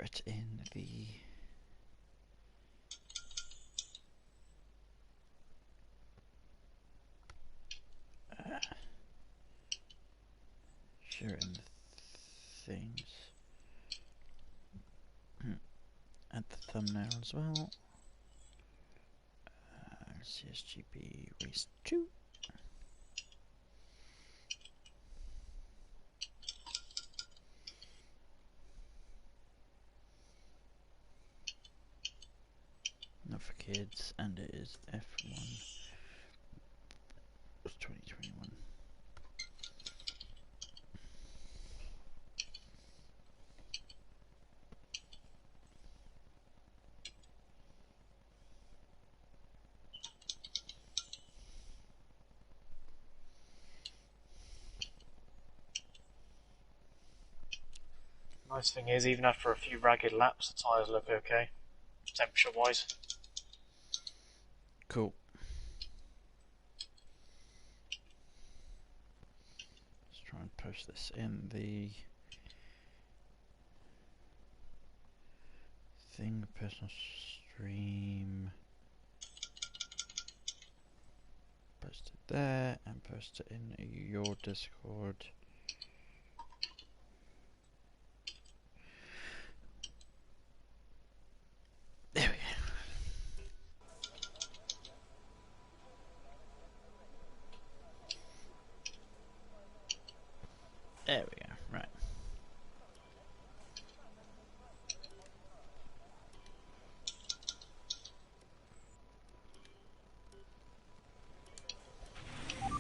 it in the share it in the things. Add the thumbnail as well. CSGB Race 2. Not for kids, and it is F1 2021. Nice thing is, even after a few ragged laps, the tyres look okay, temperature-wise. Cool. Let's try and post this in the thing, personal stream. Post it there and post it in your Discord. There we go. There we go, right.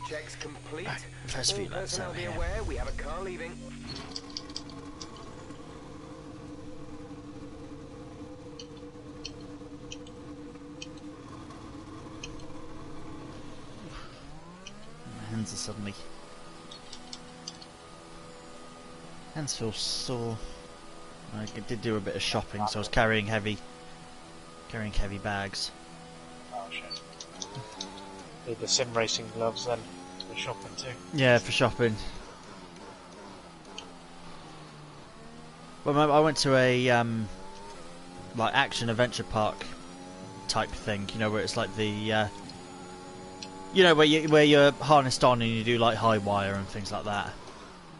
Checks complete. Right, first few laps out here. Aware we have a car leaving. My hands are suddenly... hands feel sore. I did do a bit of shopping, so I was carrying heavy bags. Oh shit. Need the sim racing gloves then, for shopping too. Yeah, for shopping. Well, I went to a like action adventure park type thing, you know, where it's like the you know, where you're harnessed on and you do like high wire and things like that.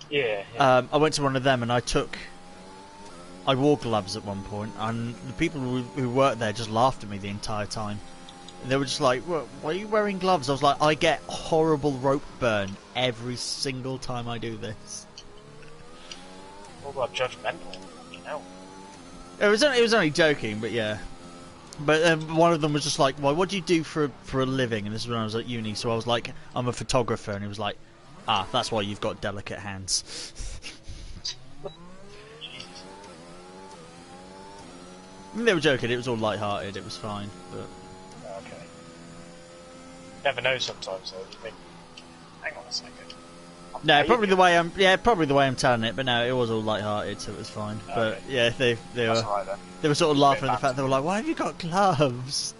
Yeah. I went to one of them and I wore gloves at one point, and the people who worked there just laughed at me the entire time. And they were just like, "Why are you wearing gloves?" I was like, "I get horrible rope burn every single time I do this." What about judgmental? You know. It was only joking, but yeah. But one of them was just like, "Well, what do you do for a living?" And this is when I was at uni, so I was like, "I'm a photographer," and he was like, "Ah, that's why you've got delicate hands." I mean, they were joking. It was all light-hearted. It was fine, but. Okay. Never know sometimes though. You think, hang on a second. No, probably the way I'm telling it, but no, it was all light-hearted, so it was fine. Okay. But yeah, they were right, then. they were sort of laughing at the fact they were like, "Why have you got gloves?"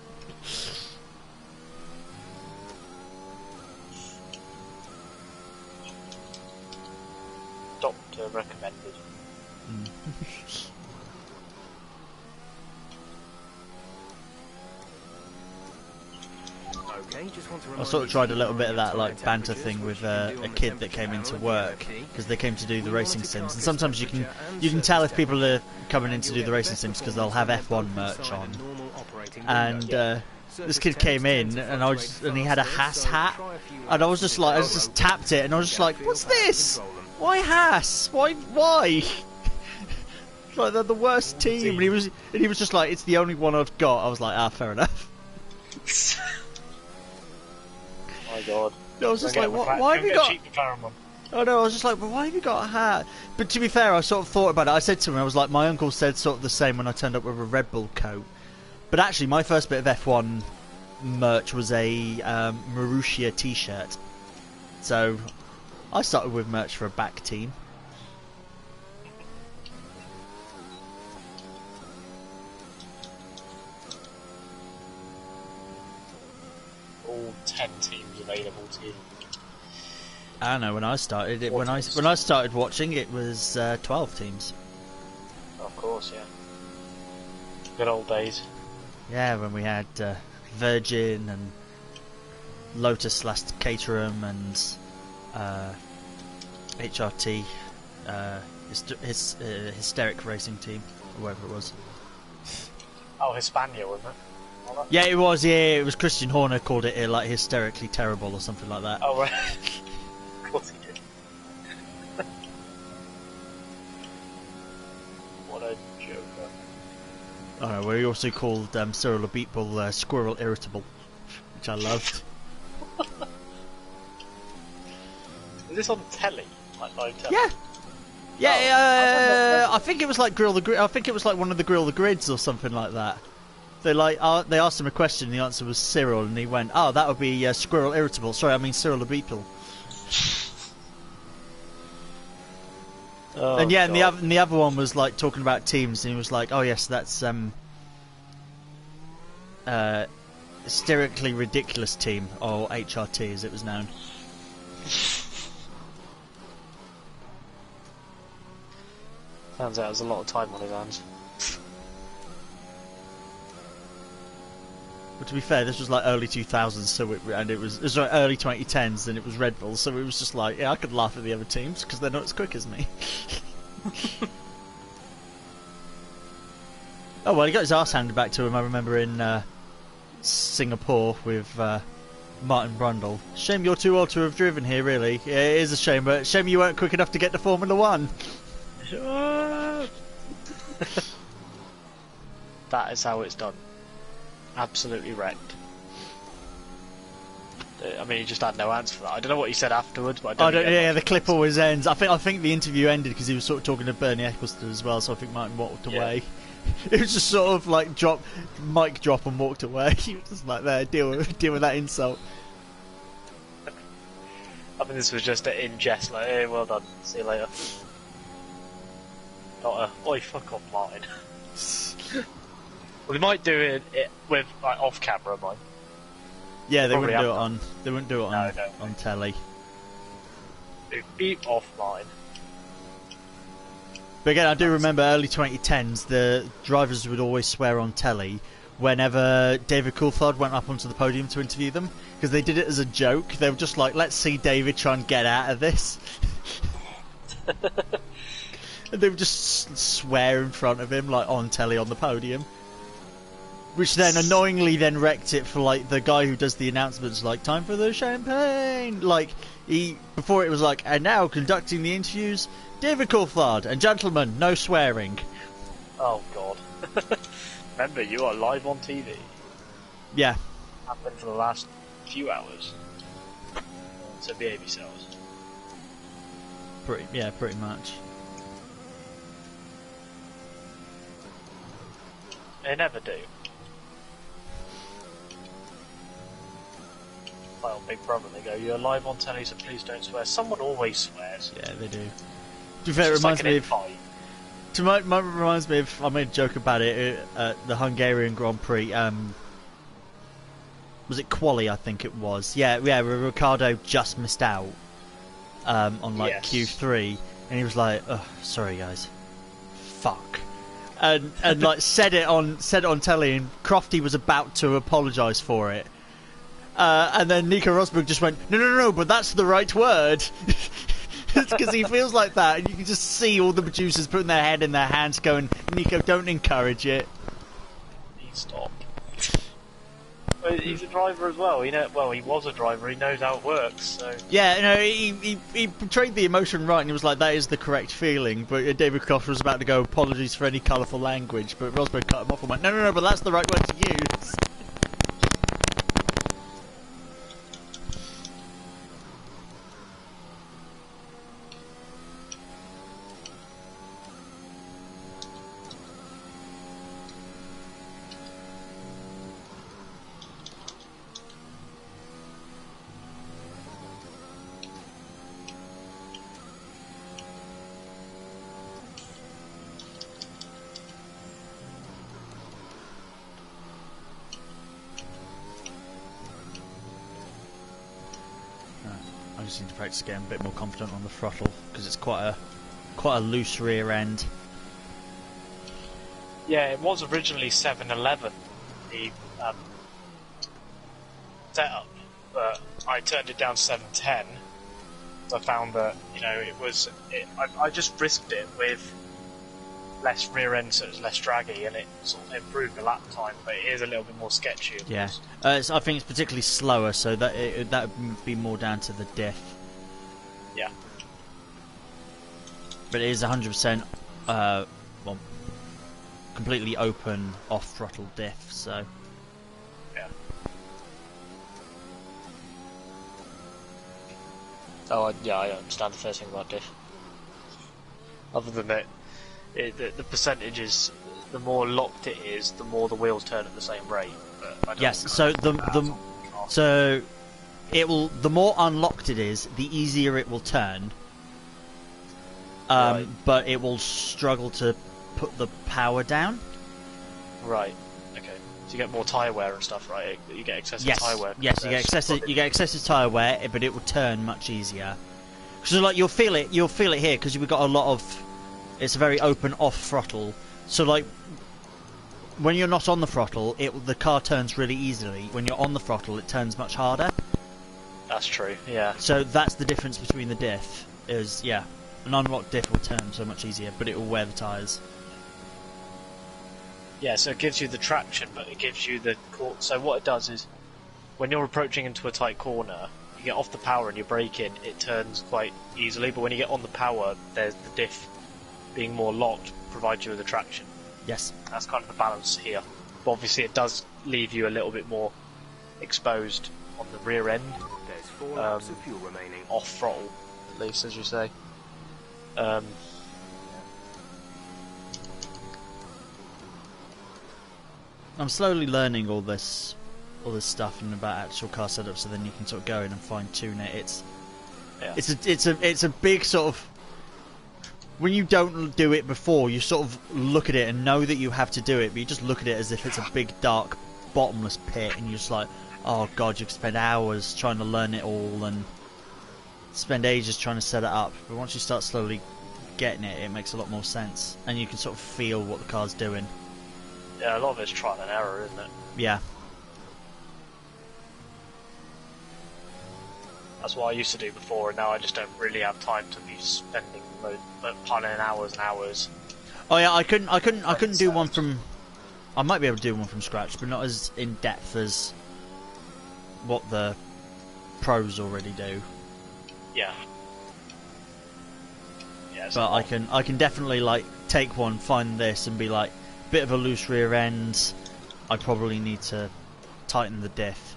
Doctor recommended. Okay, just want to I sort of tried a little bit of that like banter thing with a kid that came into work because they came to do the racing sims, and sometimes you can tell if people are coming in to do the racing sims because they'll have F1 merch on. And this kid came in and he had a Haas hat, and I just tapped it and I was just like, "What's this? Why Haas? Why?" Like they're the worst team, and he was just like, "It's the only one I've got." I was like, "Ah, fair enough." My God. I was just like, why have you got... Oh no, I was just like, well, why have you got a hat? But to be fair, I sort of thought about it. I said to him, I was like, my uncle said sort of the same when I turned up with a Red Bull coat. But actually, my first bit of F1 merch was a Marussia t-shirt. So, I started with merch for a back team. All 10 teams available to you. I don't know, when I started when I started watching, it was 12 teams. Of course, yeah. Good old days. Yeah, when we had Virgin and Lotus last Caterham and HRT, his hysteric racing team, or whatever it was. Oh, Hispania, wasn't it? Yeah, it was. Yeah, it was. Christian Horner called it like hysterically terrible or something like that. Oh, right. Of course he did. What a joker. Oh no, we also called Cyril Abitbol Squirrel Irritable, which I loved. Is this on telly? Like live telly? Yeah. Yeah, I think it was like Grill the Grid. I think it was like one of the Grill the Grids or something like that. They they asked him a question, and the answer was Cyril, and he went, "Oh, that would be Squirrel Irritable." Sorry, I mean Cyril Abitbol. Oh, and yeah, God. and the other one was like talking about teams, and he was like, "Oh yes, that's hysterically ridiculous team, or HRT as it was known." Turns out there's a lot of time on his hands. But to be fair, this was like early 2000s, so it was like early 2010s, and it was Red Bull, so it was just like, yeah, I could laugh at the other teams because they're not as quick as me. Oh well, he got his arse handed back to him. I remember in Singapore with Martin Brundle. Shame you're too old to have driven here, really. Yeah, it is a shame, but shame you weren't quick enough to get to Formula One. That is how it's done. Absolutely wrecked. I mean, he just had no answer for that. I don't know what he said afterwards, but I don't. Yeah, the clip always ends. I think the interview ended because he was sort of talking to Bernie Eccleston as well. So I think Martin walked away. It was just sort of like mic drop and walked away. He was just like, there, deal with that insult. I think this was just an in jest, like, hey, well done, see you later. Not a, oi, fuck off, Martin. Well, they might do it with like off camera, mind. Yeah, they wouldn't do it have on. They wouldn't do it on on telly. Beep off, Martin. But again, I do remember early 2010s. The drivers would always swear on telly whenever David Coulthard went up onto the podium to interview them, because they did it as a joke. They were just like, "Let's see David try and get out of this." And they would just swear in front of him, like on telly on the podium. Which then annoyingly then wrecked it for like the guy who does the announcements, like, time for the champagne. Like before it was like, and now conducting the interviews, David Coulthard, and gentlemen, no swearing. Oh God! Remember, you are live on TV. Yeah. Happened for the last few hours. So behave yourselves. Pretty much. They never do. Well, Big Brother, they go, you're live on telly, so please don't swear. Someone always swears. Yeah, they do. To be fair, it reminds me of... reminds me of... I made a joke about it at the Hungarian Grand Prix. Was it Quali, I think it was. Yeah, where Ricciardo just missed out on like Q3. And he was like, oh, sorry guys. Fuck. And like said it on telly, and Crofty was about to apologise for it. And then Nico Rosberg just went, no, but that's the right word. It's because he feels like that, and you can just see all the producers putting their head in their hands going, Nico, don't encourage it. Please stop. Well, he's a driver as well. He was a driver, he knows how it works, so... Yeah, no, he portrayed the emotion right, and he was like, that is the correct feeling, but David Croft was about to go, apologies for any colourful language, but Rosberg cut him off and went, no, but that's the right word to use. I just need to practice getting a bit more confident on the throttle because it's quite a loose rear end. Yeah, it was originally 711, the setup, but I turned it down to 710. I found that, you know, I just risked it with less rear end, so it was less draggy, and it sort of improved the lap time, but it is a little bit more sketchy. Yeah, I think it's particularly slower, so that would be more down to the diff. Yeah. But it is 100%, well, completely open off throttle diff, so. Yeah. Oh, yeah, I understand the first thing about diff. Other than that, the percentage is, the more locked it is, the more the wheels turn at the same rate. But yes, so so it will, the more unlocked it is, the easier it will turn. Right. But it will struggle to put the power down. Right. Okay. So you get more tyre wear and stuff, right? You get excessive tyre wear. Yes, you get excessive tyre wear, but it will turn much easier. So like you'll feel it here because we've got a lot of. It's a very open off throttle. So like when you're not on the throttle, the car turns really easily. When you're on the throttle, it turns much harder. That's true. Yeah. So that's the difference between the diff. Is an unlocked diff will turn so much easier, but it will wear the tyres. Yeah, so it gives you the traction, but it gives you the... So what it does is, when you're approaching into a tight corner, you get off the power and you brake in, it turns quite easily, but when you get on the power, there's the diff being more locked, provides you with the traction. Yes. That's kind of the balance here. But obviously it does leave you a little bit more exposed on the rear end. There's 4 laps of fuel remaining. Off throttle, at least, as you say. I'm slowly learning all this stuff and about actual car setup, so then you can sort of go in and fine tune it. It's a big sort of, when you don't do it before, you sort of look at it and know that you have to do it, but you just look at it as if it's a big dark bottomless pit, and you're just like, oh god, you could spend hours trying to learn it all and spend ages trying to set it up. But once you start slowly getting it, it makes a lot more sense, and you can sort of feel what the car's doing. Yeah, a lot of it's trial and error, isn't it? Yeah. That's what I used to do before, and now I just don't really have time to be spending piling in hours and hours. Oh yeah, I couldn't do one from. I might be able to do one from scratch, but not as in depth as what the pros already do. Yeah. Yeah. But I can definitely like take one, find this, and be like, bit of a loose rear end. I probably need to tighten the diff.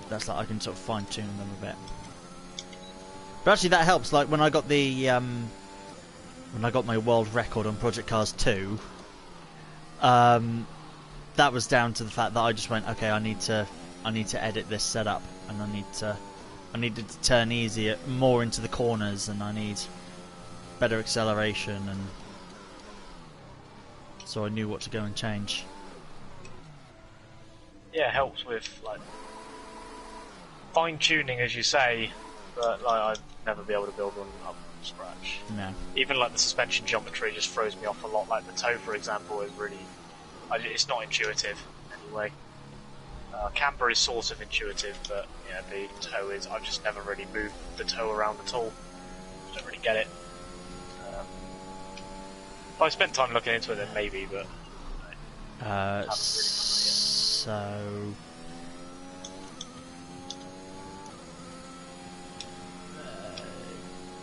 That's like I can sort of fine tune them a bit. But actually, that helps. Like when I got the when I got my world record on Project Cars 2, that was down to the fact that I just went, okay, I need to edit this setup, and I needed to turn easier, more into the corners, and I need better acceleration, and so I knew what to go and change. Yeah, it helps with like fine tuning, as you say, but like I'd never be able to build one up from scratch. No. Even like the suspension geometry just throws me off a lot. Like the toe, for example, is really, it's not intuitive anyway. Camber is sort of intuitive, but yeah, the toe is. I've just never really moved the toe around at all. I don't really get it. If I spent time looking into it, then maybe, but so.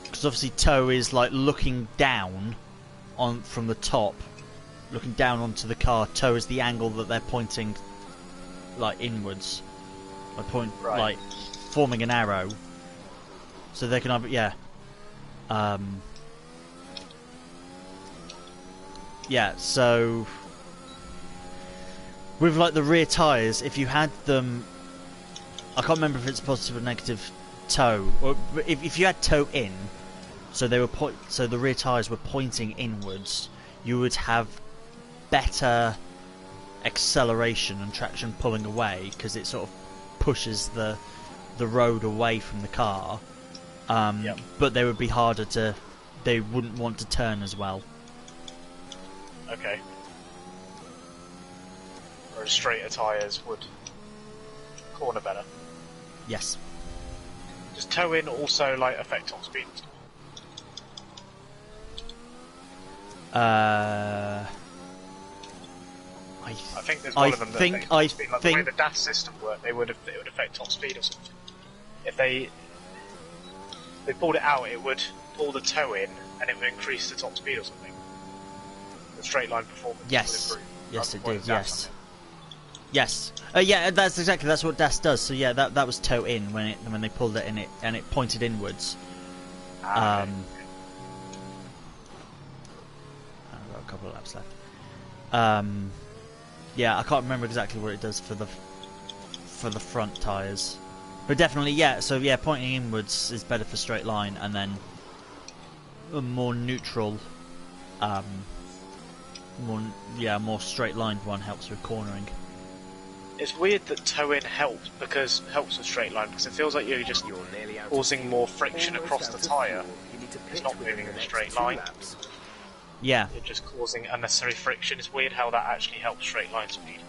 Because obviously toe is like looking down on from the top, looking down onto the car. Toe is the angle that they're pointing like inwards, like forming an arrow. So they can either so with like the rear tyres, if you had them, I can't remember if it's positive or negative toe, or if you had toe in, so they were so the rear tyres were pointing inwards, you would have better acceleration and traction pulling away, because it sort of pushes the road away from the car. But they would be harder to they wouldn't want to turn as well. Okay. Whereas straighter tyres would corner better. Yes. Does toe in also like affect top speed? I think there's one of them that affects top speed. Like the way the DAS system worked, it would affect top speed or something. If they pulled it out, it would pull the toe in and it would increase the top speed or something. The straight line performance would improve. Yes, it did. Yes. Yes. Yeah, that's what DAS does. So yeah, that was toe in when they pulled it in and it pointed inwards. I've got a couple of laps left. Yeah, I can't remember exactly what it does for the front tyres, but definitely So yeah, pointing inwards is better for straight line, and then a more neutral, more straight lined one helps with cornering. It's weird that toe in helps with straight line, because it feels like you're just causing more friction across the tyre. It's not moving in a straight line. Yeah. You're just causing unnecessary friction. It's weird how that actually helps straight line speed.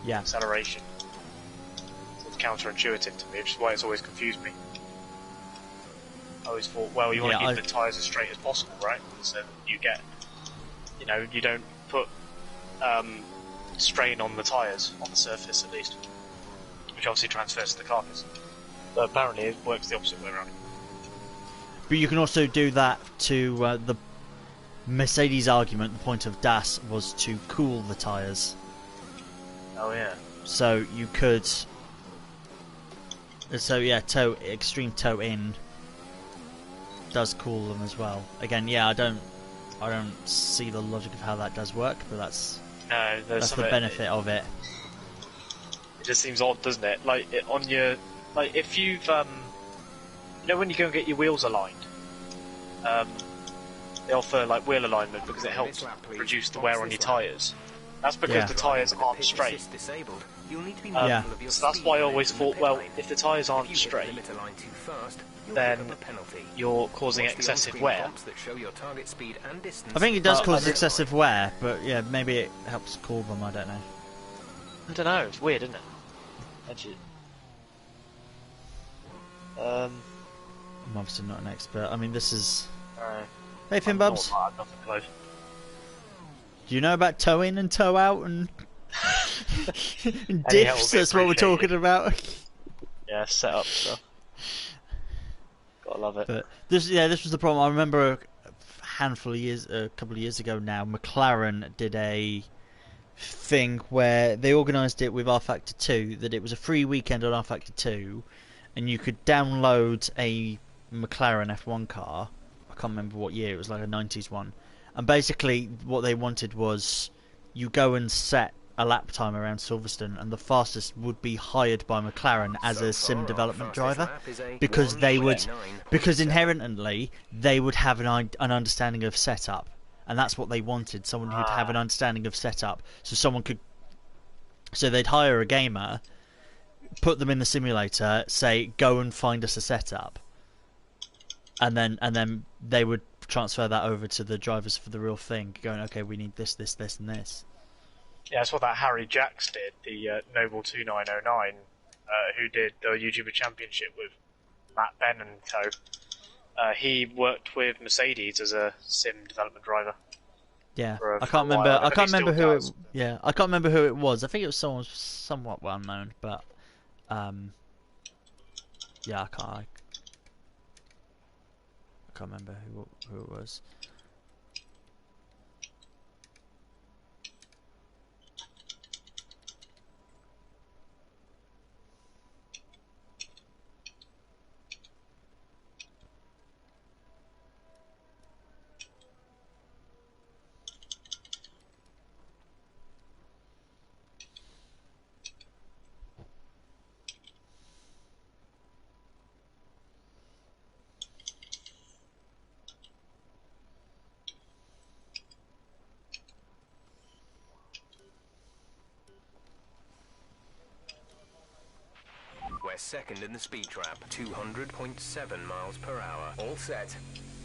Yeah. Acceleration. So it's counterintuitive to me, which is why it's always confused me. I always thought, well, you want to keep the tyres as straight as possible, right? So you get, you don't put strain on the tyres, on the surface at least. Which obviously transfers to the carcass. But apparently it works the opposite way around. But you can also do that to the Mercedes argument. The point of DAS was to cool the tyres. Oh yeah. So you could. So yeah, extreme toe in does cool them as well. Again, yeah, I don't see the logic of how that does work, but that's the benefit of it. It just seems odd, doesn't it? Like if you've when you go and get your wheels aligned, they offer like wheel alignment because it helps reduce the wear on your tyres. That's because the tyres aren't straight. So that's why I always thought, well, if the tyres aren't straight, then you're causing excessive wear. I think it does cause excessive wear, but yeah, maybe it helps cool them, I don't know. I don't know, it's weird, isn't it? Actually. I'm obviously not an expert. I mean, this is... No. Hey, Finbubs. I'm nothing close. Do you know about toe in and toe out and diffs? That's what we're talking about. Yeah, set up stuff. Gotta love it. But this was the problem. I remember a couple of years ago now, McLaren did a thing where they organised it with R Factor 2, that it was a free weekend on R Factor 2, and you could download a McLaren F1 car. I can't remember what year, it was like a 90s one. And basically what they wanted was you go and set a lap time around Silverstone, and the fastest would be hired by McLaren as a sim development driver, because inherently they would have an understanding of setup, and that's what they wanted, someone who'd have an understanding of setup, so they'd hire a gamer, put them in the simulator, say go and find us a setup, and then they would transfer that over to the drivers for the real thing, going, okay, we need this, this, this, and this. Yeah, that's what that Harry Jacks did, the Noble 2909, who did the YouTuber Championship with Matt Ben and co. He worked with Mercedes as a sim development driver. Yeah, I can't remember who it was. I think it was someone somewhat well known, but yeah, I can't remember who it was. We're second in the speed trap, 200.7 miles per hour. All set.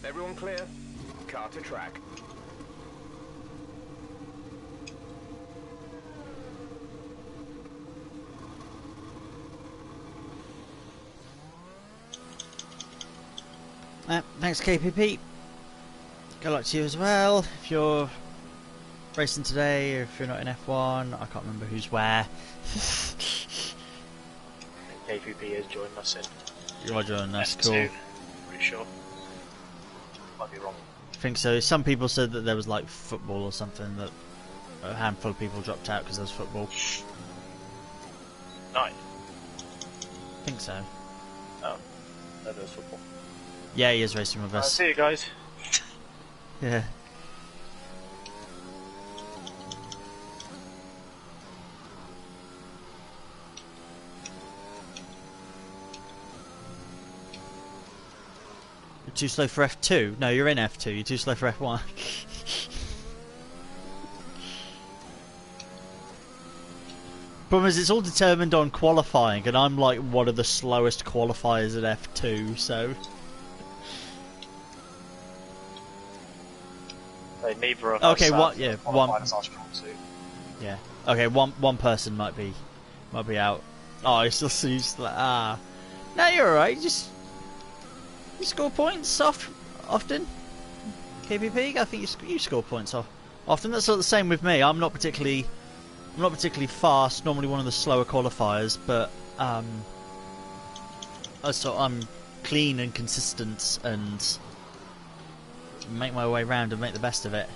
Everyone clear? Car to track. Thanks, KPP. Good luck to you as well. If you're racing today, or if you're not in F1, I can't remember who's where. KPP is joining us in You are joining us, F2, cool. pretty sure. Might be wrong. I think so. Some people said that there was like football or something, that a handful of people dropped out because there was football. Nice. I think so. Oh, no, there's football. Yeah, he is racing with us. See you guys. Yeah. You're too slow for F2? No, you're in F2. You're too slow for F1. Problem is, it's all determined on qualifying, and I'm like one of the slowest qualifiers at F2, so... Neither of okay, us what? Yeah, one. our strong suit. Yeah. Okay, one person might be out. Oh, it's just like No, you're alright. You score points often. KPP, I think you score points often. That's sort of the same with me. I'm not particularly fast. Normally one of the slower qualifiers, but I'm clean and consistent and make my way around and make the best of it.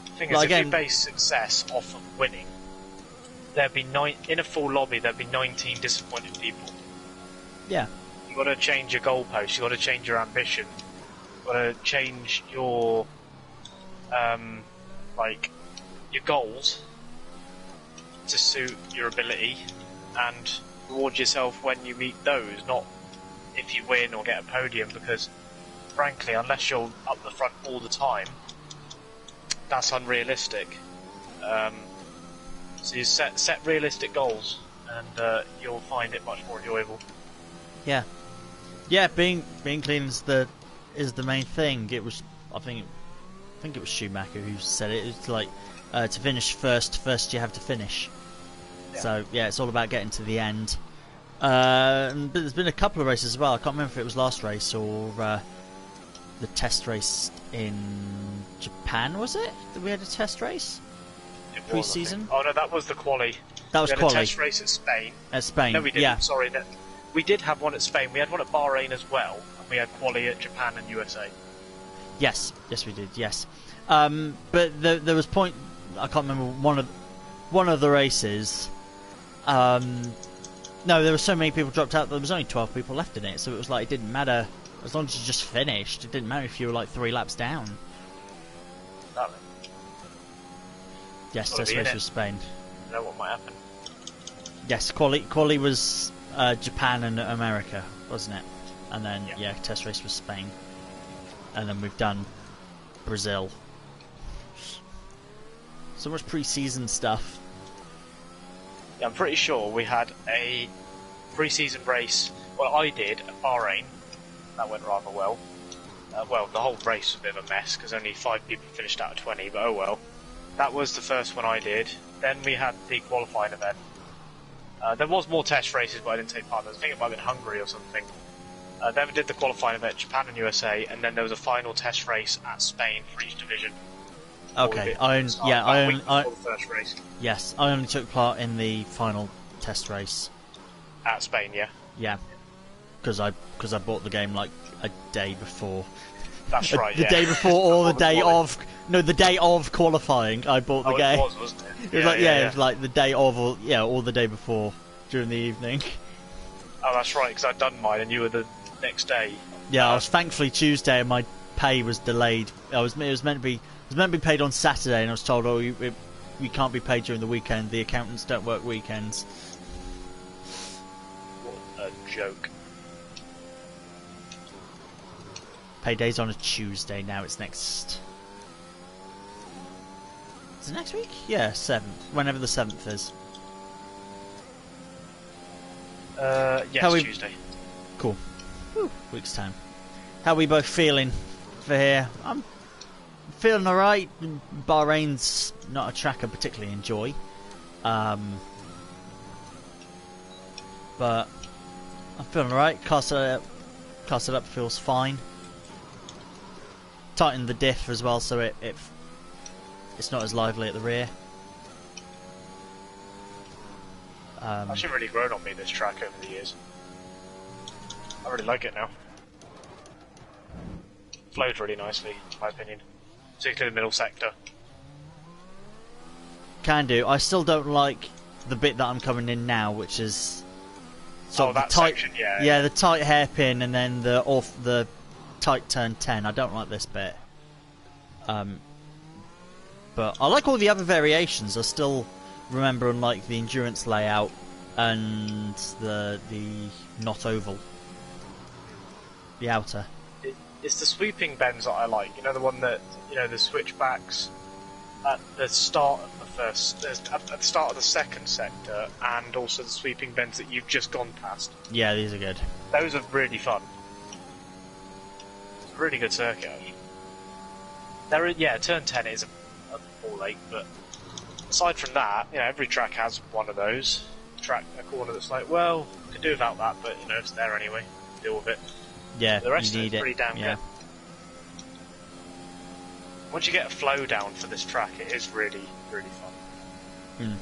The thing is, if you base success off of winning, there'd be in a full lobby. There'd be 19 disappointed people. Yeah. You got to change your goalposts. You got to change your ambition. You got to change your your goals to suit your ability, and reward yourself when you meet those. Not if you win or get a podium, because frankly, unless you're up the front all the time, that's unrealistic. So you set realistic goals, and you'll find it much more enjoyable. Yeah, being clean is the main thing. It was I think it was Schumacher who said it. It's like to finish first you have to finish. Yeah. So yeah, it's all about getting to the end. But there's been a couple of races as well. I can't remember if it was last race or the test race in Japan. Was it that we had a test race pre-season? Oh no, that was the quali. That was we had quali. a test race at Spain. At Spain, no, we didn't. Yeah. Sorry, we did have one at Spain. We had one at Bahrain as well, and we had quali at Japan and USA. Yes, we did. Yes, but there was point. I can't remember one of the races. No, there were so many people dropped out. There was only 12 people left in it, so it was like it didn't matter as long as you just finished. It didn't matter if you were like 3 laps down. Exactly. Yes, test race was Spain. You know what might happen. Yes, quali was Japan and America, wasn't it? And then yeah, test race was Spain, and then we've done Brazil. So much pre-season stuff. Yeah, I'm pretty sure we had a pre-season race. Well, I did at Bahrain. That went rather well. Well, the whole race was a bit of a mess because only 5 people finished out of 20. But oh well. That was the first one I did. Then we had the qualifying event. There was more test races, but I didn't take part. I think it might have been Hungary or something. Then we did the qualifying event, Japan and USA, and then there was a final test race at Spain for each division. Okay, Yes, I only took part in the final test race at Spain. Yeah, because I bought the game like a day before. That's right. The day before or the day of? No, the day of qualifying. I bought the game. It was, wasn't it? It was it was like the day of, or the day before during the evening. Oh, that's right, because I'd done mine and you were the next day. Yeah, I was thankfully Tuesday and my pay was delayed. It was meant to be paid on Saturday, and I was told, we can't be paid during the weekend. The accountants don't work weekends. What a joke. Payday's on a Tuesday now. It's next. Is it next week? Yeah, 7th. Whenever the 7th is. Yes, Tuesday. Cool. Woo. Week's time. How are we both feeling for here. I'm feeling alright. Bahrain's not a track I particularly enjoy. But I'm feeling alright. Castle it up feels fine. Tighten the diff as well, so it's not as lively at the rear. It's actually really grown on me, this track, over the years. I really like it now. Flowed really nicely, in my opinion. Particularly the middle sector. Can do. I still don't like the bit that I'm coming in now, which is sort of that the tight, section, yeah. Yeah, the tight hairpin and then the tight turn 10. I don't like this bit. But I like all the other variations. I still remember, unlike the endurance layout and the not oval, the outer. It's the sweeping bends that I like. You know, the one that, you know, the switchbacks at the start of the first, at the start of the second sector, and also the sweeping bends that you've just gone past. Yeah, these are good. Those are really fun. It's a really good circuit, actually. Turn 10 is a ball ache, but aside from that, you know, every track has one of those. A corner that's like, well, could do without that, but, you know, it's there anyway. Deal with it. Yeah, the rest you of need it's pretty damn yeah. good. Once you get a flow down for this track, it is really, really fun.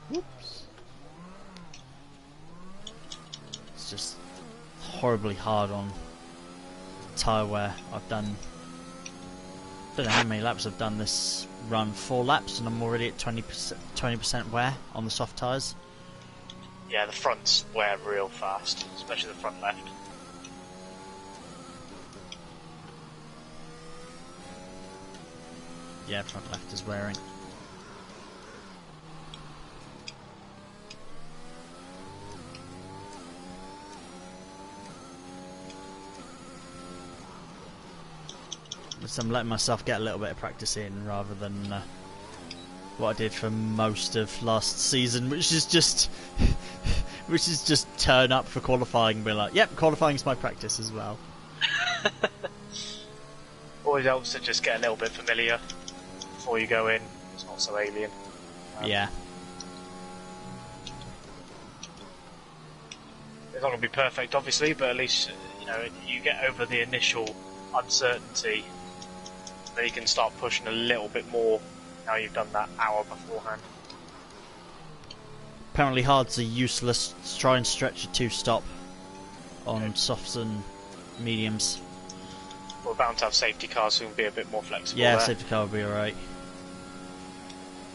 Whoops. It's just horribly hard on tyre wear. I've done, don't know how many laps I've done this run, 4 laps, and I'm already at 20% wear on the soft tyres. Yeah, the fronts wear real fast, especially the front left. Yeah, front left is wearing. So I'm letting myself get a little bit of practice in rather than what I did for most of last season, which is just turn up for qualifying and be like, yep, qualifying's my practice as well. Always helps to just get a little bit familiar before you go in. It's not so alien. Yeah. It's not going to be perfect, obviously, but at least, you know, you get over the initial uncertainty. Then you can start pushing a little bit more now you've done that hour beforehand. Apparently hards are useless. Try and stretch a 2-stop on softs and mediums. We're bound to have safety cars, so we can be a bit more flexible. Yeah, there. safety car will be alright.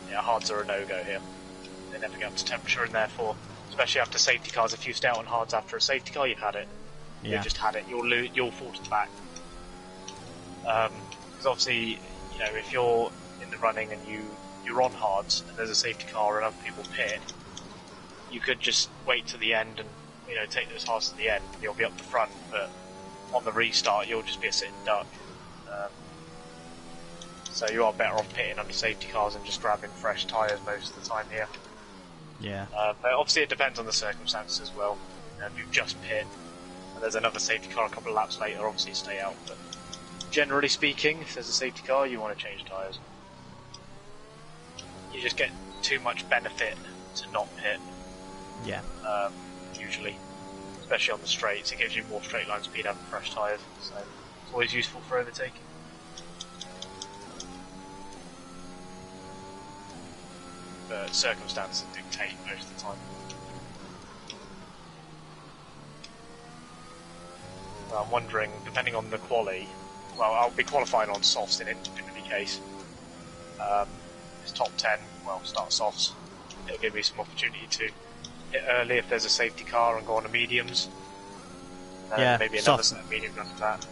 Yeah, hards are a no-go here. They never get up to temperature, and therefore, especially after safety cars, if you stay out on hards after a safety car, you've had it. Yeah. You've just had it. You'll fall to the back. Because obviously, you know, if you're in the running and you're on hards and there's a safety car and other people pit, you could just wait to the end and, you know, take those hards to the end and you'll be up the front, but on the restart you'll just be a sitting duck. So you are better off pitting under safety cars and just grabbing fresh tyres most of the time here. Yeah. But obviously it depends on the circumstances as well. You know, if you've just pit and there's another safety car a couple of laps later, obviously stay out. But generally speaking, if there's a safety car, you want to change tyres. You just get too much benefit to not pit. Yeah. Usually. Especially on the straights, it gives you more straight line speed having fresh tyres. So it's always useful for overtaking. But circumstances dictate most of the time. I'm wondering, depending on the quali, well, I'll be qualifying on softs in any case. It's top 10, well, start softs. It'll give me some opportunity to hit early if there's a safety car and go on to mediums. Yeah, maybe another set of mediums after that.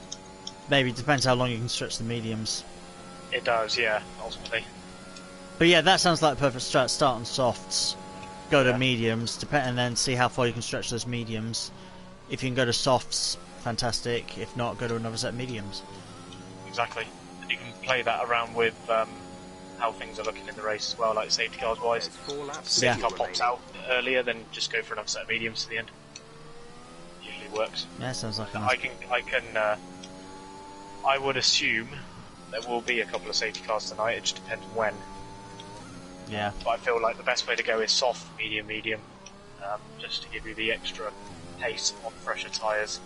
Maybe, it depends how long you can stretch the mediums. It does, yeah, ultimately. But yeah, that sounds like a perfect start. Start on softs, go to mediums, and then see how far you can stretch those mediums. If you can go to softs, fantastic. If not, go to another set of mediums. Exactly. And you can play that around with how things are looking in the race as well, like safety cars wise. Safety car pops out earlier, then just go for another set of mediums to the end. Usually works. Yeah, sounds like a I nice... can. I would assume there will be a couple of safety cars tonight. It just depends when. Yeah. But I feel like the best way to go is soft, medium, medium, just to give you the extra pace on fresher tyres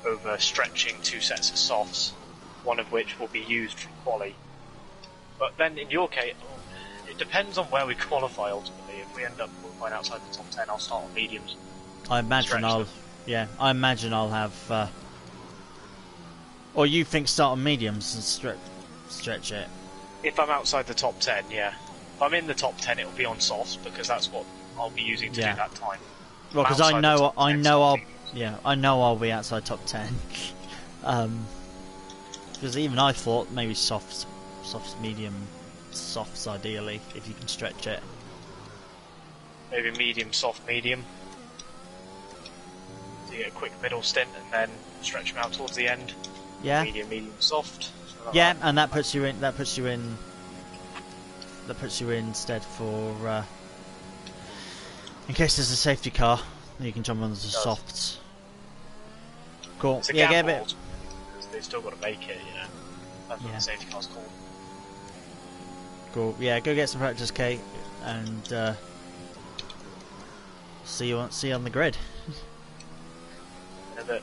over stretching 2 sets of softs, one of which will be used for quali. But then in your case, it depends on where we qualify ultimately. If we end up qualifying outside the top 10, I'll start on mediums. I imagine I imagine I'll have... Or you think start on mediums and stretch it? If I'm outside the top 10, yeah. If I'm in the top 10, it'll be on softs, because that's what I'll be using to do that time. Well, because I know I'll be outside top 10. Because even I thought maybe softs, medium, softs ideally, if you can stretch it. Maybe medium, soft, medium. So you get a quick middle stint and then stretch them out towards the end. Yeah. Medium, medium, soft. Yeah, and that puts you in instead for in case there's a safety car, you can jump on the softs. Cool. It's a yeah, gamble, get a bit. because they've still got to make it, you know. That's what the safety car's called. Cool. Yeah, go get some practice, Kate, and see you on the grid. In a bit.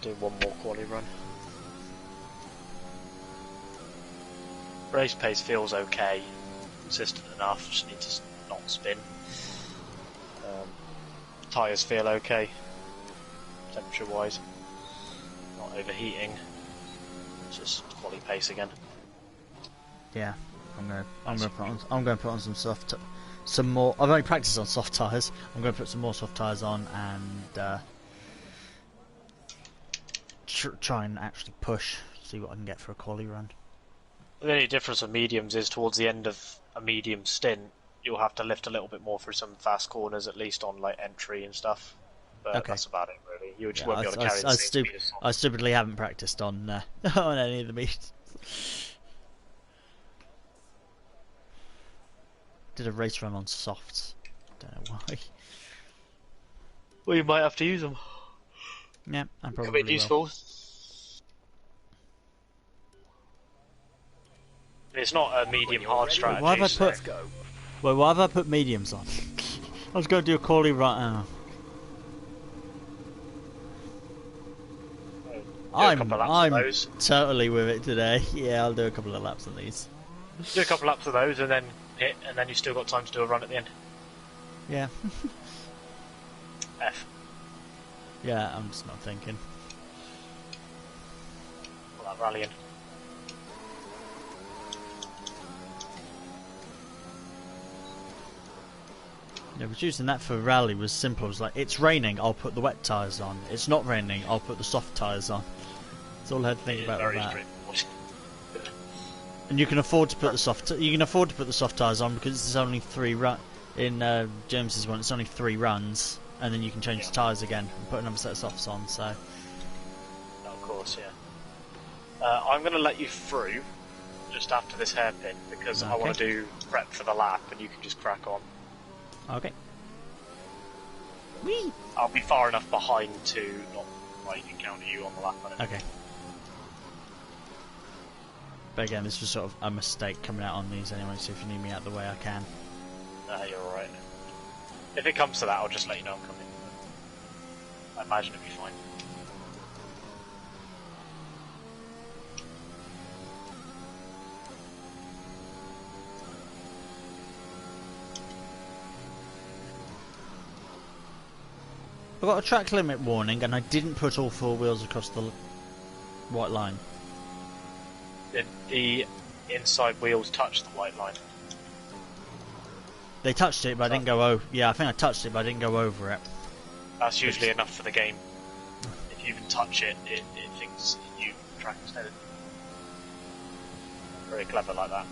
Do one more quali run. Race pace feels okay, consistent enough, just need to not spin. Tyres feel okay, temperature wise, not overheating, it's just quali pace again. Yeah, I'm gonna put on some more. I've only practiced on soft tyres. I'm gonna put some more soft tyres on and try and actually push, see what I can get for a quali run. The only difference with mediums is towards the end of a medium stint, you'll have to lift a little bit more through some fast corners, at least on like entry and stuff. But that's about it, really. You just won't be able to carry the same speed as I stupidly haven't practiced on on any of the meets. Did a race run on softs. Don't know why. Well, you might have to use them. Yeah, I probably Could be useful. It's not a medium hard strategy. Why have I put mediums on? I was going to do a quali right now. I'm totally with it today. Yeah, I'll do a couple of laps on these. Do a couple laps of those and then hit, and then you've still got time to do a run at the end. Yeah. F. Yeah, I'm just not thinking. All that rallying. Yeah, reducing that for rally was simple. It was like, it's raining, I'll put the wet tyres on. It's not raining, I'll put the soft tyres on. That's all I had to think about with that. And you can afford to put the soft tyres on because it's only 3 in James's one. It's only 3 runs, and then you can change the tyres again and put another set of softs on. So, of course, yeah. I'm going to let you through just after this hairpin because I want to do prep for the lap, and you can just crack on. Okay. Whee! I'll be far enough behind to not encounter you on the lap. Okay. But again, this was sort of a mistake coming out on these anyway, so if you need me out of the way, I can. You're alright. If it comes to that, I'll just let you know I'm coming. I imagine it'll be fine. I got a track limit warning, and I didn't put all four wheels across the white line. Did the inside wheels touch the white line? They touched it, but I didn't go over. Yeah, I think I touched it, but I didn't go over it. That's usually enough for the game. If you even touch it, it thinks you track extended. Very clever like that.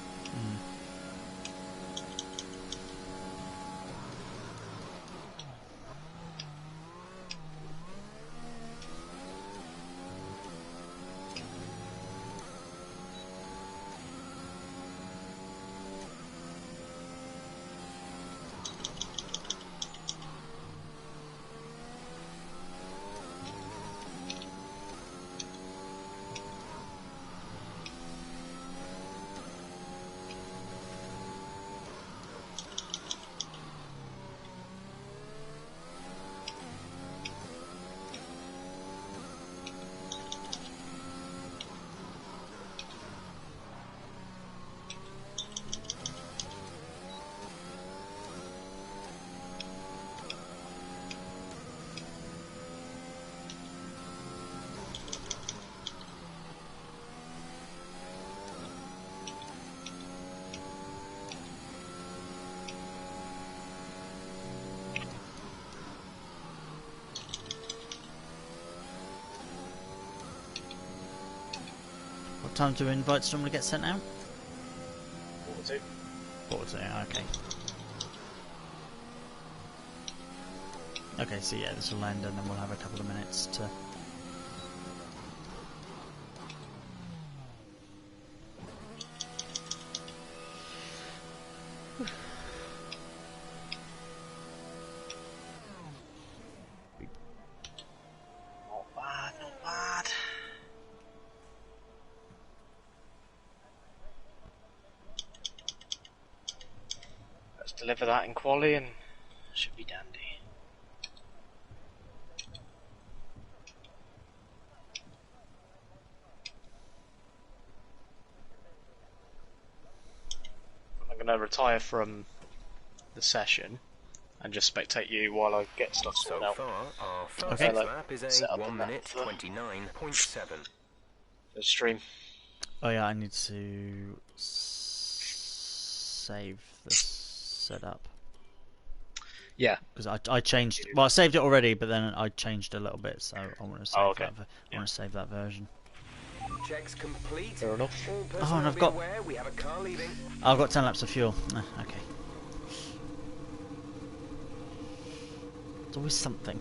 What time do invites normally get sent out? 42. 42, okay. Okay, so yeah, this will end and then we'll have a couple of minutes to... Not bad, not bad. Let's deliver that in quali and should be dandy. I'm going to retire from the session and just spectate you while I get stuff So sorted out. far, our first Okay. lap is Set a up 1 in that minute for- 29.7. The stream. Oh yeah, I need to save the setup. Yeah. Because I changed... Well, I saved it already, but then I changed a little bit, so I want to save, okay. I want to save that version. Checks complete. Fair enough. All and personnel I've be got- aware we have a car leaving. I've got 10 laps of fuel. Okay. It's always something.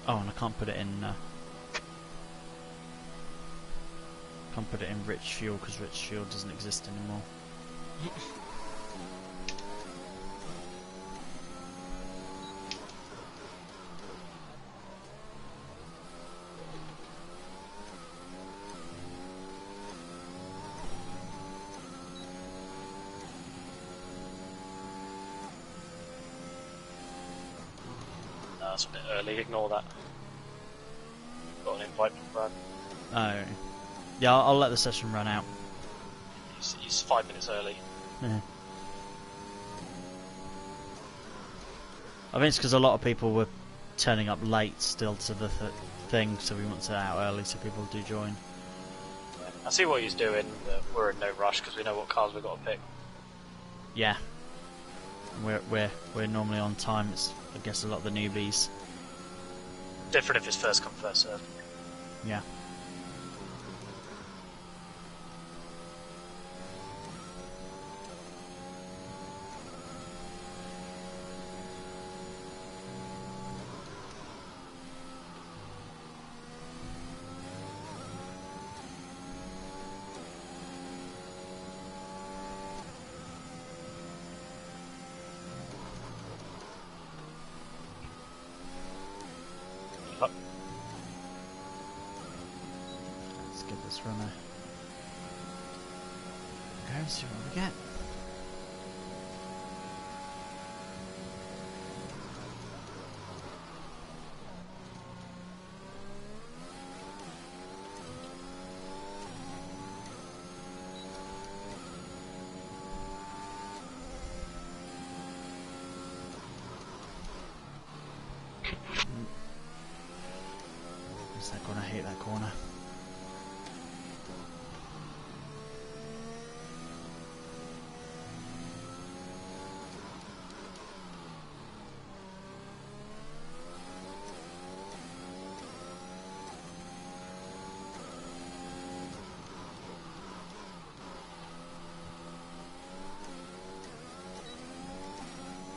Oh, and I can't put it in... can't put it in rich fuel because rich fuel doesn't exist anymore. No, that's a bit early, ignore that. Got an invite from Brad. Oh. Yeah, I'll let the session run out. He's 5 minutes early. Yeah. I think it's because a lot of people were turning up late still to the thing, so we want to out early so people do join. I see what he's doing, but we're in no rush because we know what cars we've got to pick. Yeah. We're normally on time. It's, I guess, a lot of the newbies. Different if it's first come, first served. Yeah. Let's give this run a go, see what we get. What's that corner? I hate that corner.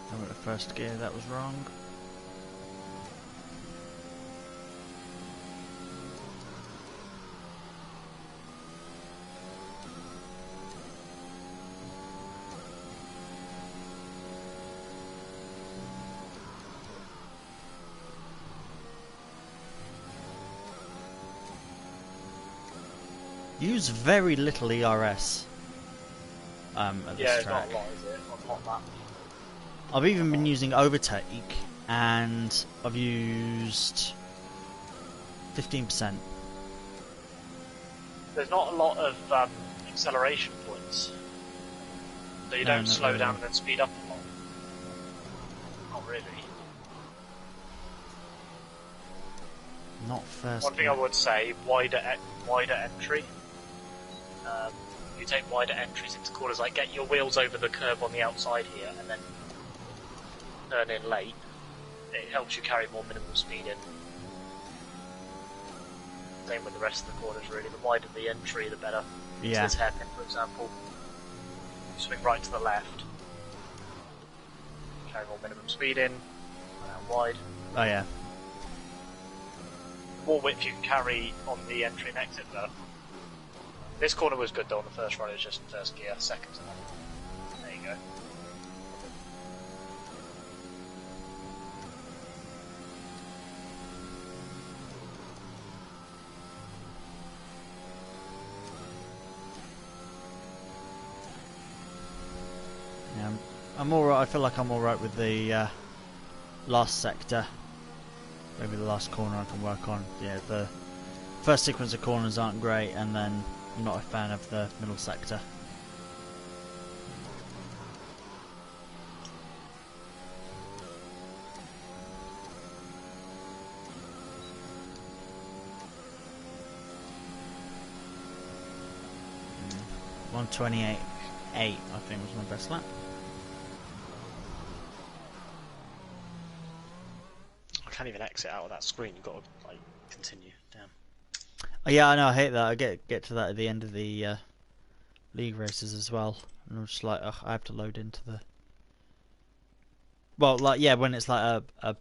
I went to first gear, that was wrong. Use very little ERS at this track. Not a lot, is it? On that. I've even been using overtake, and I've used 15%. There's not a lot of acceleration points, so you don't slow really. down and then speed up a lot. Not really. Not first. One thing I would say: wider entry. You take wider entries into corners, like get your wheels over the curb on the outside here, and then turn in late. It helps you carry more minimal speed in. Same with the rest of the corners, really. The wider the entry, the better. Yeah. So this hairpin, for example, you swing right to the left, carry more minimum speed in, and out wide. Oh yeah. The more width you can carry on the entry and exit, though. This corner was good though on the first run, it was just first gear, second to that. There you go. Yeah, I'm alright. I feel like I'm alright with the last sector. Maybe the last corner I can work on. Yeah, the first sequence of corners aren't great, and then I'm not a fan of the middle sector. Mm. 128.8 I think was my best lap. I can't even exit out of that screen, you've got to like continue. Damn. Oh, yeah, I know. I hate that. I get to that at the end of the league races as well, and I'm just like, ugh, I have to load into the. Well, like yeah, when it's like a. I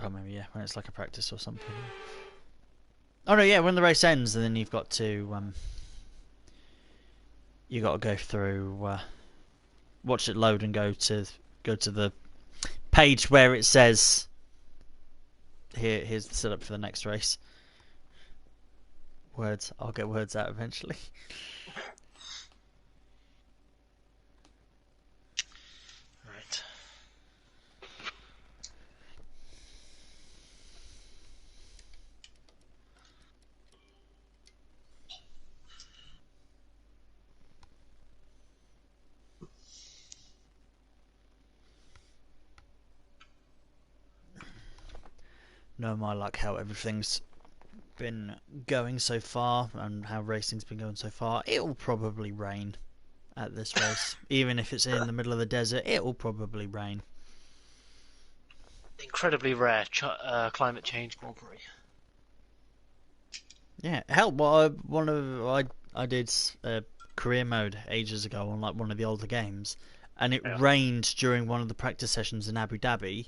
can't remember. Yeah, when it's like a practice or something. Oh no, yeah, when the race ends, and then you've got to you got to go through, watch it load, and go to the page where it says. Here's the setup for the next race. Words. I'll get words out eventually. Right. No, my luck, how everything's been going so far and how racing's been going so far, it will probably rain at this race. Even if it's in the middle of the desert, it will probably rain. Incredibly rare climate change mockery. Yeah, hell, I did career mode ages ago on like one of the older games, and it rained during one of the practice sessions in Abu Dhabi.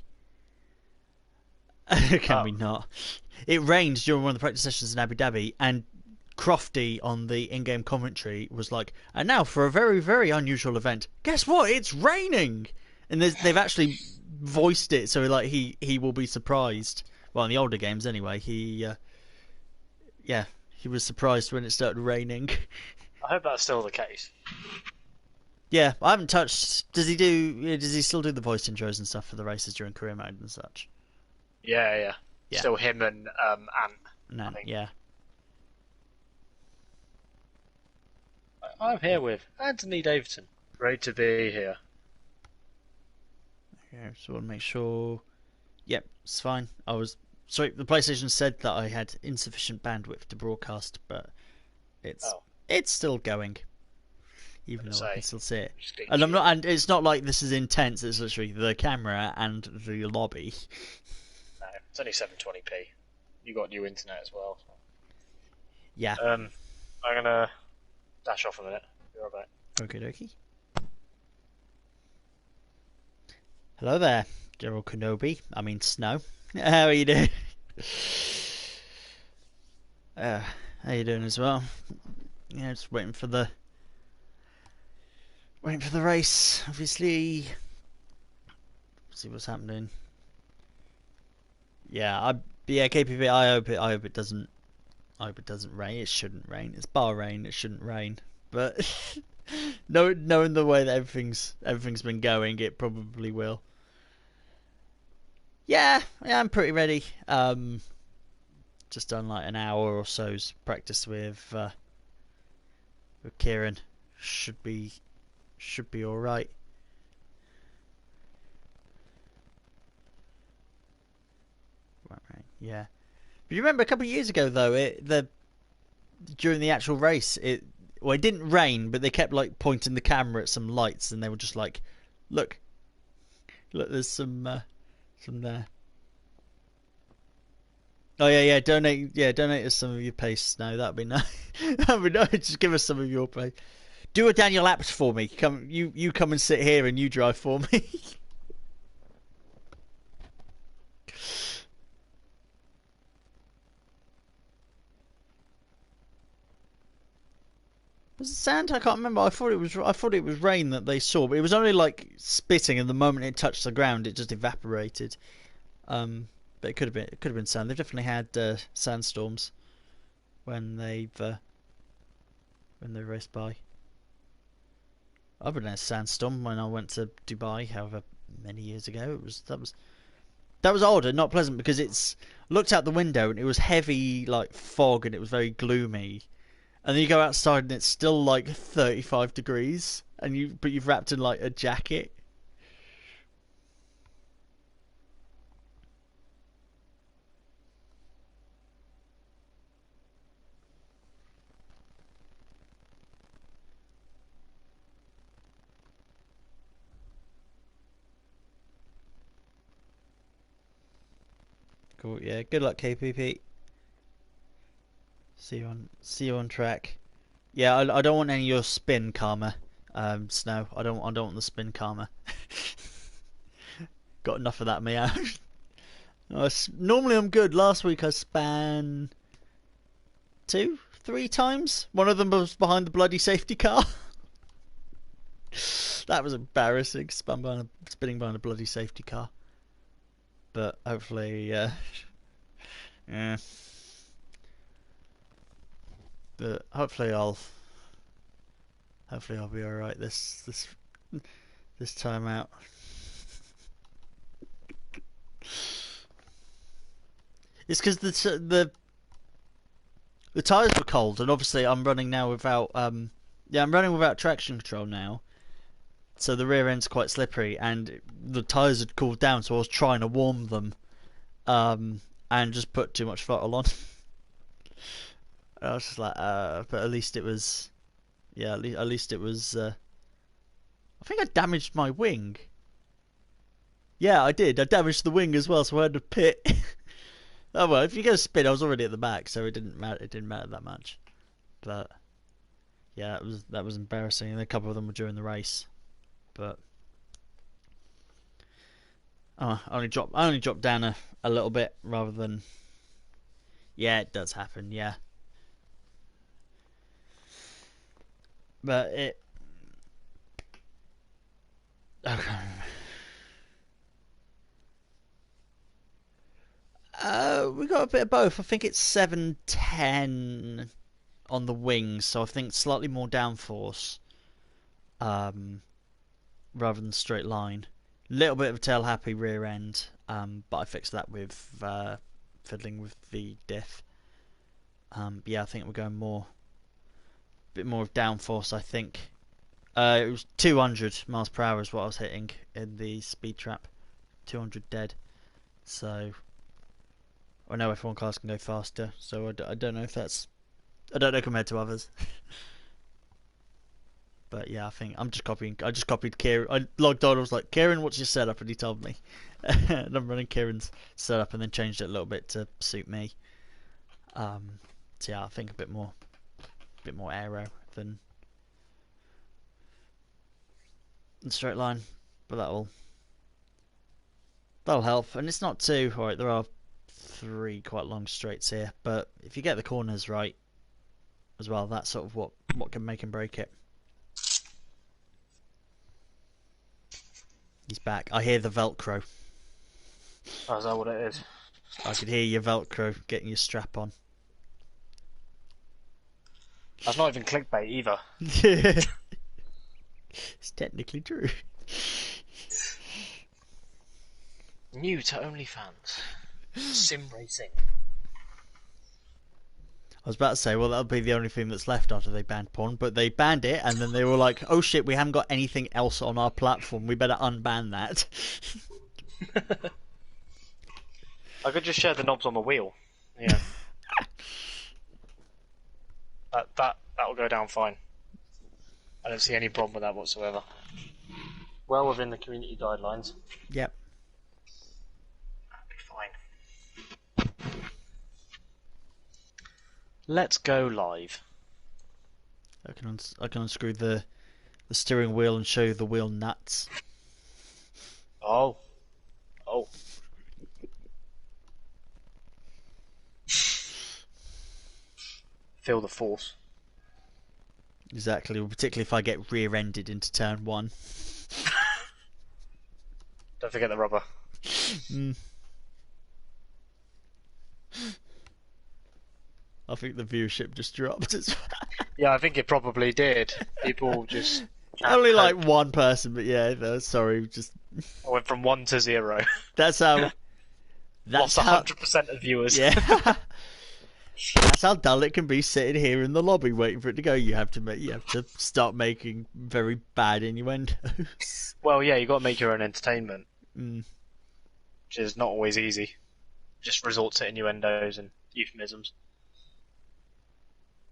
Can we not? It rained during one of the practice sessions in Abu Dhabi, and Crofty on the in-game commentary was like, and now for a very, very unusual event. Guess what? It's raining! And they've actually voiced it, so like he will be surprised. Well, in the older games anyway, he was surprised when it started raining. I hope that's still the case. Yeah, I haven't touched... Does he still do the voice intros and stuff for the races during career mode and such? Yeah. Still him and Ant. No, yeah. I'm here with Anthony Davidson. Great to be here. just want to make sure. Yep, it's fine. Sorry, the PlayStation said that I had insufficient bandwidth to broadcast, but it's still going, even though I can still see it. And I'm not, and it's not like this is intense. It's literally the camera and the lobby. No, it's only 720p. You got new internet as well. Yeah. I'm gonna dash off a minute. Be right back. Okie dokie. Hello there, General Kenobi. I mean Snow. How are you doing? How you doing as well? Yeah, just waiting for the race. Obviously, see what's happening. Yeah, KPP. I hope it doesn't. I hope it doesn't rain. It shouldn't rain. It's Bahrain. It shouldn't rain. But knowing the way that everything's been going, it probably will. Yeah, I'm pretty ready. Just done like an hour or so's practice with Kieran. Should be all right. Right, yeah. But you remember a couple of years ago though, during the actual race, it didn't rain, but they kept like pointing the camera at some lights, and they were just like, "Look, there's some there." Oh yeah, donate us some of your paste now. That'd be nice. That'd be nice. Just give us some of your paste. Do a Daniel Apps for me. You come and sit here and you drive for me. Was it sand? I can't remember. I thought it was rain that they saw, but it was only like spitting, and the moment it touched the ground, it just evaporated. But it could have been sand. They've definitely had sandstorms when they've raced by. I've been in a sandstorm when I went to Dubai, however many years ago. That was odd and not pleasant because it's looked out the window and it was heavy like fog and it was very gloomy. And then you go outside and it's still like 35 degrees, but you've wrapped in like a jacket. Cool. Yeah. Good luck, KPP. See you on track. Yeah, I don't want any of your spin karma, Snow. I don't want the spin karma. Got enough of that me out. Normally I'm good. Last week I span 3 times. One of them was behind the bloody safety car. That was embarrassing. Spinning behind a bloody safety car. But hopefully, yeah. But hopefully I'll be all right this time out. It's because the tires were cold, and obviously I'm running now without I'm running without traction control now. So the rear end's quite slippery, and the tires had cooled down, so I was trying to warm them, and just put too much throttle on. I was just like, but at least it was, at least it was. I think I damaged my wing. Yeah, I did. I damaged the wing as well, so I had to pit. Oh well, if you go spin, I was already at the back, so it didn't matter. It didn't matter that much. But yeah, that was embarrassing. And a couple of them were during the race, but I only dropped down a little bit rather than. Yeah, it does happen. Yeah. But it. Okay. We got a bit of both. I think it's 710 on the wings, so I think slightly more downforce, rather than straight line. Little bit of a tail happy rear end, but I fixed that with fiddling with the diff. Yeah, I think we're going bit more of downforce. I think it was 200 miles per hour is what I was hitting in the speed trap. 200 dead. So I know F1 cars can go faster, so I don't know if that's... I don't know compared to others. But yeah, I think I just copied Kieran. I logged on, I was like, Kieran, what's your setup? And he told me. And I'm running Kieran's setup and then changed it a little bit to suit me. So yeah, I think a bit more aero than straight line. But that'll help. And it's not too... Alright, there are 3 quite long straights here. But if you get the corners right as well, that's sort of what can make and break it. He's back. I hear the Velcro. Oh, is that what it is? I could hear your Velcro getting your strap on. That's not even clickbait either. It's technically true. New to OnlyFans. Sim racing. I was about to say, well, that'll be the only thing that's left after they banned porn, but they banned it, and then they were like, oh shit, we haven't got anything else on our platform, we better unban that. I could just share the knobs on the wheel. Yeah. That'll go down fine. I don't see any problem with that whatsoever. Well within the community guidelines. Yep. That'll be fine. Let's go live. I can unscrew the steering wheel and show you the wheel nuts. Oh. Feel the force. Exactly, particularly if I get rear-ended into turn 1. Don't forget the rubber. I think the viewership just dropped as well. Yeah, I think it probably did. People just... Only like one person, but yeah, no, sorry, just... I went from 1 to 0. That's how... Lost 100% of viewers. Yeah. That's how dull it can be sitting here in the lobby waiting for it to go. You have to start making very bad innuendos. Well, yeah, you got to make your own entertainment, Mm. which is not always easy. Just resort to innuendos and euphemisms,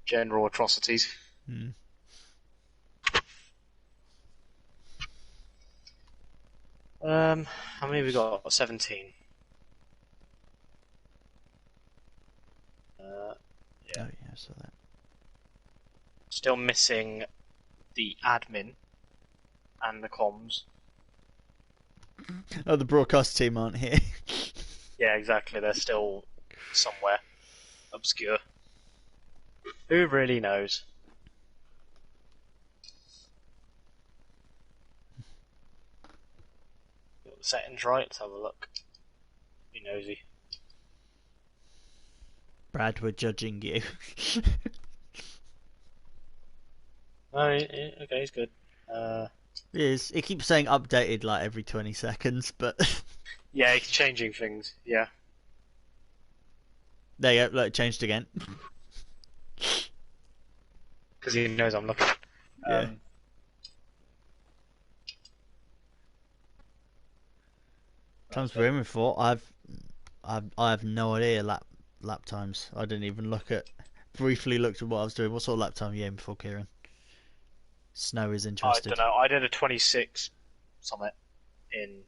general atrocities. Mm. How many have we got? 17. Oh yeah, I saw that. Still missing the admin and the comms. Oh, the broadcast team aren't here. Yeah, exactly. They're still somewhere obscure. Who really knows? Got the settings right. Let's have a look. Be nosy. Brad, we're judging you. Oh, yeah, okay, he's good. It keeps saying updated like every 20 seconds, but Yeah, he's changing things. Yeah. there you go, look, it changed again. Because he knows I'm looking. Yeah. Times we're aiming for, I have no idea lap times. I didn't even briefly looked at what I was doing. What sort of lap time are you aiming for, Kieran? Snow is interested. I don't know. I did a 26 summit in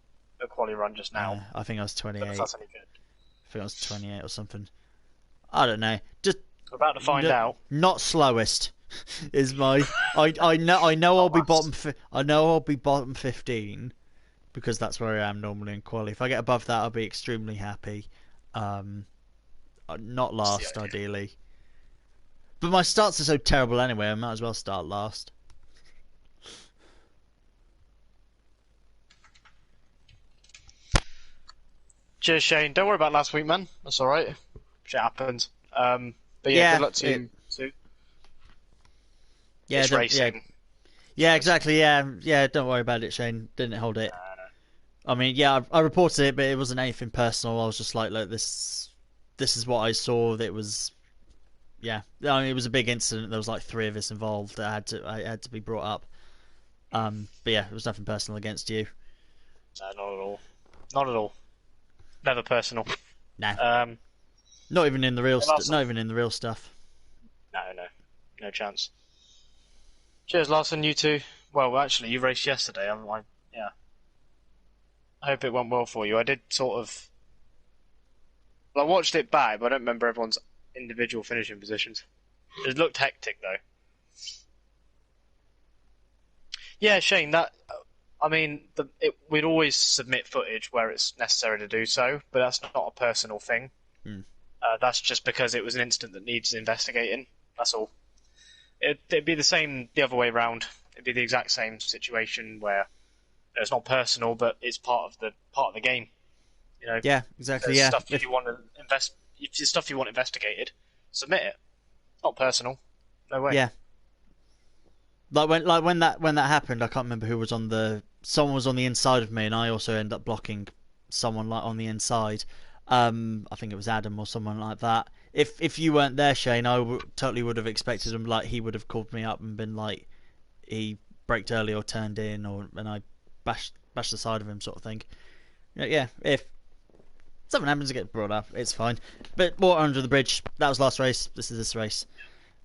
a quali run just now. I think I was 28. Don't know if that's any good. I think I was 28 or something. I don't know. Just We're about to find out. Not slowest is my. I know I'll be bottom. I know I'll be bottom 15 because that's where I am normally in quali. If I get above that, I'll be extremely happy. Not last, ideally. But my starts are so terrible anyway. I might as well start last. Cheers, Shane. Don't worry about last week, man. That's all right. Shit happens. But yeah, good luck to yeah, it's racing. Yeah, exactly. Yeah. Don't worry about it, Shane. Didn't hold it. I mean, yeah, I reported it, but it wasn't anything personal. I was just like, look, this is what I saw. That was, yeah. I mean, it was a big incident. There was like 3 of us involved. I had to be brought up. But yeah, it was nothing personal against you. No, not at all. not at all. Never personal. No. Not even in the real not even in the real stuff. No chance. Cheers, Larson. You too. Well, actually, you raced yesterday. Yeah. I hope it went well for you. I did sort of. Well, I watched it back, but I don't remember everyone's individual finishing positions. It looked hectic, though. Yeah, Shane. We'd always submit footage where it's necessary to do so, but that's not a personal thing. That's just because it was an incident that needs investigating. That's all. It'd be the same the other way around. It'd be the exact same situation where it's not personal, but it's part of the game. You know. Yeah, exactly. Yeah. Stuff you want to if it's stuff you want investigated, submit it. It's not personal. No way. Yeah. Like when that happened, I can't remember who was someone was on the inside of me, and I also ended up blocking someone like on the inside. I think it was Adam or someone like that. If you weren't there, Shane, I totally would have expected him. Like he would have called me up and been like, he braked early or turned in, and I bashed the side of him, sort of thing. Yeah, if something happens to get brought up, it's fine. But water under the bridge. That was last race. This is this race.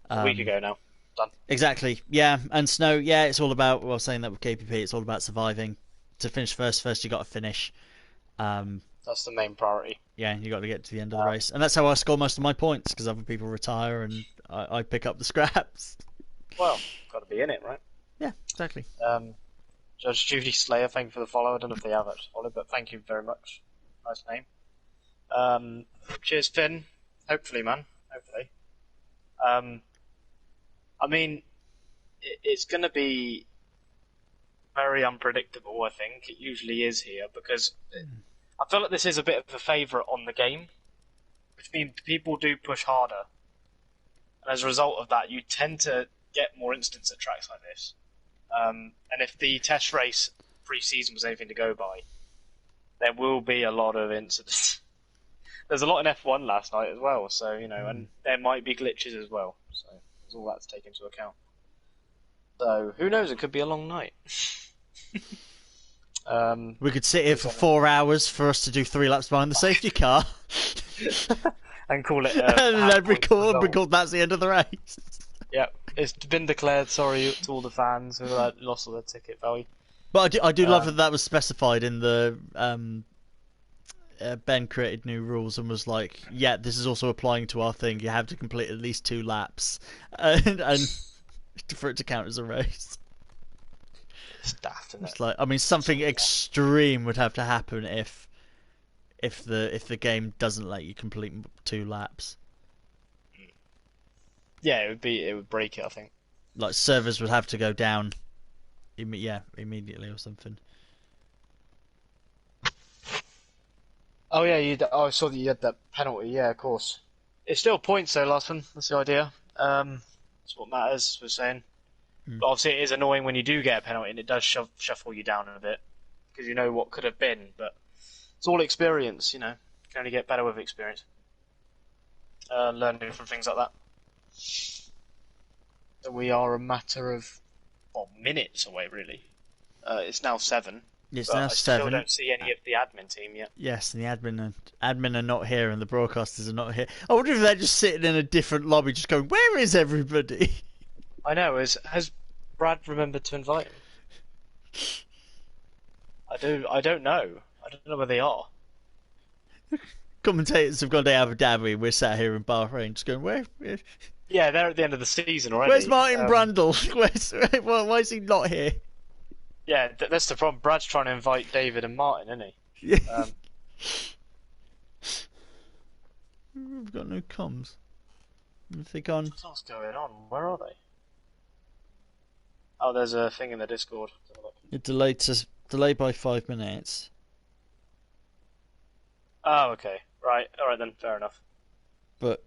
A week ago now. Done. Exactly. Yeah, and snow. Yeah, it's all about. Well, saying that with KPP, it's all about surviving. To finish first you got to finish. That's the main priority. Yeah, you got to get to the end of the race, and that's how I score most of my points because other people retire and I pick up the scraps. Well, got to be in it, right? Yeah, exactly. Judge Judy Slayer, thank you for the follow. I don't know if they have actually followed, but thank you very much. Nice name. Cheers, Finn. Hopefully, man. Hopefully. I mean, it's going to be very unpredictable, I think. It usually is here, because I feel like this is a bit of a favourite on the game, which means people do push harder. And as a result of that, you tend to get more incidents at tracks like this. And if the test race pre-season was anything to go by, there will be a lot of incidents. There's a lot in F1 last night as well, so, and there might be glitches as well. So there's all that to take into account. So, who knows, it could be a long night. We could sit here for 4 hours for us to do 3 laps behind the safety car. And call it... and then record that's the end of the race. Yeah, it's been declared sorry to all the fans who lost all their ticket value. But I do love that was specified in the... Ben created new rules and was like, yeah, this is also applying to our thing. You have to complete at least 2 laps and for it to count as a race. It's daft, isn't it? It's like, I mean, something extreme would have to happen if the game doesn't let you complete 2 laps. Yeah, it would break it, I think. Like servers would have to go down, immediately or something. Oh yeah, I saw that you had that penalty. Yeah, of course. It's still points though, last one. That's the idea. That's what matters. We're saying. But obviously, it is annoying when you do get a penalty, and it does shuffle you down a bit because you know what could have been. But it's all experience, You can only get better with experience. Learning from things like that. So we are a matter of minutes away, really. It's now 7. It's but now I 7. still don't see any of the admin team yet. Yes, and the admin are not here, and the broadcasters are not here. I wonder if they're just sitting in a different lobby, just going, "Where is everybody?" I know. Has Brad remembered to invite him? I don't know. I don't know where they are. Commentators have gone to Abu Dhabi. We're sat here in Bahrain, just going, "Where?" Yeah, they're at the end of the season already. Where's Martin Brundle? Why is he not here? Yeah, that's the problem. Brad's trying to invite David and Martin, isn't he? Yeah. We've got no comms. Have they gone? What's going on? Where are they? Oh, there's a thing in the Discord. It delayed by 5 minutes. Oh, okay. Right. All right then. Fair enough. But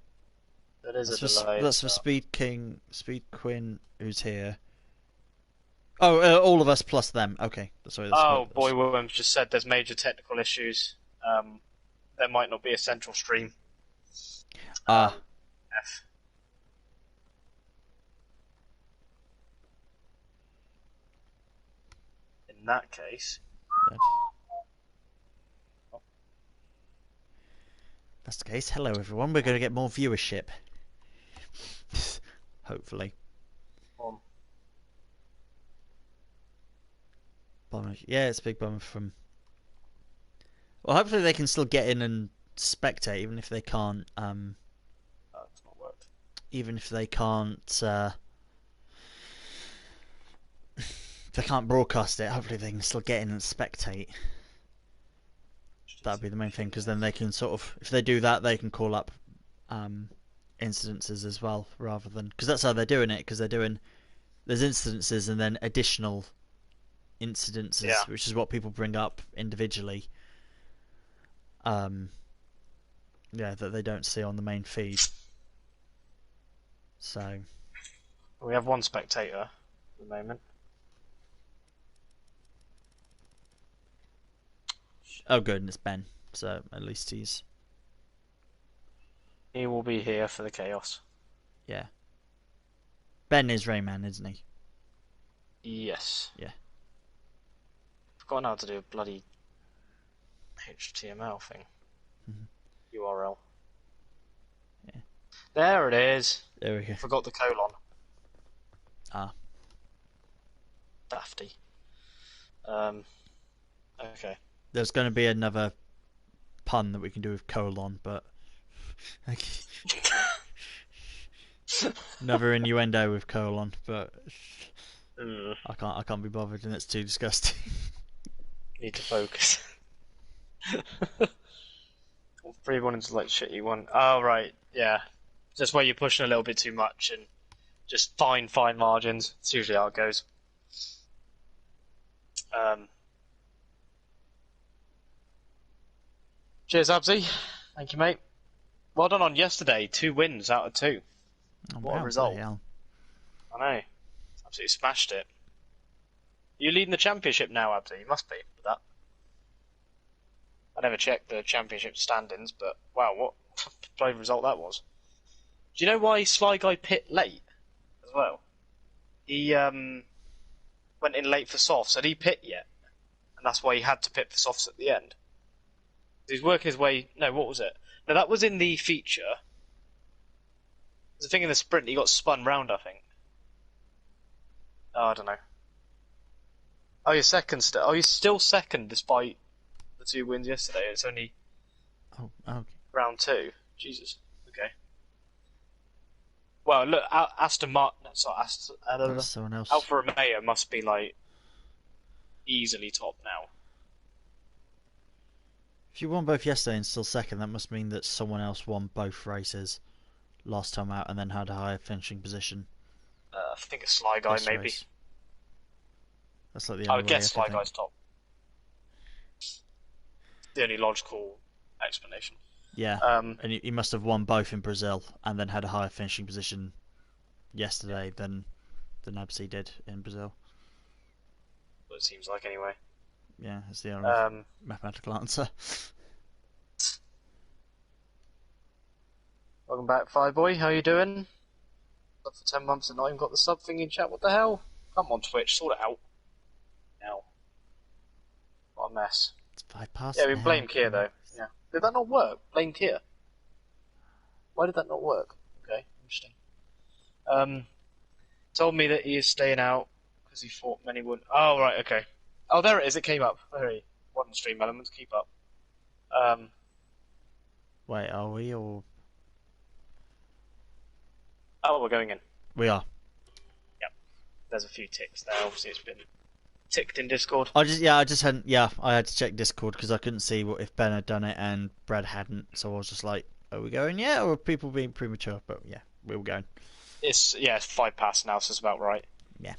that is a delay. That's for Speed Quinn, who's here. Oh, all of us plus them. Okay, sorry. Boy Williams just said there's major technical issues. There might not be a central stream. F. In that case, that's the case. Hello, everyone. We're going to get more viewership. Hopefully. Bummer. Yeah, it's a big bummer from... Well, hopefully they can still get in and spectate, even if they can't... It's not worked. even if they can't... if they can't broadcast it, hopefully they can still get in and spectate. That'd be the main thing, because then they can sort of... If they do that, they can call up incidences as well, rather than... Because that's how they're doing it, because they're doing... There's incidences and then additional incidences, Yeah. which is what people bring up individually. Yeah, that they don't see on the main feed. So... We have one spectator at the moment. Oh, good, and it's Ben. So at least he's... He will be here for the chaos. Yeah. Ben is Rayman, isn't he? Yes. Yeah. Forgotten how to do a bloody HTML thing. URL. Yeah. There it is. There we go. Forgot the colon. Ah. Dafty. Okay. There's going to be another pun that we can do with colon, but... Another innuendo with colon, but... I can't be bothered, and it's too disgusting. Need to focus. Three one into like shitty one. Oh right, yeah. Just where you're pushing a little bit too much and just fine margins. It's usually how it goes. Cheers, Absy. Thank you, mate. Well done on yesterday. 2 wins out of 2. Oh, What a wow, result. bloody hell. I know. Absolutely smashed it. You're leading the championship now, Absy. You must be with that. I never checked the championship standings, but wow, what a bloody result that was. Do you know why Sly Guy pit late as well? He went in late for softs. Had he pit yet? And that's why he had to pit for softs at the end. He's working his way... No, what was it? No, that was in the feature. There's a thing in the sprint, he got spun round, I think. Oh, I don't know. Oh, you're second still. Oh, you're still second despite the 2 wins yesterday. It's only Oh, okay. round 2. Jesus. Okay. Well, look, Aston Martin... Sorry, That's someone else. Alfa Romeo must be, like, easily top now. If you won both yesterday and still second, that must mean that someone else won both races last time out and then had a higher finishing position. I think a Sly Guy, this maybe. race. That's like the I only would way guess I Sly could think. Guy's top. The only logical explanation. Yeah, and he must have won both in Brazil and then had a higher finishing position yesterday than Absi did in Brazil. What it seems like, anyway. Yeah, that's the only mathematical answer. Welcome back, Fireboy. How you doing? Sub for 10 months and not even got the sub thing in chat. What the hell? Come on, Twitch, sort it out. Now. What a mess. It's bypass. Yeah, we blame Kia though. Yeah. Did that not work? Blame Kia. Why did that not work? Okay, interesting. Told me that he is staying out because he thought many would. Oh right, okay. Oh, there it is. It came up. Very one stream elements. Keep up. Wait, are we or Oh, we're going in. we are? Yep. There's a few ticks there. Obviously, it's been ticked in Discord. I just hadn't. Yeah, I had to check Discord because I couldn't see if Ben had done it and Brad hadn't. So I was just like, "Are we going? Yeah, or are people being premature?" But yeah, we were going. It's 5 past now, so it's about right. Yeah.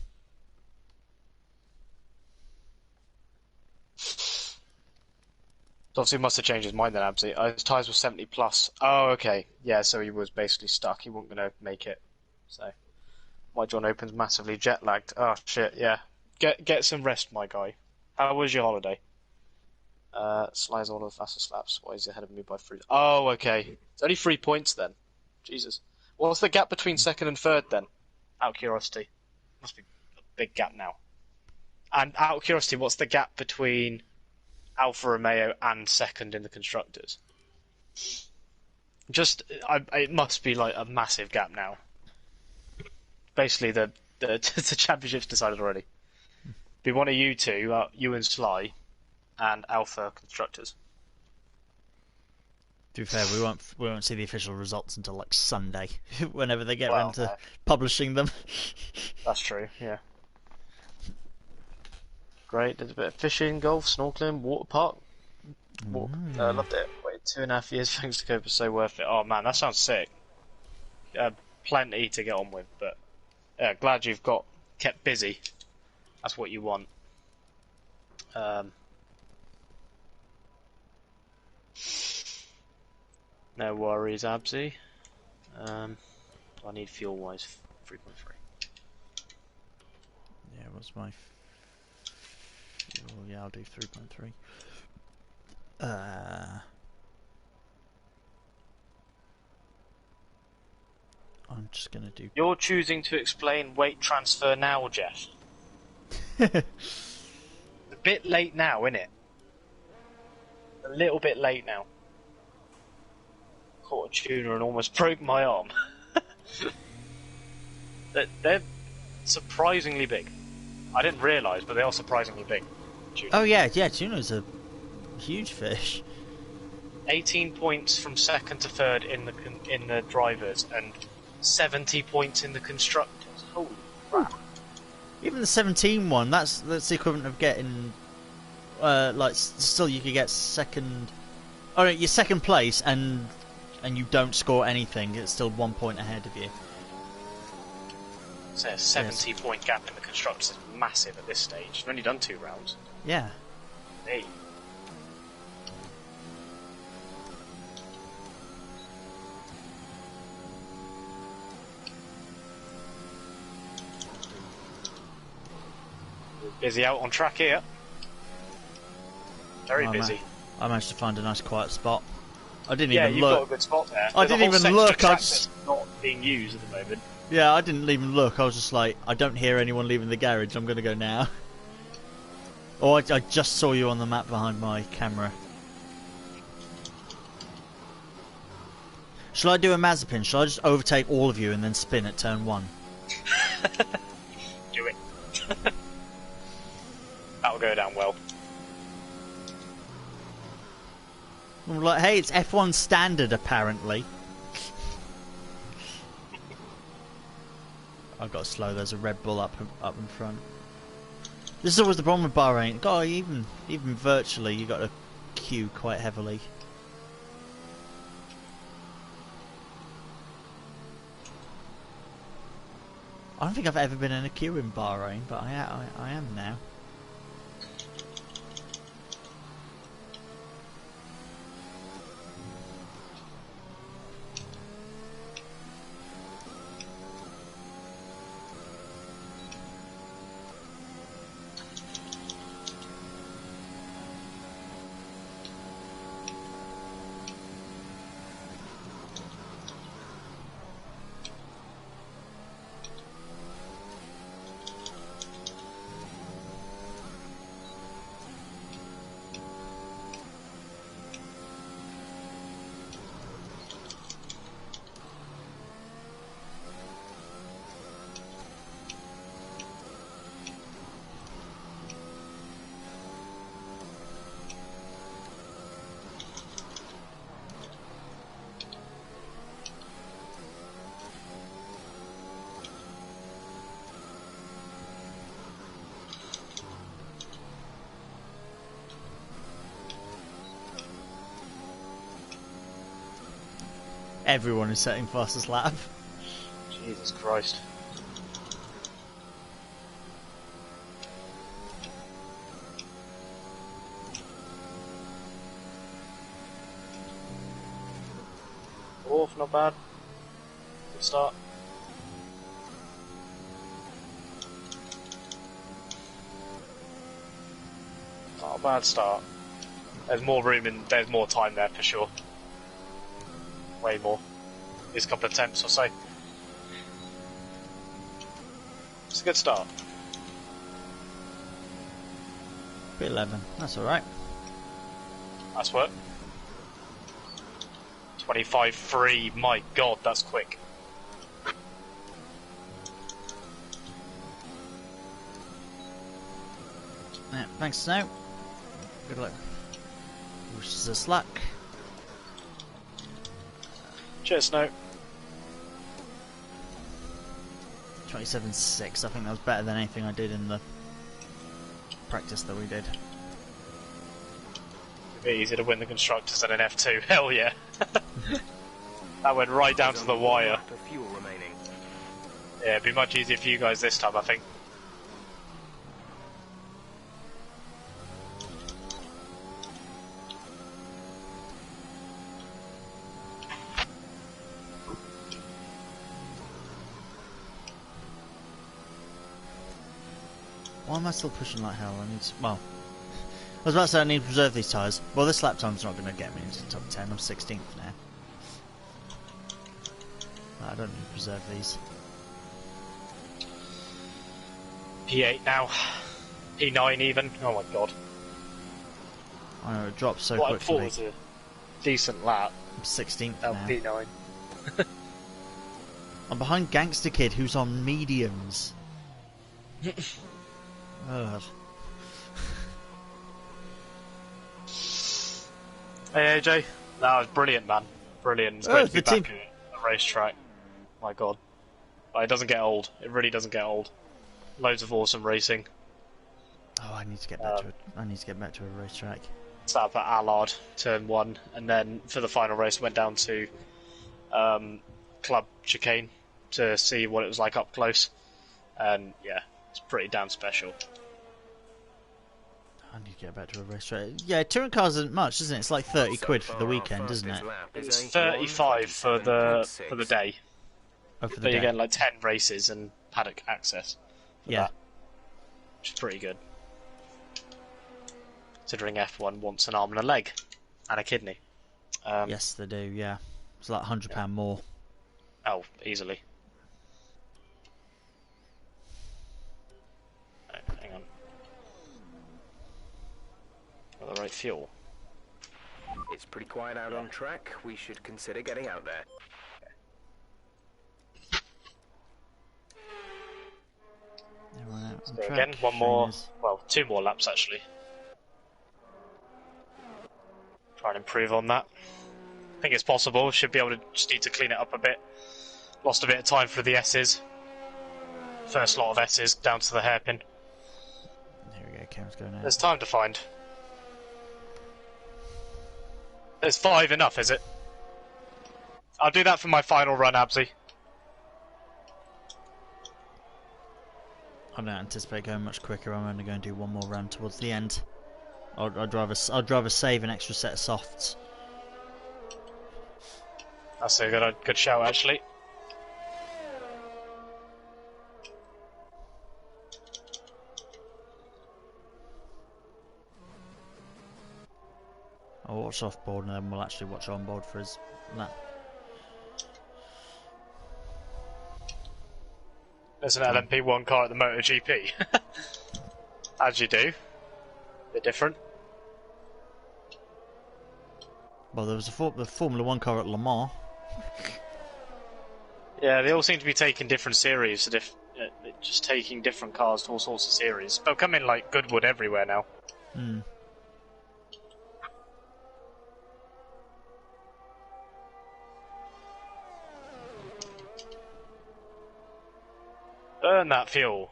So obviously, he must have changed his mind then, absolutely. His tyres were 70 plus. Oh, okay. Yeah, so he was basically stuck. He wasn't going to make it. So, my John Opens massively jet lagged. Oh shit, yeah. Get some rest, my guy. How was your holiday? Slides all of the fastest laps. Why is he ahead of me by 3? Oh, okay. It's only 3 points then. Jesus. What's the gap between second and third then? Out of curiosity. Must be a big gap now. And out of curiosity, what's the gap between Alfa Romeo and second in the constructors? It must be like a massive gap now. Basically, the championship's decided already. Be one of you two, you and Sly, and Alpha Constructors. To be fair, we won't see the official results until like Sunday, whenever they get Well, around to publishing them. That's true. Yeah. Great. Did a bit of fishing, golf, snorkeling, water park. Loved it. Waited 2.5 years. Thanks to Copa, so worth it. Oh man, that sounds sick. Plenty to get on with, but glad you've got kept busy. That's what you want. No worries, Absy. Do I need fuel wise 3.3? Yeah, what's my fuel? Yeah, I'll do 3.3. I'm just gonna do. You're choosing to explain weight transfer now, Jeff. A bit late now, isn't it? A little bit late now. Caught a tuna and almost broke my arm. They're surprisingly big. I didn't realise, but they are surprisingly big. Tuna. Oh yeah, tuna's a huge fish. 18 points from second to third in the drivers, and 70 points in the constructors. Holy crap! Even the 17 one, that's the equivalent of getting, still you could get second. Oh no, you're second place, and you don't score anything. It's still 1 point ahead of you. So a 70-point gap in the constructors is massive at this stage. We've only done 2 rounds. Yeah. Hey. Busy out on track here. Very busy. I managed to find a nice quiet spot. I didn't even you've look. got a good spot there. I didn't even look. I just not being used at the moment. Yeah, I didn't even look. I was just like, I don't hear anyone leaving the garage. I'm gonna go now. Oh, I just saw you on the map behind my camera. Shall I do a Mazepin? Shall I just overtake all of you and then spin at turn 1? Do it. That'll go down well. I'm like, hey, it's F1 standard apparently. I've got to slow. There's a Red Bull up in front. This is always the problem with Bahrain. God, even virtually, you got to queue quite heavily. I don't think I've ever been in a queue in Bahrain, but I am now. Everyone is setting fastest lap. Jesus Christ. Fourth, not bad. Good start. Not a bad start. There's more room and there's more time there for sure. Way more. These couple of attempts or so. It's a good start. P11, that's alright. Nice work. 25.3. My God, that's quick. Yeah, thanks, Snow. Good luck. Wishes us luck. Cheers, Snow. 27.6. I think that was better than anything I did in the practice that we did. It'd be easy to win the constructors in an F2. Hell yeah. That went right down to the wire. Fuel remaining. Yeah, it'd be much easier for you guys this time, I think. Why am I still pushing like hell? I need to, well, I was about to say I need to preserve these tyres. Well, this lap time's not going to get me into the top 10. I'm 16th now. I don't need to preserve these. P8 now. P9 even. Oh my God. I know, it drops so What I thought quickly. was a decent lap. I'm 16th Oh, now. P9. I'm behind Gangster Kid, who's on mediums. Ugh. Hey AJ, that was brilliant, man. Brilliant. It's Oh, great to be the back at the racetrack. My God, but it doesn't get old. It really doesn't get old. Loads of awesome racing. Oh, I need to get back to it. I need to get back to a racetrack. Started up at Allard, turn 1, and then for the final race went down to Club Chicane to see what it was like up close. And yeah, it's pretty damn special. I need to get back to a racetrack. Yeah, touring cars isn't much, isn't it? It's like 30 quid for the weekend, isn't it? It's 35 for the day. Oh, for the But you're day. getting like 10 races and paddock access for Yeah. that, which is pretty good. Considering F1 wants an arm and a leg and a kidney. Yes, they do. Yeah, it's like £100 more. Oh, easily. Right, hang on. Got the right fuel. It's pretty quiet out on track. We should consider getting out there. Everyone out on So track. again, one more, Trainers. well, 2 more laps actually. Try and improve on that. I think it's possible. Should be able to, just need to clean it up a bit. Lost a bit of time for the S's. First lot of S's down to the hairpin. There we go. Cam's going out. There's time to find. There's 5 enough, is it? I'll do that for my final run, Absy. I don't anticipate going much quicker. I'm only going to do one more run towards the end. I'd rather save an extra set of softs. That's a good shout, actually. I'll watch off board and then we'll actually watch on board for his lap. There's an LMP1 car at the MotoGP. As you do. Bit different. Well, there was the Formula 1 car at Le Mans. Yeah, they all seem to be taking different series, just taking different cars to all sorts of series. They'll come in like Goodwood everywhere now. Hmm. Burn that fuel.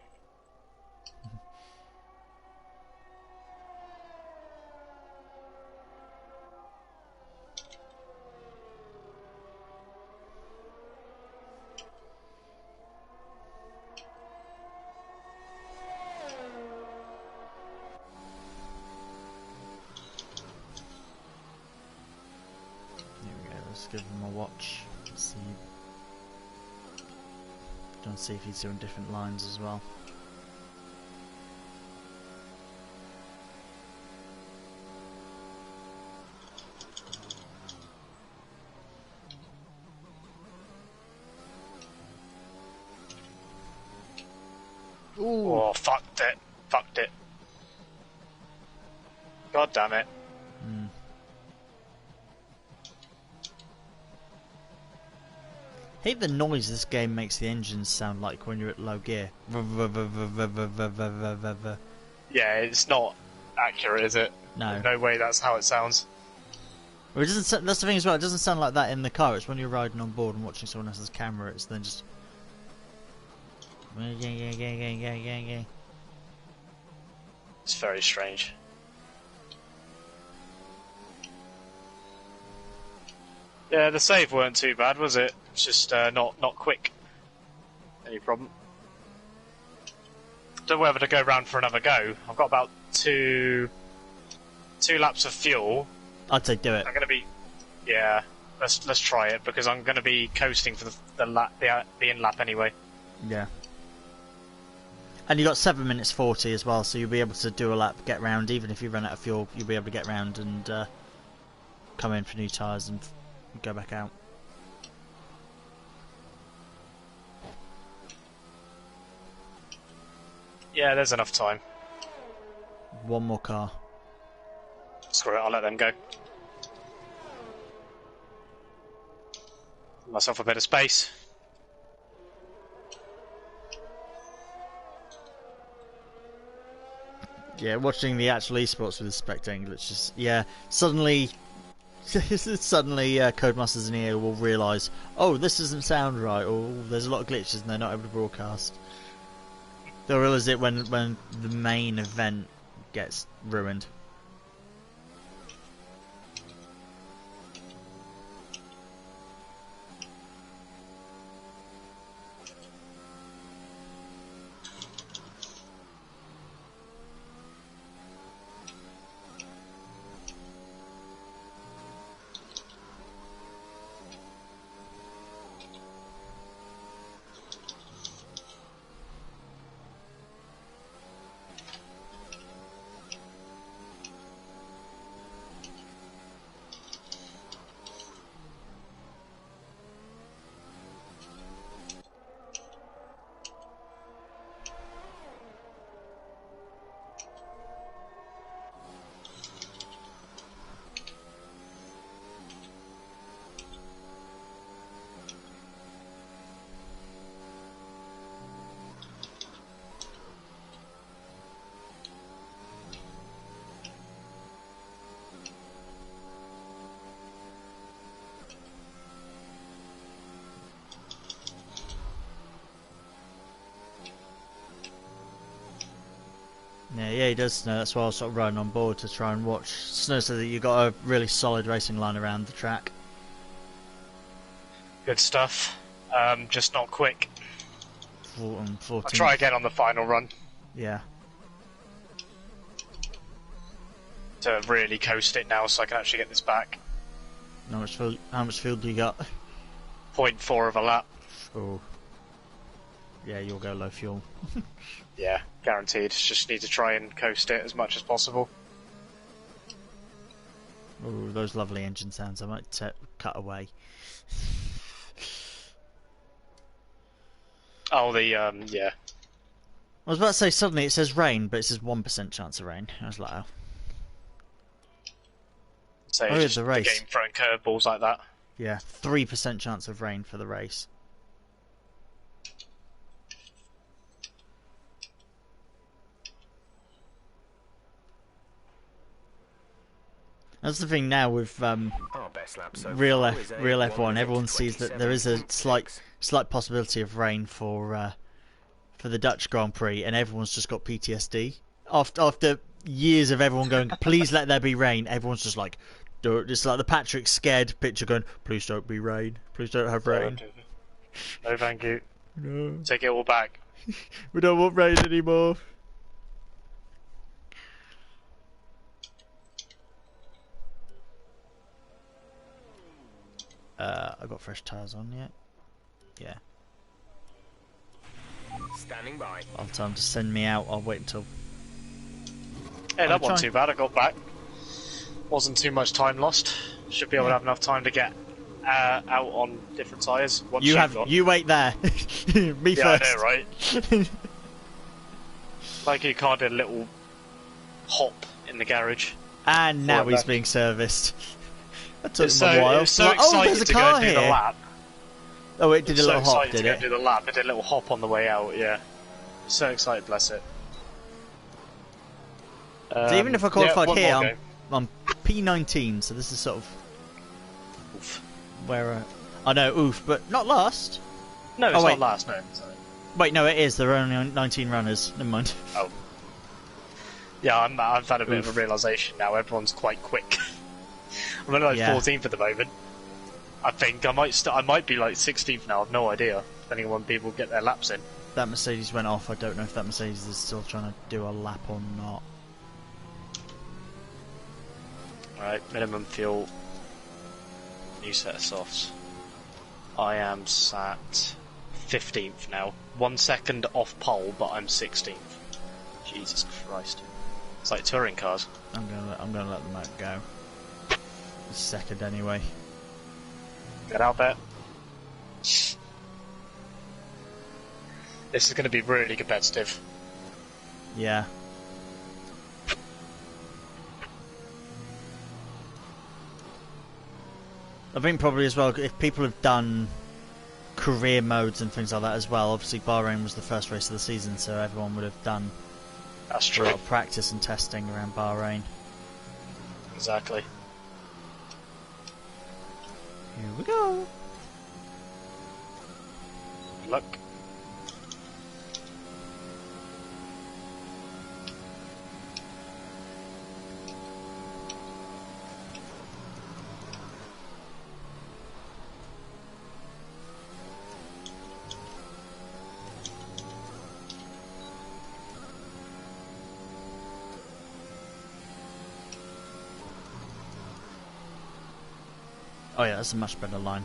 Here we go. Let's give him a watch. See. Don't see if he's doing different lines as well. Ooh. Oh, fucked it. Fucked it. God damn it. Mm. hate the noise this game makes the engines sound like when you're at low gear. Yeah, it's not accurate, is it? No. There's no way that's how it sounds. Well, it doesn't. That's the thing as well. It doesn't sound like that in the car. It's when you're riding on board and watching someone else's camera. It's then just. It's very strange. Yeah, the save weren't too bad, was it? It's just not quick. Any problem? Don't know whether to go round for another go. I've got about two laps of fuel. I'd say do it. I'm gonna be, yeah. Let's try it because I'm gonna be coasting for the in lap anyway. Yeah. And you got 7 minutes 40 as well, so you'll be able to do a lap, get round. Even if you run out of fuel, you'll be able to get round and come in for new tyres and go back out. Yeah, there's enough time. One more car. Screw it, I'll let them go. Give myself a bit of space. Yeah, watching the actual esports with the spectating glitch is, yeah, suddenly Codemasters and EA will realise, oh, this doesn't sound right, or there's a lot of glitches and they're not able to broadcast. They'll realise it when the main event gets ruined. Yeah, he does snow. That's why I was sort of riding on board to try and watch snow, so that you got a really solid racing line around the track. Good stuff. Just not quick. 14. I'll try again on the final run Yeah. to really coast it now, so I can actually get this back. How much fuel do you got? 0.4 of a lap. Oh. Yeah, you'll go low fuel. Yeah, guaranteed. Just need to try and coast it as much as possible. Oh, those lovely engine sounds. I might cut away. Oh, yeah. I was about to say suddenly it says rain, but it says 1% chance of rain. I was like, oh. So Oh, just the race. game throwing curveballs like that. Yeah, 3% chance of rain for the race. That's the thing now with Our best lap so real far is a F1. 1 Everyone sees that there is a slight possibility of rain for the Dutch Grand Prix, and everyone's just got PTSD after years of everyone going, "Please let there be rain." Everyone's just like, it's like the Patrick scared picture going, "Please don't be rain. Please don't have rain." No, thank you. No, Take it all back. we don't want rain anymore. I got fresh tyres on yet? Yeah. Standing by. I'll tell them to send me out. I'll wait until. Yeah, that I'm wasn't trying- too bad. I got back. Wasn't too much time lost. Should be able to have enough time to get out on different tyres. Once You you've have. gone. You wait there. Me Yeah, first. I know, right? Like you can't do a little hop in the garage. And now Well, he's that- being serviced. That took It's him a while. it was so Like, oh, excited there's a to car go and do the here. lap. Oh, it did a so little hop, excited did to go it? do the lap. It did a little hop on the way out. Yeah, so excited, bless it. So even if I qualified one here, more go. I'm P19, so this is sort of Oof. where I know, oof, but not last. No, it's Oh, wait. not last. No. Sorry. Wait, no, it is. There are only 19 runners. Never mind. Oh. Yeah, I've had a bit Oof. of a realisation now. Everyone's quite quick. I'm only like Yeah. 14th at the moment. I think I might be like 16th now. I've no idea, depending on when people get their laps in. That Mercedes went off. I don't know if that Mercedes is still trying to do a lap or not. Right, minimum fuel. New set of softs. I am sat 15th now. 1 second off pole, but I'm 16th. Jesus Christ. It's like touring cars. I'm gonna let the map go. Second anyway. Get out there. This is going to be really competitive. Yeah. I think probably as well, if people have done career modes and things like that as well, obviously Bahrain was the first race of the season, so everyone would have done That's a true. lot of practice and testing around Bahrain. Exactly. Here we go. Good luck. Oh yeah, that's a much better line.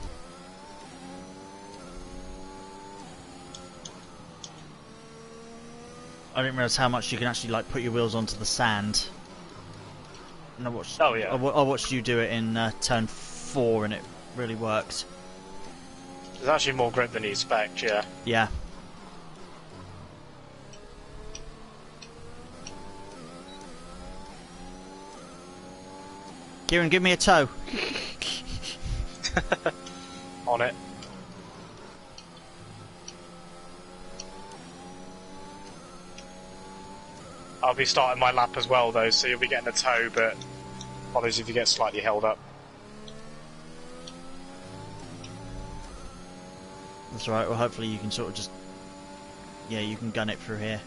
I didn't realise how much you can actually like put your wheels onto the sand. And I watched, Oh, yeah. I watched you do it in turn 4 and it really worked. There's actually more grip than you expect, yeah. Yeah. Kieran, give me a tow. On it. I'll be starting my lap as well though, so you'll be getting a tow, but apologies if you get slightly held up. That's alright, well hopefully you can sort of just... Yeah, you can gun it through here.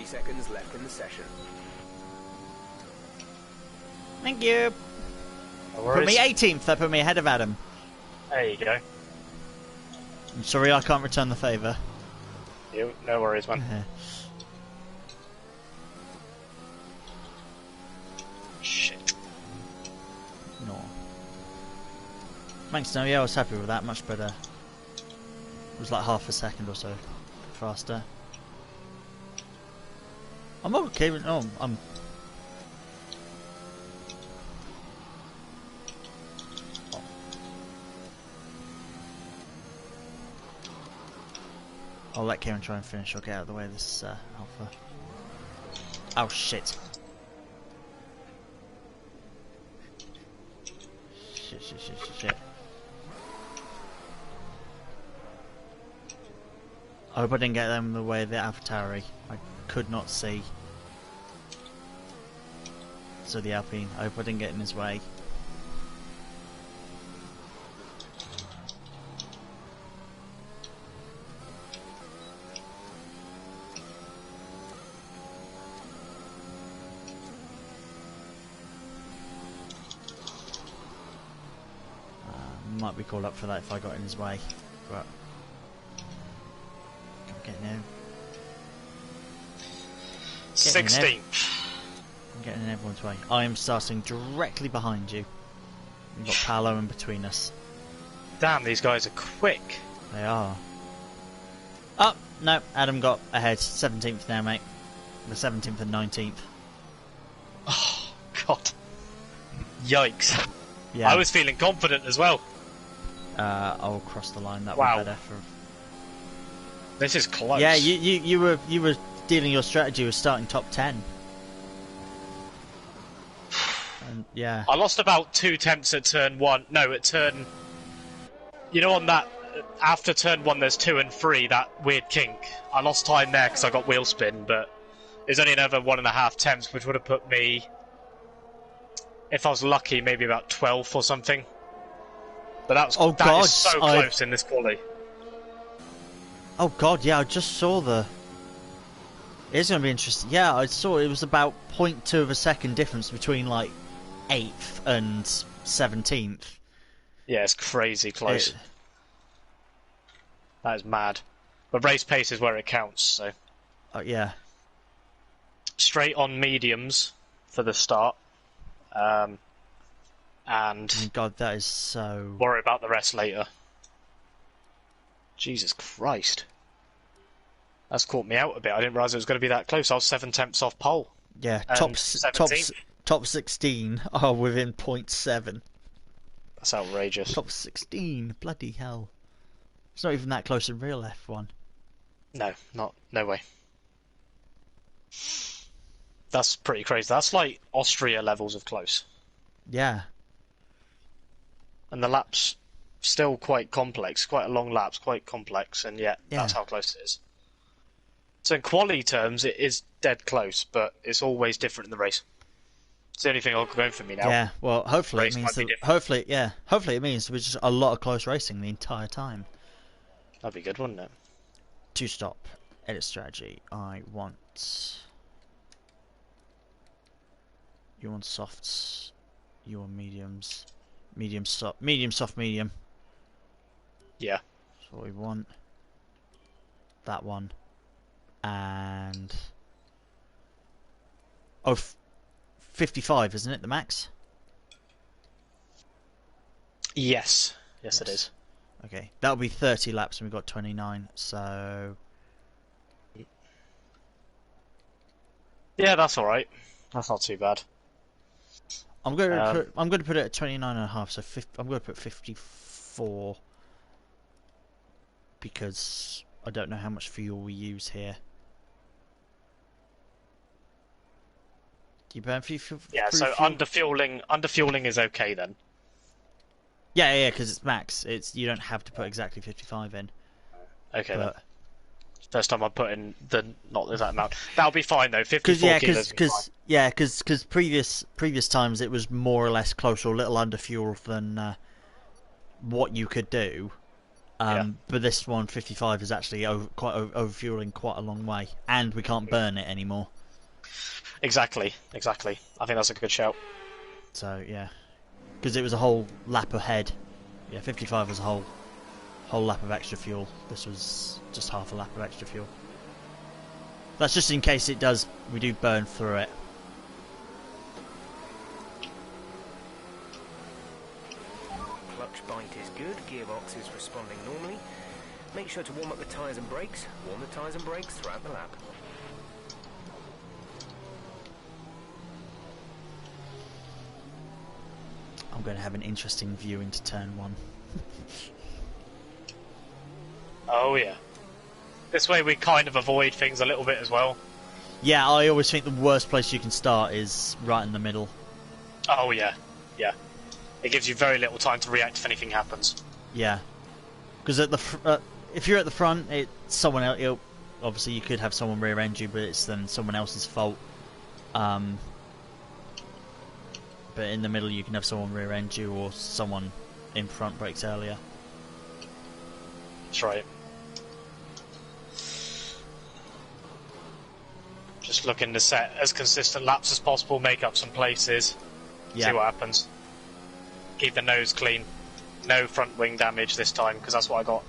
Seconds left in the session. Thank you. No Put me worries. 18th, that put me ahead of Adam. There you go. I'm sorry I can't return the favour. No worries, man. Shit. No. Thanks, no, yeah, I was happy with that, much better. It was like half a second or so faster. I'm okay with... Oh, I'm... I'll let Kieran try and finish. I'll get out of the way of this Alpha. Oh, shit. Shit. I hope I didn't get them in the way of the AlphaTauri. I could not see. So the Alpine, I hope I didn't get in his way. Might be called up for that if I got in his way, but I'm getting in. 16th. I'm getting in everyone's way. I am starting directly behind you. We've got Paolo in between us. Damn, these guys are quick. They are. Oh, no, Adam got ahead. 17th now, mate. The 17th and 19th. Oh, God. Yikes. Yeah. I was feeling confident as well. I'll cross the line. That Wow. would be better for. This is close. Yeah, you were dealing your strategy with starting top 10. Yeah. I lost about 2 tenths at turn 1. No, at turn... You know, on that... After turn 1 there's 2 and 3, that weird kink. I lost time there because I got wheel spin, but there's only another 1.5 tenths, which would have put me, if I was lucky, maybe about 12th or something. But that is so close in this quali. Oh god, yeah, I just saw the... It's going to be interesting. Yeah, I saw it was about 0.2 of a second difference between, like, 8th and 17th. Yeah, it's crazy close. That is mad. But race pace is where it counts, so... yeah. Straight on mediums for the start. And... Oh god, that is so... Worry about the rest later. Jesus Christ. That's caught me out a bit. I didn't realise it was going to be that close. I was 7 tenths off pole. Yeah, top 16 are within 0.7. That's outrageous. Top 16, bloody hell. It's not even that close in real F1. No way. That's pretty crazy. That's like Austria levels of close. Yeah. And the lap's still quite complex, quite a long lap's quite complex, and yet that's how close it is. So in quali terms, it is dead close, but it's always different in the race. It's the only thing going for me now. Yeah, well, hopefully it means hopefully it means there was just a lot of close racing the entire time. That'd be good, wouldn't it? 2-stop edit strategy. I want... You want softs. You want mediums. Medium, soft, medium. Yeah. That's what we want. That one. And... Oh, 55, isn't it, the max? Yes, it is. Okay, that'll be 30 laps and we've got 29, so... Yeah, that's alright. That's not too bad. I'm going to put it at 29.5, so I'm going to put 54 because I don't know how much fuel we use here. Do you burn fuel? Yeah, so underfueling is okay then. Yeah, because it's max. You don't have to put exactly 55 in. Okay, then. First time I'm putting not that amount. That'll be fine though. 54 kilos. Because previous times it was more or less close or a little under fuel than what you could do. But this one, 55, is actually overfueling quite a long way, and we can't burn it anymore. Exactly. I think that's a good shout. So yeah, because it was a whole lap ahead. Yeah, 55 was a whole lap of extra fuel. This was just half a lap of extra fuel. That's just in case we do burn through it. Clutch bite is good, gearbox is responding normally. Make sure to warm up the tyres and brakes. Warm the tyres and brakes throughout the lap. I'm going to have an interesting view into turn 1. Oh yeah. This way we kind of avoid things a little bit as well. Yeah, I always think the worst place you can start is right in the middle. Oh yeah. It gives you very little time to react if anything happens. Yeah. Because if you're at the front, it's someone else. Obviously, you could have someone rear-end you, but it's then someone else's fault. But in the middle, you can have someone rear-end you or someone in front brakes earlier. That's right. Just looking to set as consistent laps as possible, make up some places, see what happens. Keep the nose clean. No front wing damage this time, because that's what I got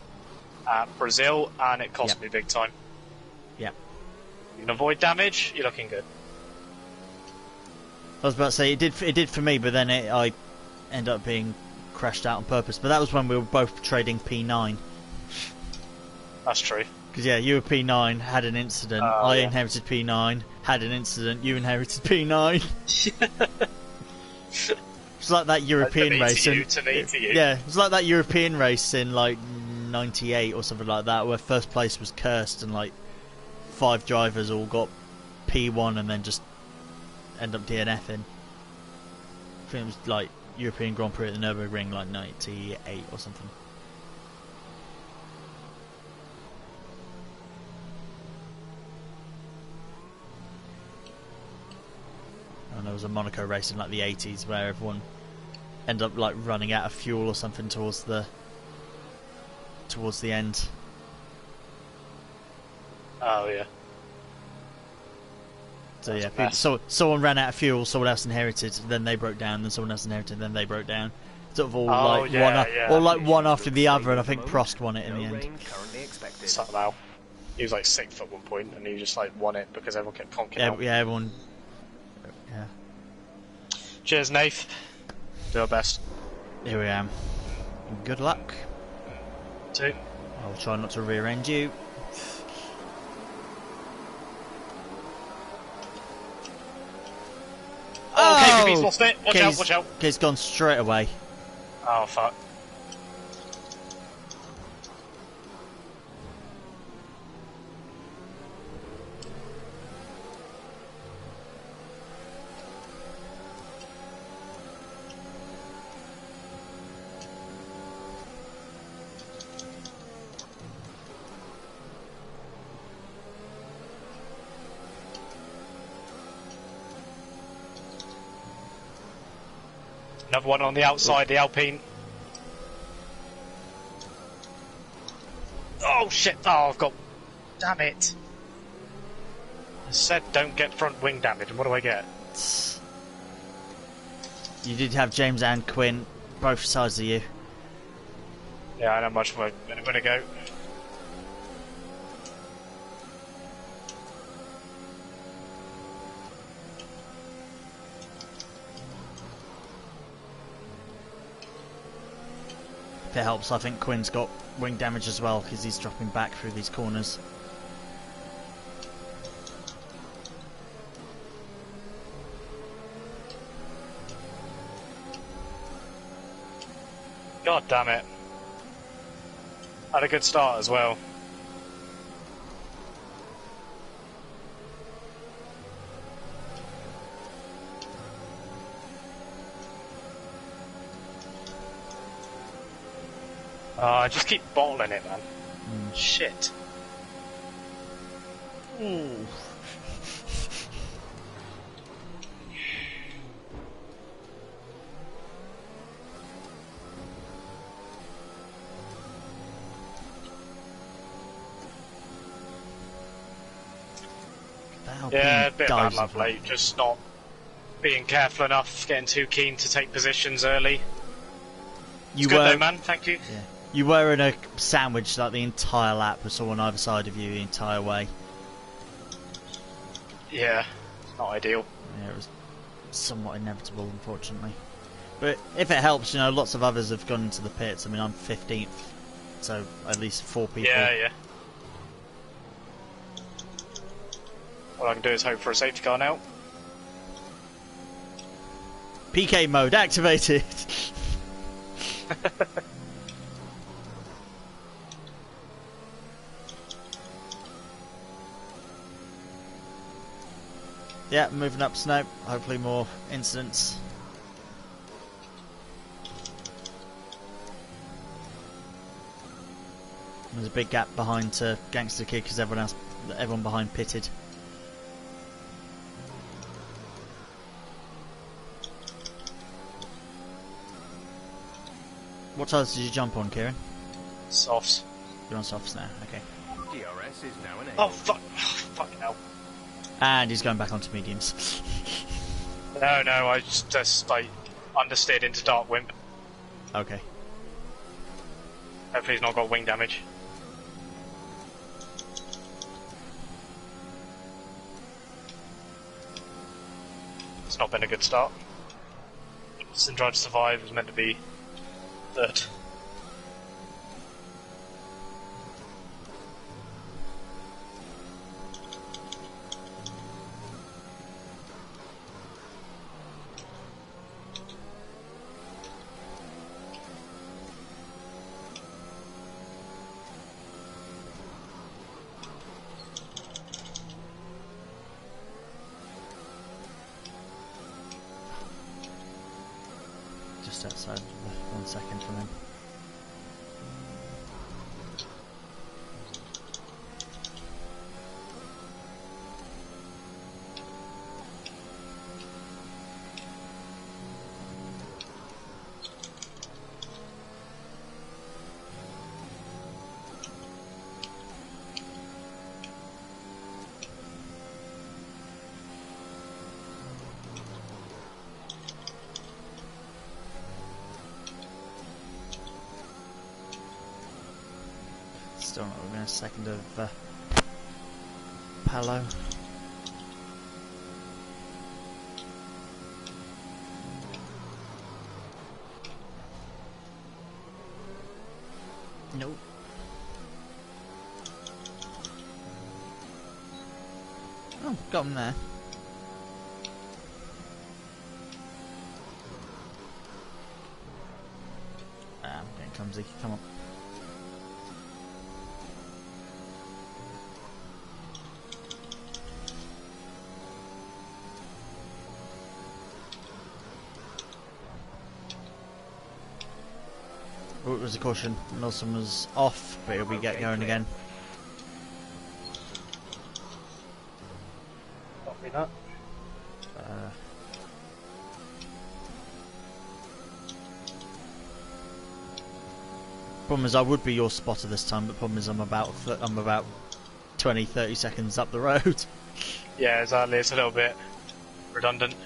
at Brazil, and it cost me big time. Yeah. You can avoid damage, you're looking good. I was about to say, it did for me, but then I ended up being crashed out on purpose. But that was when we were both trading P9. That's true. Because you were P9, had an incident. I inherited P9, had an incident. You inherited P9. It's like that European race. Yeah, it's like that European race in like '98 or something like that, where first place was cursed and like 5 drivers all got P1 and then just end up DNFing. think it was like European Grand Prix at the Nürburgring, like 98 or something. And there was a Monaco race in like the 80s where everyone ended up like running out of fuel or something towards the end. Oh yeah. So yeah, someone ran out of fuel, someone else inherited, then they broke down, then someone else inherited, then they broke down. Sort of all one after the other, and I think Prost won it in the end. Somehow. He was like 6th at one point, and he just like won it because everyone kept conking out. Yeah, everyone. Yeah. Cheers, Nath. Do our best. Here we am. Good luck. Two. I'll try not to rear-end you. Oh, KVB's lost it. Watch out, watch out. He's gone straight away. Oh, fuck. Another one on the outside, the Alpine. Oh shit! Oh, I've got. Damn it! I said don't get front wing damage, and what do I get? You did have James and Quinn, both sides of you. Yeah, I know much more. I'm gonna go. If it helps, I think Quinn's got wing damage as well because he's dropping back through these corners. God damn it. Had a good start as well. I just keep bottling it, man. Shit. Ooh. Yeah, a bit of bad luck late, just not being careful enough, getting too keen to take positions early. It's good though, man, thank you. Yeah. You were in a sandwich like the entire lap with someone either side of you the entire way. Yeah, not ideal. Yeah, it was somewhat inevitable, unfortunately. But if it helps, you know, lots of others have gone into the pits. I mean, I'm 15th, so at least 4 people. Yeah. All I can do is hope for a safety car now. PK mode activated. Yeah, moving up snow. Hopefully more incidents. There's a big gap behind Gangster Kid because everyone behind pitted. What tyres did you jump on, Kieran? Softs. You're on softs now, okay. DRS is now enabled. Oh, fucking hell. And he's going back onto mediums. No, I just like understeered into Dark Wimp. Okay. Hopefully he's not got wing damage. It's not been a good start. Sin Drive to Survive was meant to be third. just outside of the 1 second from him. Still not within a second of Palo. Nope. Oh, got him there. Ah, I'm getting clumsy. Come on. Oh, it was a caution. Milson was off, but he'll be going again. Copy that. Problem is, I would be your spotter this time, but problem is, I'm about 20-30 seconds up the road. Yeah, exactly. It's a little bit redundant.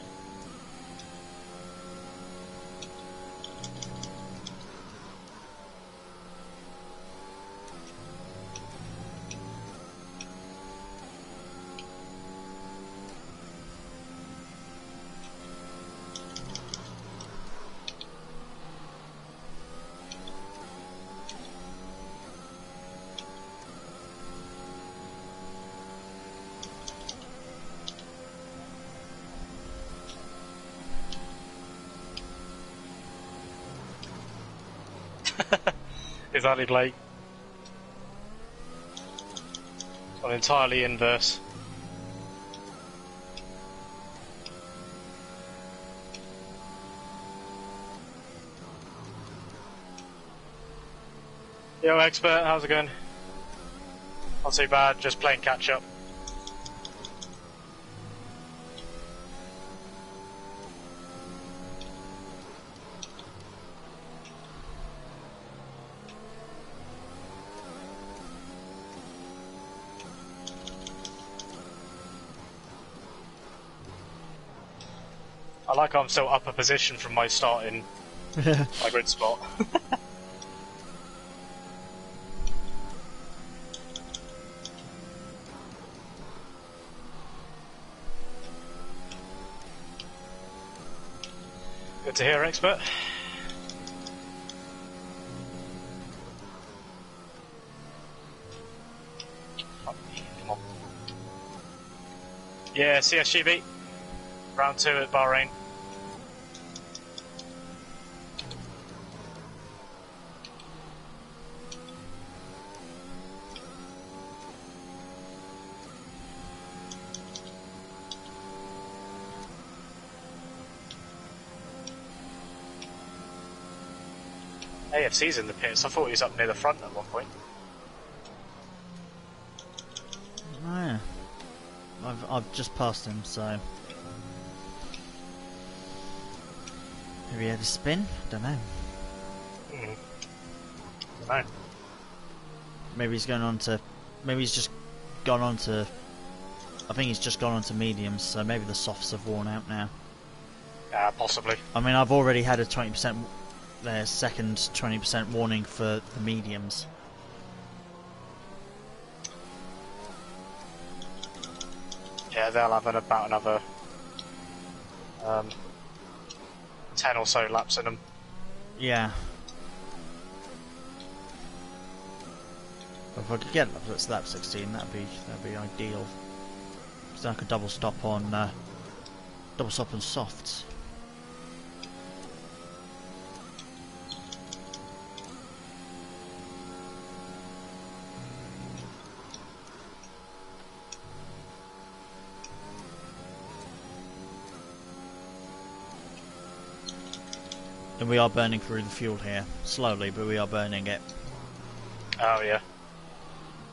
Exactly, Blake. It's gone entirely inverse. Yo, expert, how's it going? Not too bad, just playing catch up. I like how I'm still up a position from my starting my grid spot. Good to hear, expert. Come on. Yeah, CSGB. Round 2 at Bahrain. AFC's in the pits. I thought he was up near the front at one point. Oh, yeah. I've just passed him, so maybe he had a spin. Don't know. Don't know. Maybe he's going on to. Maybe he's just gone on to. I think he's just gone on to mediums, so maybe the softs have worn out now. Possibly. I mean, I've already had a 20%. Their second 20% warning for the mediums. Yeah, they'll have about another 10 or so laps in them. Yeah. If I could get up to lap 16, that'd be ideal. Because then I could double stop on softs. And we are burning through the fuel here. Slowly, but we are burning it. Oh, yeah.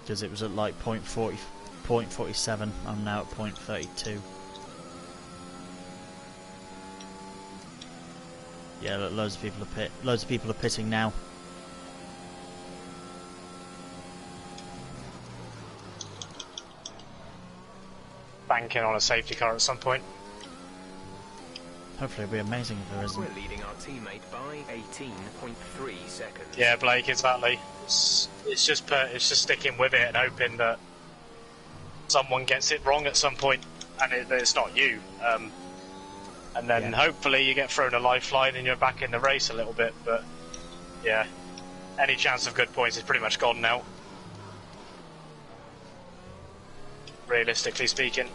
Because it was at like 0.47. I'm now at 0.32. Yeah, look, loads of people are pitting now. Banking on a safety car at some point. Hopefully it'll be amazing if there isn't. We're leading our teammate by 18.3 seconds. Yeah, Blake, exactly. It's just sticking with it and hoping that someone gets it wrong at some point, and it's not you. And then hopefully you get thrown a lifeline and you're back in the race a little bit. But yeah, any chance of good points is pretty much gone now. Realistically speaking.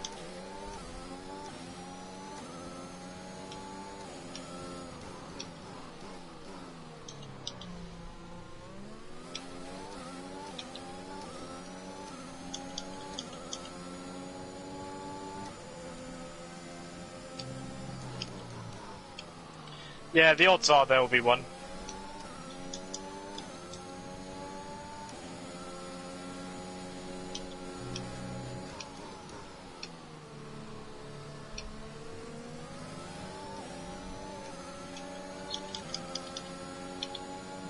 Yeah, the odds are there will be one.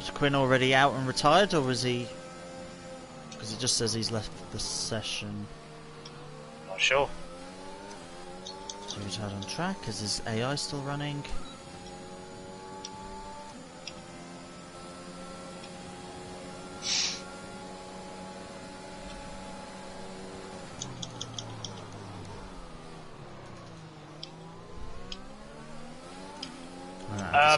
Is Quinn already out and retired, or was he... Because it just says he's left the session. Not sure. So he retired on track. Is his AI still running?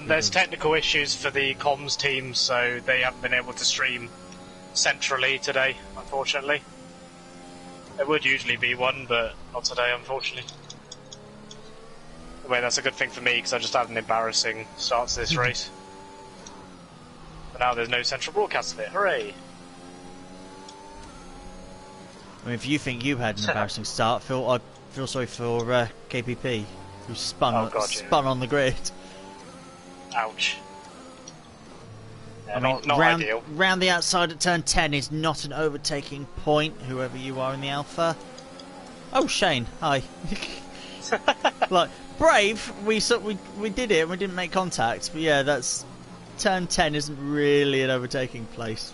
There's technical issues for the comms team, so they haven't been able to stream centrally today, unfortunately. There would usually be one, but not today, unfortunately. Anyway, that's a good thing for me, because I just had an embarrassing start to this race. But now there's no central broadcast of it, hooray! I mean, if you think you had an embarrassing start, I feel sorry for KPP, who spun on the grid. Ouch. Yeah, I mean, not ideal. Round the outside at turn 10 is not an overtaking point, whoever you are in the Alpha. Oh, Shane, hi. Like, brave, we did it and we didn't make contact, but yeah, that's... Turn 10 isn't really an overtaking place.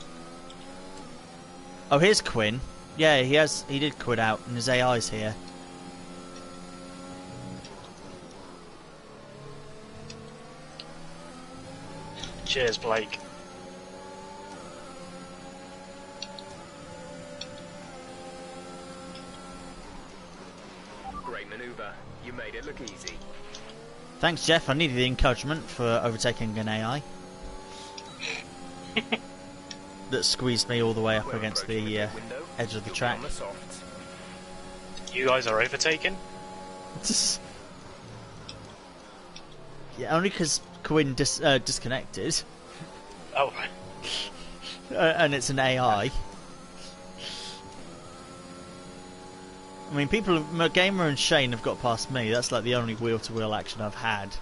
Oh, here's Quinn. Yeah, he did quit out, and his AI's here. Cheers, Blake. Great manoeuvre. You made it look easy. Thanks, Jeff. I needed the encouragement for overtaking an AI. That squeezed me all the way up against the edge of the track. You guys are overtaken? Yeah, only because Quinn disconnected. Oh. And it's an AI. I mean, Gamer and Shane have got past me. That's like the only wheel-to-wheel action I've had.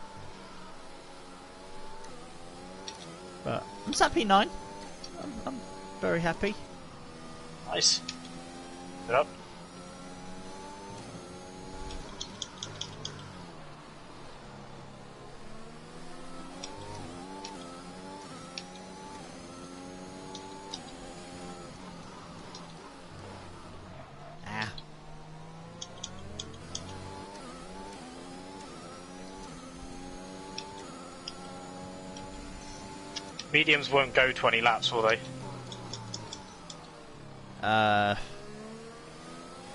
But I'm sat P9. I'm very happy. Nice. Good up. Mediums won't go 20 laps, will they?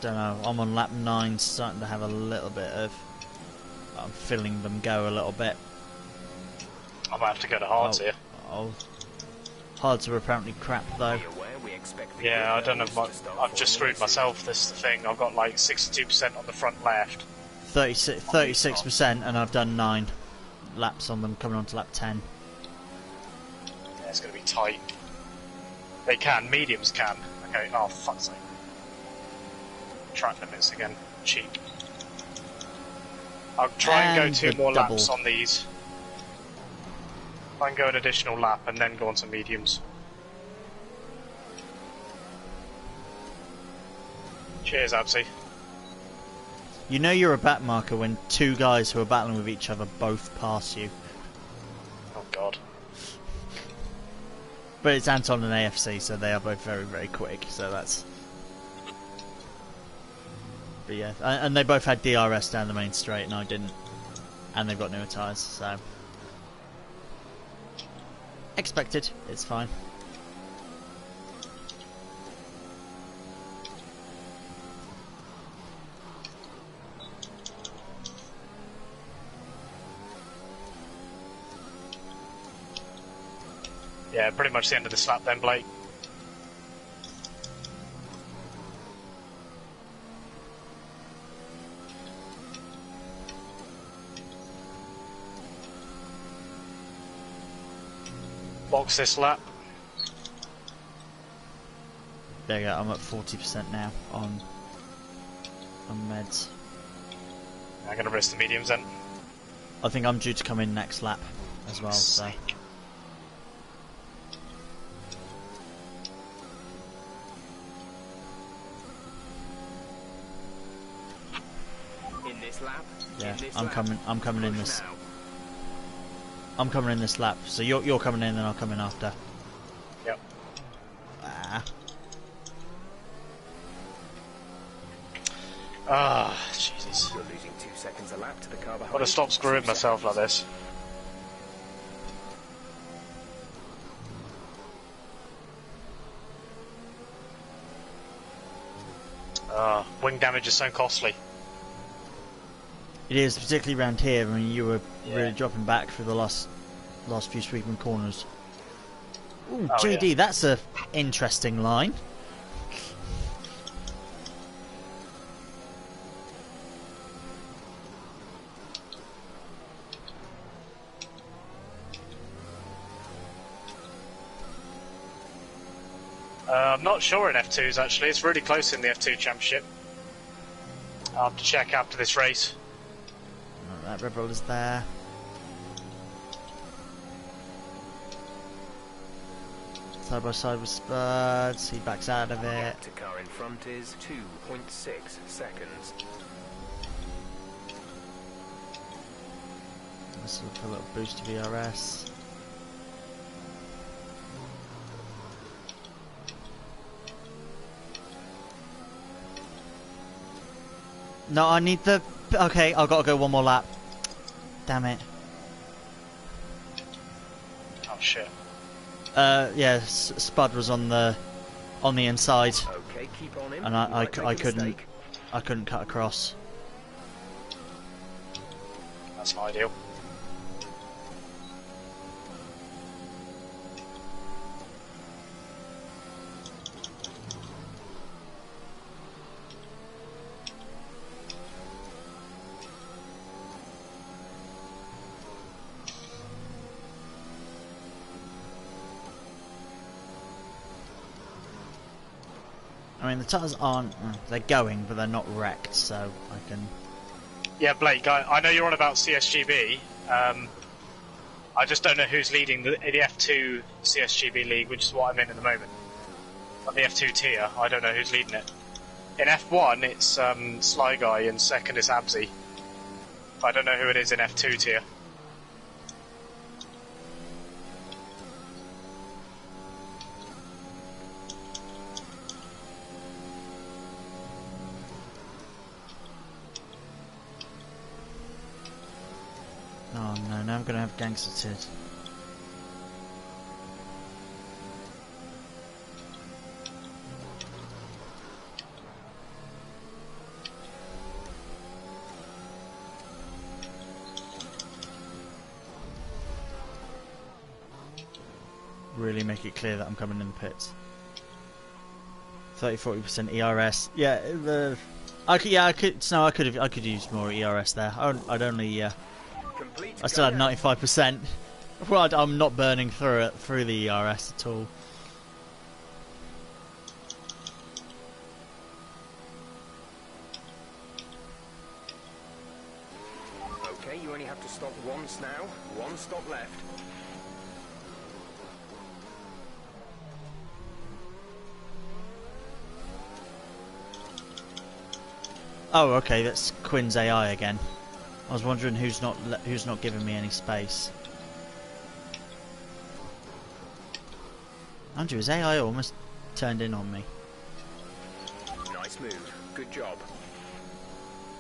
Don't know. I'm on lap 9, starting to have a little bit of... I'm feeling them go a little bit. I might have to go to hards here. Oh. Hards are apparently crap, though. Yeah, I don't know. I've just screwed myself. This is the thing. I've got like 62% on the front left. 36%, and I've done 9 laps on them, coming on to lap 10. Yeah, it's going to be tight. They can. Mediums can. Okay. Oh, fuck's sake. Track limits again. Cheap. I'll try and go 2 more laps on these. I can go an additional lap and then go on to mediums. Cheers, Absy. You know you're a back marker when two guys who are battling with each other both pass you. Oh god. But it's Anton and AFC, so they are both very, very quick, so that's... But yeah, and they both had DRS down the main straight, and I didn't. And they've got newer tyres, so... Expected, it's fine. Yeah, pretty much the end of this lap then, Blake. Box this lap. There you go, I'm at 40% now on meds. I'm going to risk the mediums then. I think I'm due to come in next lap as well, so... In this lap. Yeah, in this I'm lap. coming in Push this. now. I'm coming in this lap, so you're coming in, then I'll come in after. Yep. Ah. Jesus. You're losing 2 seconds a lap to the car behind. Gotta stop screwing myself like this. Wing damage is so costly. It is, particularly around here. I mean, you were really Yeah. dropping back through the last few sweeping corners. Ooh, Oh, JD, yeah. that's a interesting line. I'm not sure in F2s actually. It's really close in the F2 Championship. I'll have to check after this race. Oh, that Red Bull is there. Side by side with Spuds. He backs out of it. Gap to car in front is 2.6 seconds. Let's look for a little boost to VRS. No, I need the... Okay, I've got to go one more lap. Damn it. Oh shit. Yeah, Spud was on the inside, Okay, keep on him. and You I might make a couldn't mistake. cut across. That's not ideal. I mean, the tyres aren't... They're going, but they're not wrecked, so I can... Yeah, Blake, I know you're on about CSGB. I just don't know who's leading the F2 CSGB league, which is what I'm in at the moment. Like the F2 tier, I don't know who's leading it. In F1, it's Sly Guy, and second is Absy. I don't know who it is in F2 tier. Oh no, now I'm going to have Gangster Tid. Really make it clear that I'm coming in the pits. 30-40% ERS. Yeah, I could use more ERS there. I'd only Complete. I still had 95%. Well, I'm not burning through the ERS at all. Okay, you only have to stop once now. One stop left. Oh, okay, that's Quinn's AI again. I was wondering who's not giving me any space. Andrew, his AI almost turned in on me. Nice move. Good job.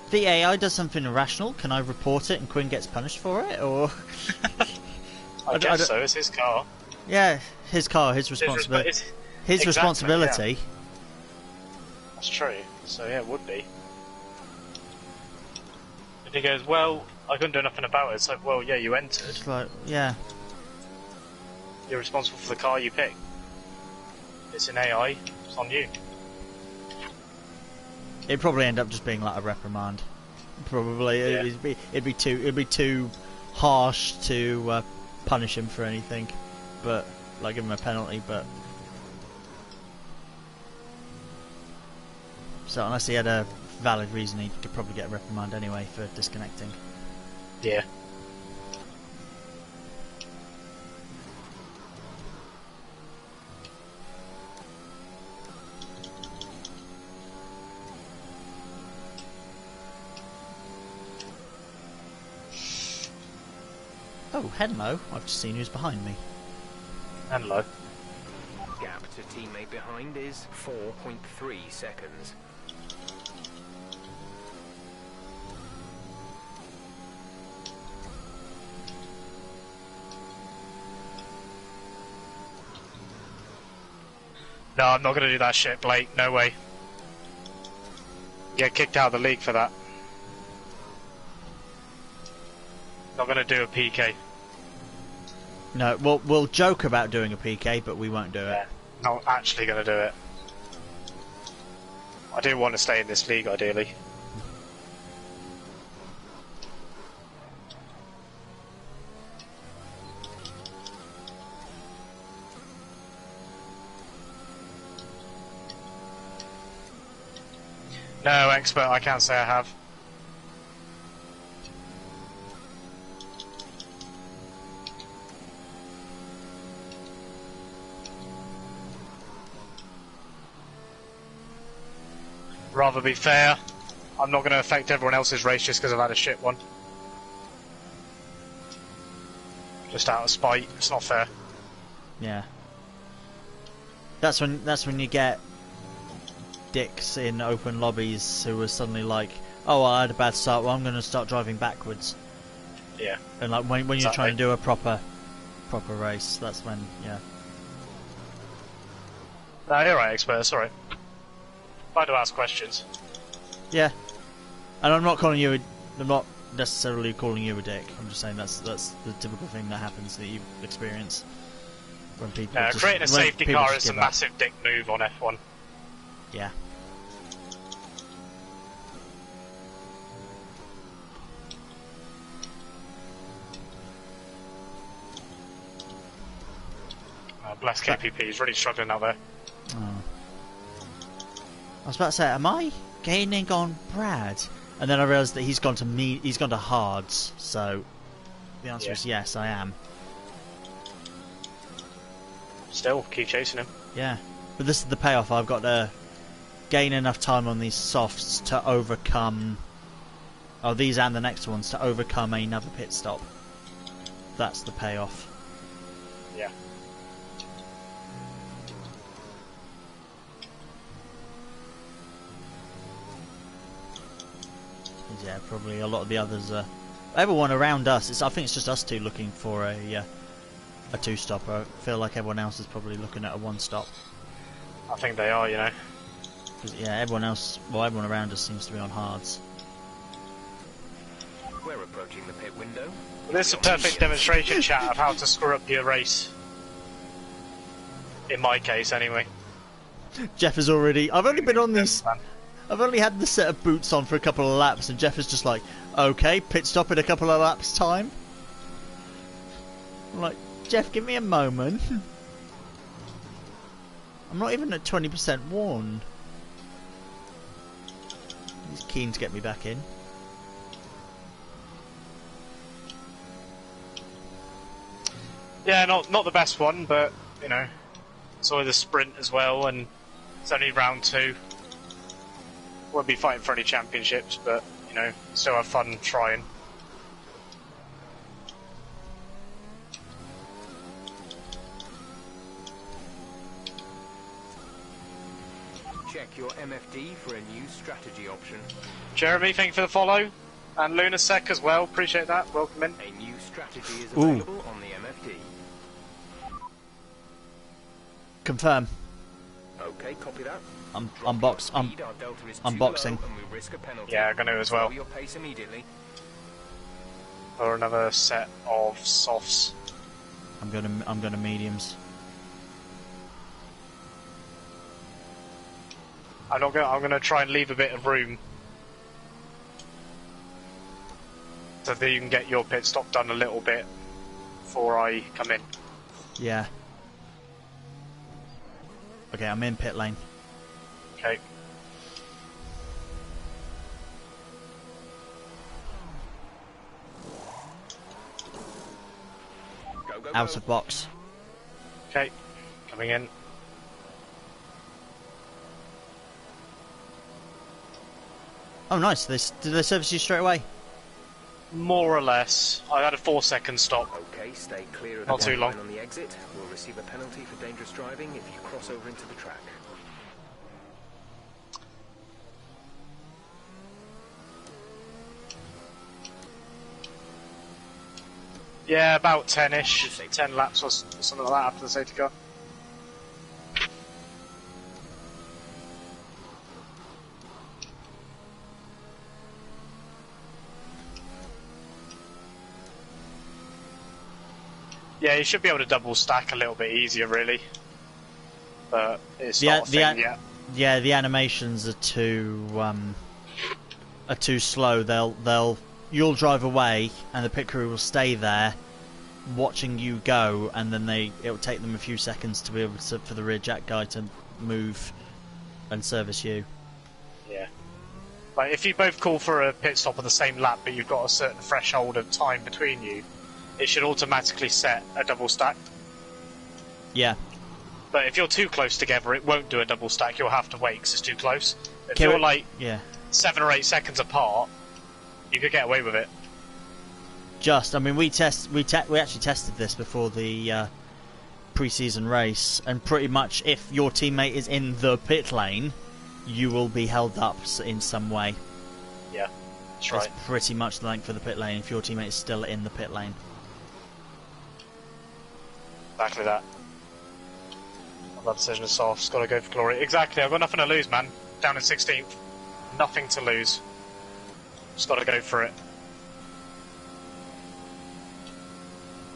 If the AI does something irrational, can I report it and Quinn gets punished for it, or? I guess so. It's his car. Yeah, his car, his responsibility. His responsibility. Yeah. That's true. So yeah, it would be. If he goes, well, I couldn't do nothing about it. It's like, well, yeah, you entered. It's like, yeah. You're responsible for the car you pick. It's an AI. It's on you. It'd probably end up just being like a reprimand. Probably, Yeah. it'd be too harsh to punish him for anything, but like give him a penalty. But so unless he had a valid reason, he could probably get a reprimand anyway for disconnecting. Yeah. Oh, hello! I've just seen who's behind me. Hello. Gap to teammate behind is 4.3 seconds. No, I'm not going to do that shit, Blake. No way. Get kicked out of the league for that. Not going to do a PK. No, we'll joke about doing a PK, but we won't do it. Not actually going to do it. I do want to stay in this league, ideally. No, expert, I can't say I have. Rather be fair. I'm not going to affect everyone else's race just because I've had a shit one. Just out of spite. It's not fair. Yeah. That's when you get dicks in open lobbies who are suddenly like, oh, I had a bad start, well I'm going to start driving backwards. Yeah. And like when Exactly. you're trying to do a proper race, that's when, yeah. No, you're right, expert, it's alright. Fine to ask questions. Yeah. And I'm not necessarily calling you a dick. I'm just saying that's the typical thing that happens that you experience when people creating a safety car is a massive dick move on F1. Yeah. Bless KPP, he's really struggling out there. Oh. I was about to say, am I gaining on Brad? And then I realised that he's gone to hards, so the answer is yes, I am. Still, keep chasing him. Yeah. But this is the payoff. I've got to gain enough time on these softs to overcome... Oh, these and the next ones, to overcome another pit stop. That's the payoff. Yeah. Yeah, probably a lot of the others are... Everyone around us, I think it's just us two looking for a two-stop. I feel like everyone else is probably looking at a one-stop. I think they are, you know. Yeah, everyone around us seems to be on hards. We're approaching the pit window. Well, this is a perfect demonstration, chat, of how to screw up your race. In my case, anyway. Jeff is already... I've only been on this... I've only had the set of boots on for a couple of laps, and Jeff is just like, okay, pit stop in a couple of laps' time. I'm like, Jeff, give me a moment. I'm not even at 20% worn. He's keen to get me back in. Yeah, not the best one, but, you know, it's always a sprint as well, and it's only round 2. Won't be fighting for any championships, but, you know, still have fun trying. Check your MFD for a new strategy option. Jeremy, thank you for the follow. And Lunasec as well, appreciate that. Welcome in. A new strategy is available on the MFD. Confirm. Okay, copy that. I'm Speed, our delta is too unboxing. low and we risk a penalty. Yeah, I'm going to as well. Slow your pace immediately. Or another set of softs. I'm gonna mediums. I'm going to try and leave a bit of room so that you can get your pit stop done a little bit before I come in. Yeah. Okay, I'm in pit lane. Okay. Go, go, Out go. of box. Okay. Coming in. Oh, nice. Did they service you straight away? More or less. I had a 4-second stop. Okay, stay clear of Not the too long. line on the exit. We'll receive a penalty for dangerous driving if you cross over into the track. Yeah, about 10-ish. 10 laps or something like that after the safety car. Yeah, you should be able to double stack a little bit easier, really. But it's not a thing yet. Yeah, the animations are too slow. You'll drive away, and the pit crew will stay there, watching you go, and then it'll take them a few seconds to be able to, for the rear jack guy to move and service you. Yeah. Like if you both call for a pit stop on the same lap, but you've got a certain threshold of time between you, it should automatically set a double stack. Yeah. But if you're too close together, it won't do a double stack. You'll have to wait because it's too close. If you're like 7 or 8 seconds apart, you could get away with it. I mean, we actually tested this before the pre-season race, and pretty much if your teammate is in the pit lane, you will be held up in some way. Yeah, that's right. It's pretty much the length for the pit lane if your teammate is still in the pit lane. Exactly that. That decision is soft. Just got to go for glory. Exactly. I've got nothing to lose, man. Down in 16th. Nothing to lose. Just got to go for it.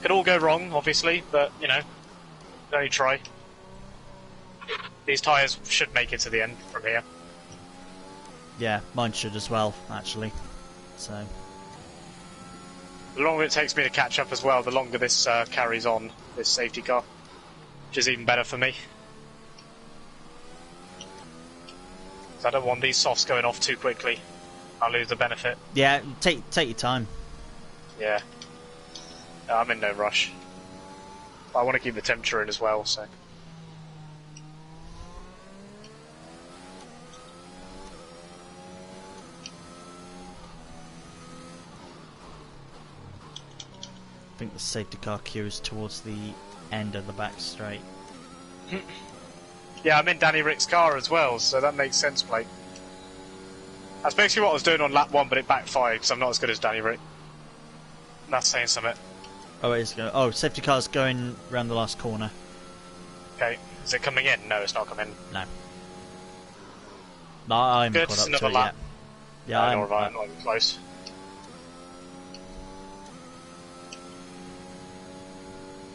Could all go wrong, obviously, but, you know, only try. These tyres should make it to the end from here. Yeah, mine should as well, actually. So, the longer it takes me to catch up as well, the longer this carries on, this safety car. Which is even better for me. So I don't want these softs going off too quickly. I'll lose the benefit. Yeah, take your time. Yeah. No, I'm in no rush. But I want to keep the temperature in as well, so. I think the safety car queue is towards the end of the back straight. Yeah, I'm in Danny Rick's car as well, so that makes sense, Blake. That's basically what I was doing on lap 1, but it backfired because I'm not as good as Danny Rick. That's saying something. Oh, it is going. Oh, safety car's going round the last corner. Okay, is it coming in? No, it's not coming in. No, I haven't Good, caught up another to it lap. yet. Yeah, I'm not even close.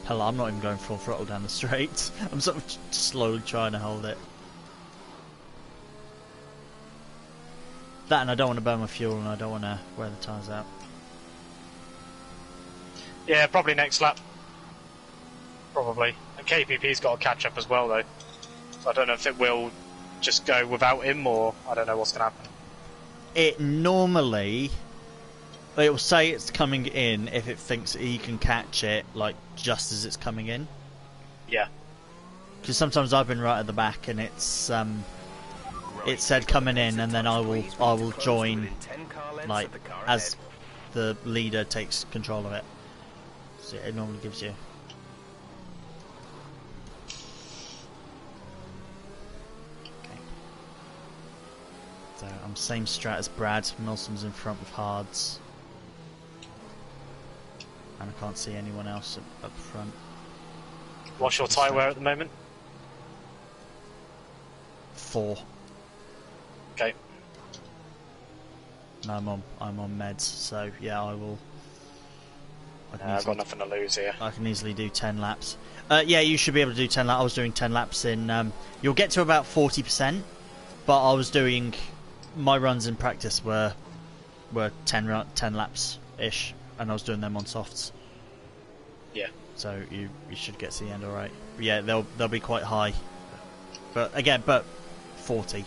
Hell, I'm not even going full throttle down the straight. I'm sort of slowly trying to hold it. That, and I don't want to burn my fuel, and I don't want to wear the tyres out. Yeah, probably next lap. Probably. And KPP's got to catch up as well, though. So I don't know if it will just go without him, or I don't know what's going to happen. It normally... It will say it's coming in if it thinks he can catch it, like, just as it's coming in. Yeah. Because sometimes I've been right at the back, and it's, it said coming in, and then I will join, like, as the leader takes control of it. So it normally gives you. Okay. So I'm same strat as Brad. Milsom's in front with hards, and I can't see anyone else up front. What's your tyre wear at the moment? 4. Okay. No, I'm on meds, so yeah, I will. I've got nothing to lose here. I can easily do 10 laps. Yeah, you should be able to do 10 laps. I was doing 10 laps in. You'll get to about 40%, but I was doing. My runs in practice were 10 laps ish, and I was doing them on softs. Yeah. So you should get to the end all right. Yeah, they'll be quite high, but 40.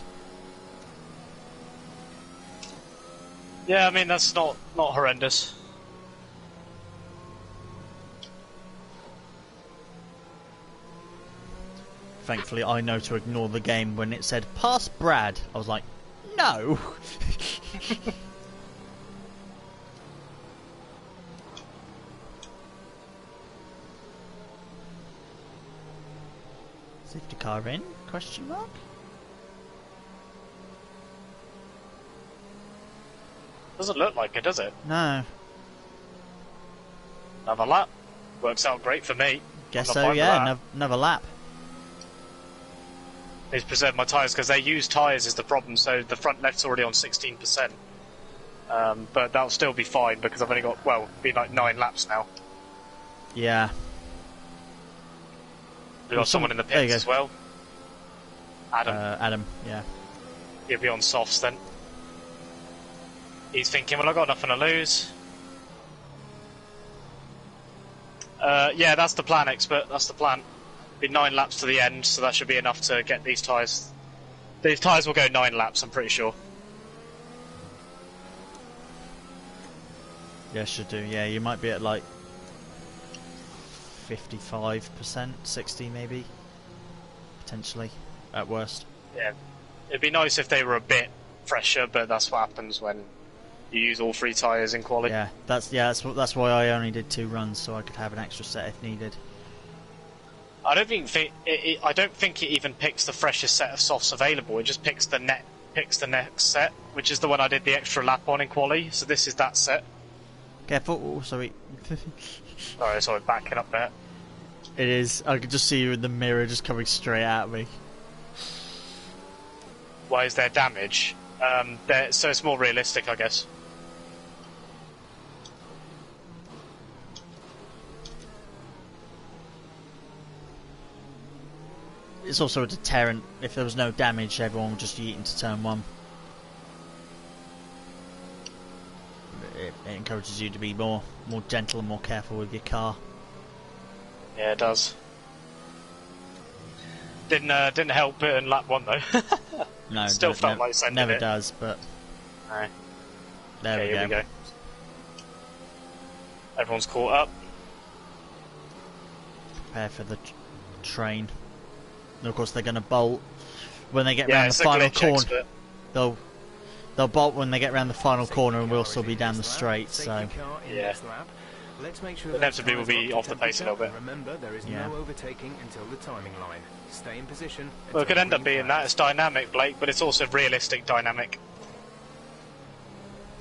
Yeah, I mean that's not horrendous. Thankfully, I know to ignore the game when it said pass Brad. I was like, no. Safety car in? Question mark? Doesn't look like it, does it? No. Another lap. Works out great for me. Guess so, yeah. Another lap. Need to preserve my tyres because they use tyres is the problem, so the front left's already on 16%. But that'll still be fine because I've only got, well, be like 9 laps now. Yeah. We've got someone in the pits as well. Adam. Adam, yeah. He'll be on softs then. He's thinking, well, I've got nothing to lose. Yeah, that's the plan, expert. That's the plan. Be 9 laps to the end, so that should be enough to get these tyres. These tyres will go 9 laps, I'm pretty sure. Yeah, should do. Yeah, you might be at like 55%, 60 maybe, potentially, at worst. Yeah, it'd be nice if they were a bit fresher, but that's what happens when you use all 3 tyres in quali. Yeah, that's why I only did 2 runs, so I could have an extra set if needed. I don't think it even picks the freshest set of softs available. It just picks the next set, which is the one I did the extra lap on in quali. So this is that set. Careful! Oh, sorry. Sorry, backing up there. It is. I could just see you in the mirror, just coming straight at me. Why is there damage? So it's more realistic, I guess. It's also a deterrent. If there was no damage, everyone would just yeet into turn 1. It encourages you to be more gentle and more careful with your car. Yeah, it does. Didn't help it in lap 1 though. No, still felt like sending never it. does, but No. there Here we go. Everyone's caught up. Prepare for the train. And of course, they're going to bolt when they get Yeah, round the it's a final glitch corner. expert. They'll bolt when they get round the final corner, and we'll still be down the straight. So Yeah. Let's make sure Inevitably we'll be off the pace a little bit. Remember, there is no overtaking until the timing line. Stay in position. Well, it could end up being that. It's dynamic, Blake, but it's also realistic dynamic.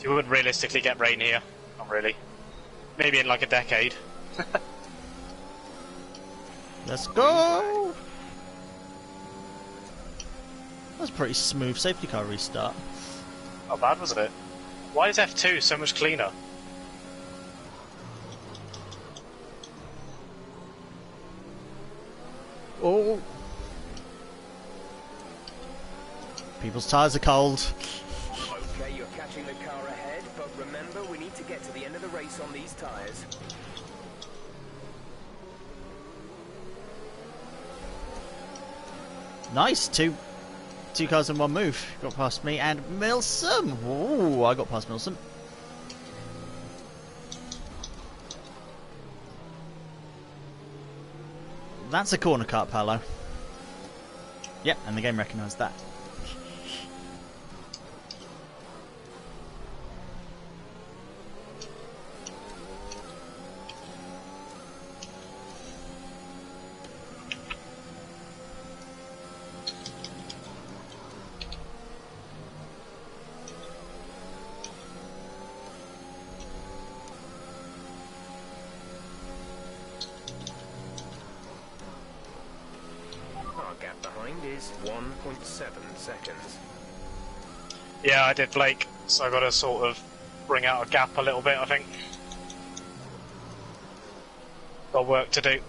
You wouldn't realistically get rain here. Not really. Maybe in like a decade. let's go. That was a pretty smooth safety car restart. Not bad, wasn't it? Why is F2 so much cleaner? Oh. People's tyres are cold. Okay, you're catching the car ahead, but remember, we need to get to the end of the race on these tyres. Nice, two cars in one move. Got past me and Milsom. Ooh, I got past Milsom. That's a corner cut, Paolo. Yep, and the game recognised that. is 1.7 seconds. Yeah, I did Blake, so I got to sort of bring out a gap a little bit, I think. Got work to do.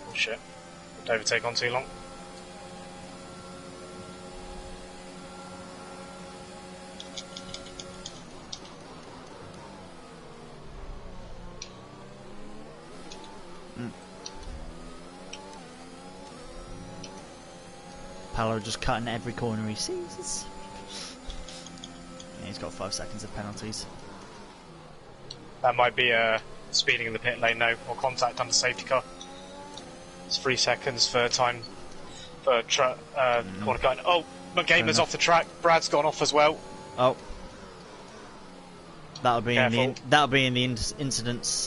Oh shit. Did overtake on too long? Paolo just cutting every corner he sees. Yeah, he's got 5 seconds of penalties. That might be speeding in the pit lane now, or contact under safety car. It's 3 seconds for time for corner cut. Oh, McGamer's off the track. Brad's gone off as well. Oh, that'll be in the incidents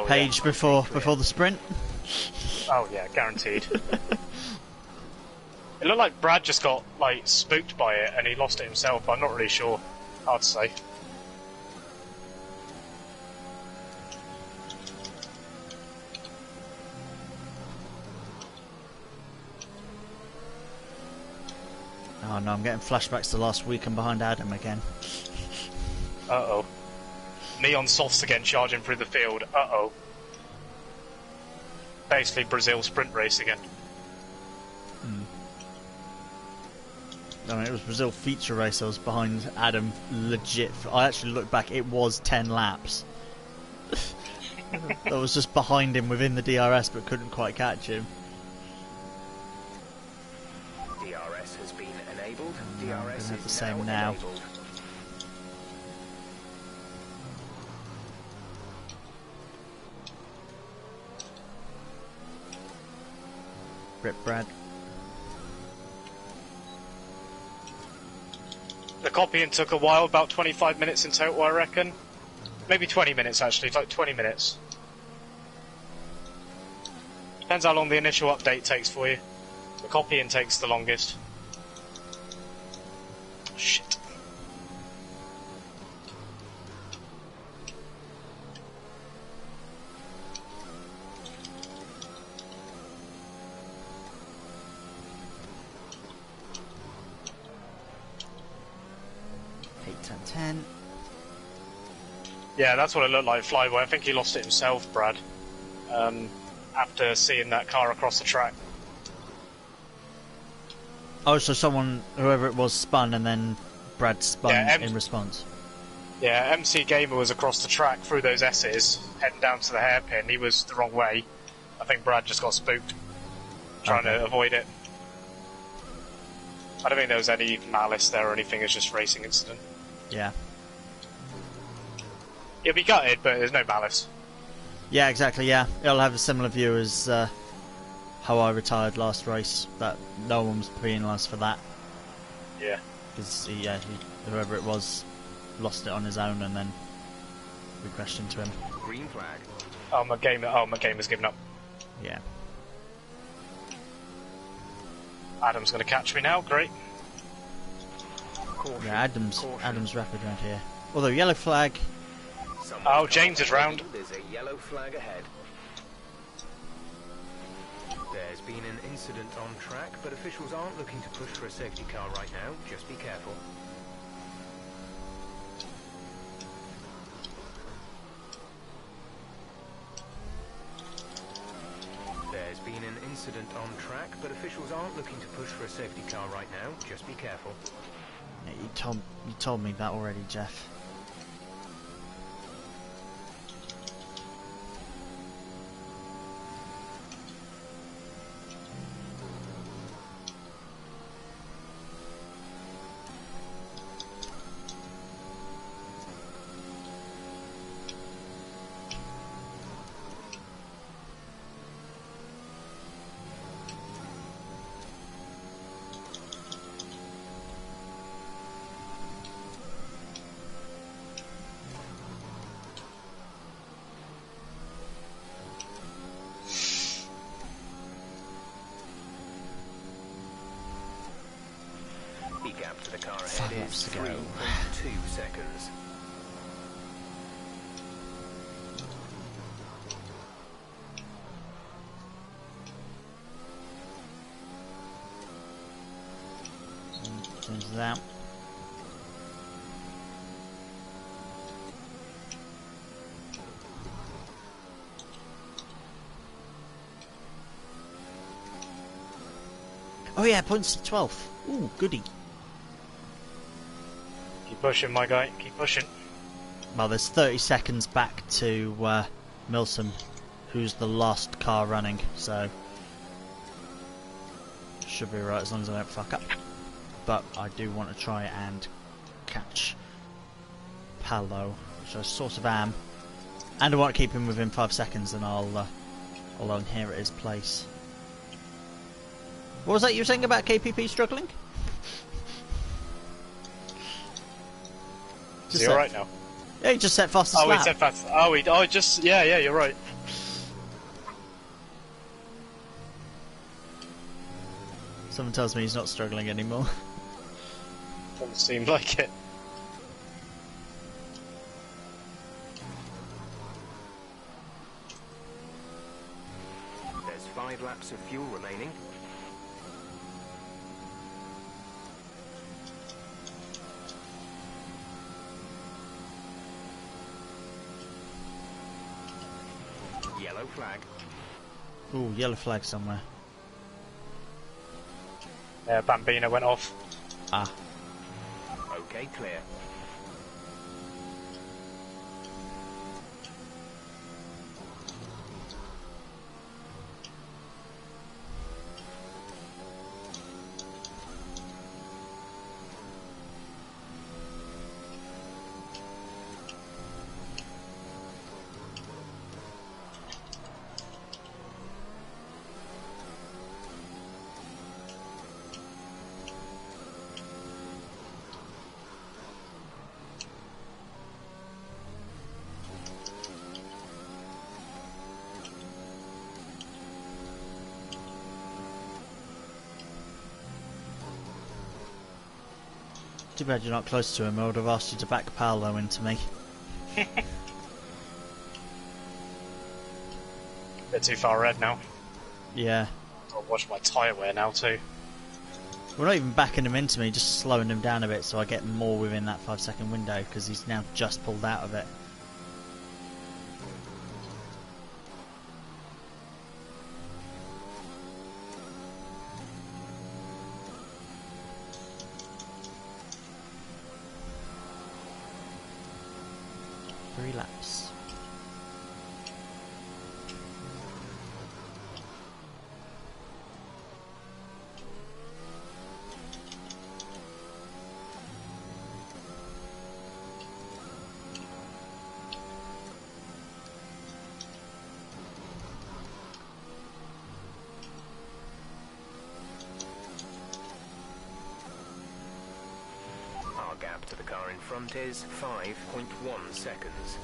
page before the sprint. Oh yeah, guaranteed. It looked like Brad just got like spooked by it and he lost it himself, but I'm not really sure. Hard to say. Oh no, I'm getting flashbacks to last week and behind Adam again. Uh-oh. Neon softs again charging through the field. Uh-oh. Basically Brazil sprint race again. I mean, it was Brazil feature race. I was behind Adam legit. I actually looked back, it was 10 laps. I was just behind him within the DRS but couldn't quite catch him. DRS has been enabled. I'm gonna DRS have the is same now. enabled. Rip Brad. The copying took a while, about 25 minutes in total, I reckon. Maybe 20 minutes actually, like 20 minutes. Depends how long the initial update takes for you. The copying takes the longest. Shit. Yeah, that's what it looked like, Flyboy. I think he lost it himself, Brad. After seeing that car across the track. Oh, so whoever it was, spun and then Brad spun in response. Yeah, MC Gamer was across the track through those S's, heading down to the hairpin. He was the wrong way. I think Brad just got spooked, trying to avoid it. I don't think there was any malice there or anything, it's just racing incident. Yeah. He'll be gutted, but there's no malice. Yeah, exactly, yeah. It'll have a similar view as how I retired last race, that no one was penalised for that. Yeah. Because, whoever it was lost it on his own and then we crashed into him. Green flag. My gamer's given up. Yeah. Adam's going to catch me now, great. Caution. Yeah, Adam's rapid around here. Although, yellow flag. Oh, James is round. There's a yellow flag ahead. There's been an incident on track, but officials aren't looking to push for a safety car right now. Just be careful. There's been an incident on track, but officials aren't looking to push for a safety car right now. Just be careful. Yeah, you told me that already, Jeff. The gap to the car ahead is 3.2 seconds. Change that. Oh yeah, points to 12th. Ooh, goody. Keep pushing, my guy. Keep pushing. Well, there's 30 seconds back to Milsom, who's the last car running, so should be right as long as I don't fuck up. But I do want to try and catch Paolo, which I sort of am, and I want to keep him within 5 seconds, and I'll inherit his place. What was that you were saying about KPP struggling? Is he alright now? Yeah, he just set fastest lap. He said fast. Yeah, you're right. Someone tells me he's not struggling anymore. Doesn't seem like it. There's 5 laps of fuel remaining. Yellow flag. Ooh, yellow flag somewhere. Yeah, Bambino went off. Ah. Okay, clear. Too bad you're not close to him. I would have asked you to back Paolo into me. Bit too far ahead now. Yeah. I'll watch my tyre wear now too. We're not even backing him into me, just slowing him down a bit so I get more within that 5-second window, because he's now just pulled out of it. Three laps. Our gap to the car in front is 5.1 seconds.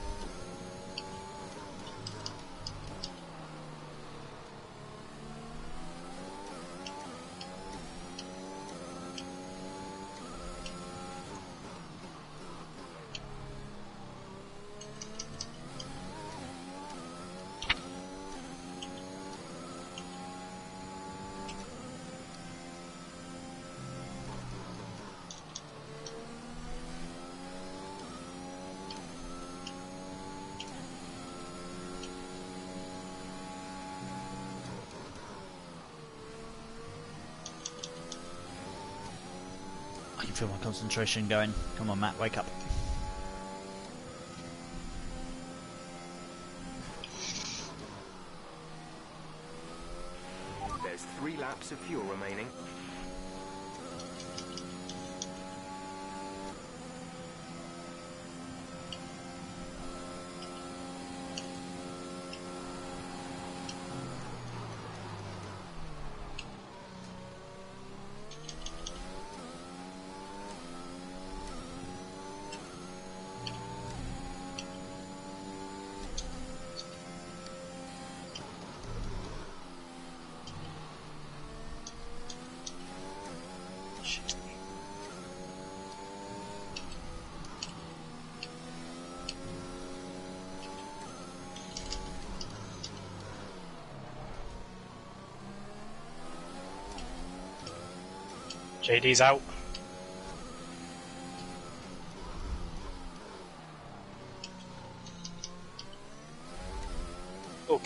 I can feel my concentration going. Come on, Matt, wake up. There's 3 laps of fuel remaining. JD's out.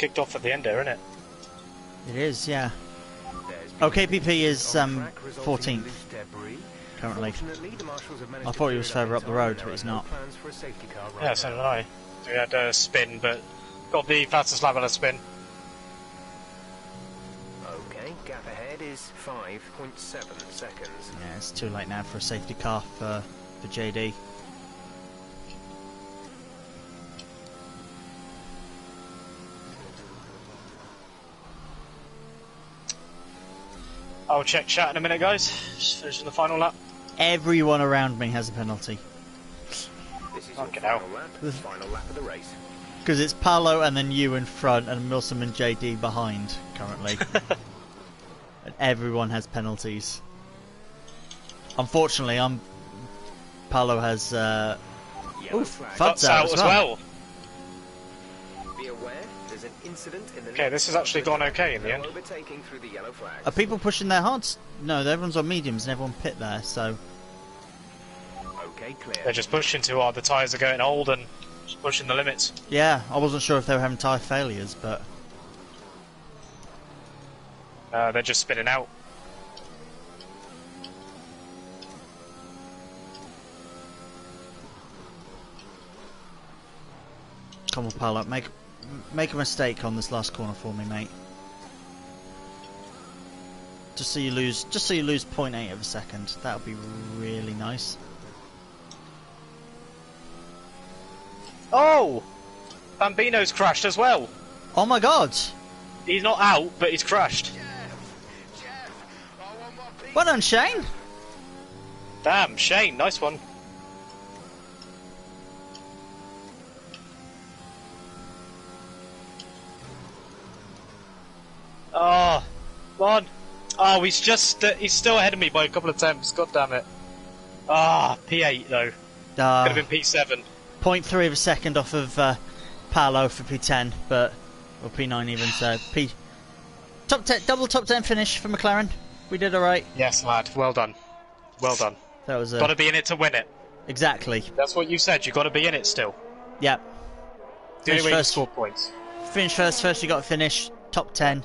kicked off at the end there, isn't it? It is, yeah. Oh, KPP is 14th currently. I thought he was further up the road, but he's not. Yeah, so did I. We had a spin, but got the fastest lap on a spin. Okay, gap ahead is 5.7 seconds. Yeah, it's too late now for a safety car for JD. I'll check chat in a minute, guys. Just finishing the final lap. Everyone around me has a penalty. This is Fucking your hell. final lap of the race. Because it's Paolo and then you in front and Milsom and JD behind currently. And everyone has penalties. Unfortunately, Paolo has Fuds out as well. Be aware, there's an incident in the Okay, this has actually gone okay in the end. overtaking through the yellow flags. Are people pushing their hards? No, everyone's on mediums and everyone pit there, so... Okay, clear. They're just pushing too hard. The tyres are getting old and just pushing the limits. Yeah, I wasn't sure if they were having tyre failures, but... They're just spinning out. Come on, Paolo, make a mistake on this last corner for me, mate. Just so you lose 0.8 of a second. That would be really nice. Oh! Bambino's crashed as well. Oh my god! He's not out, but he's crashed. Well done, Shane! Damn, Shane, nice one. Oh, come on. Oh, he's still ahead of me by a couple of attempts. God damn it. Ah, P8 though. Could have been P7. 0.3 of a second off of Paolo for P10, or P9 even, so top 10, double top 10 finish for McLaren. We did alright. Yes, lad. Well done. Well done. That was Got to be in it to win it. Exactly. That's what you said. You got to be in it still. Yep. The only Finish way to first. score points. Finish first. First you got to finish top 10.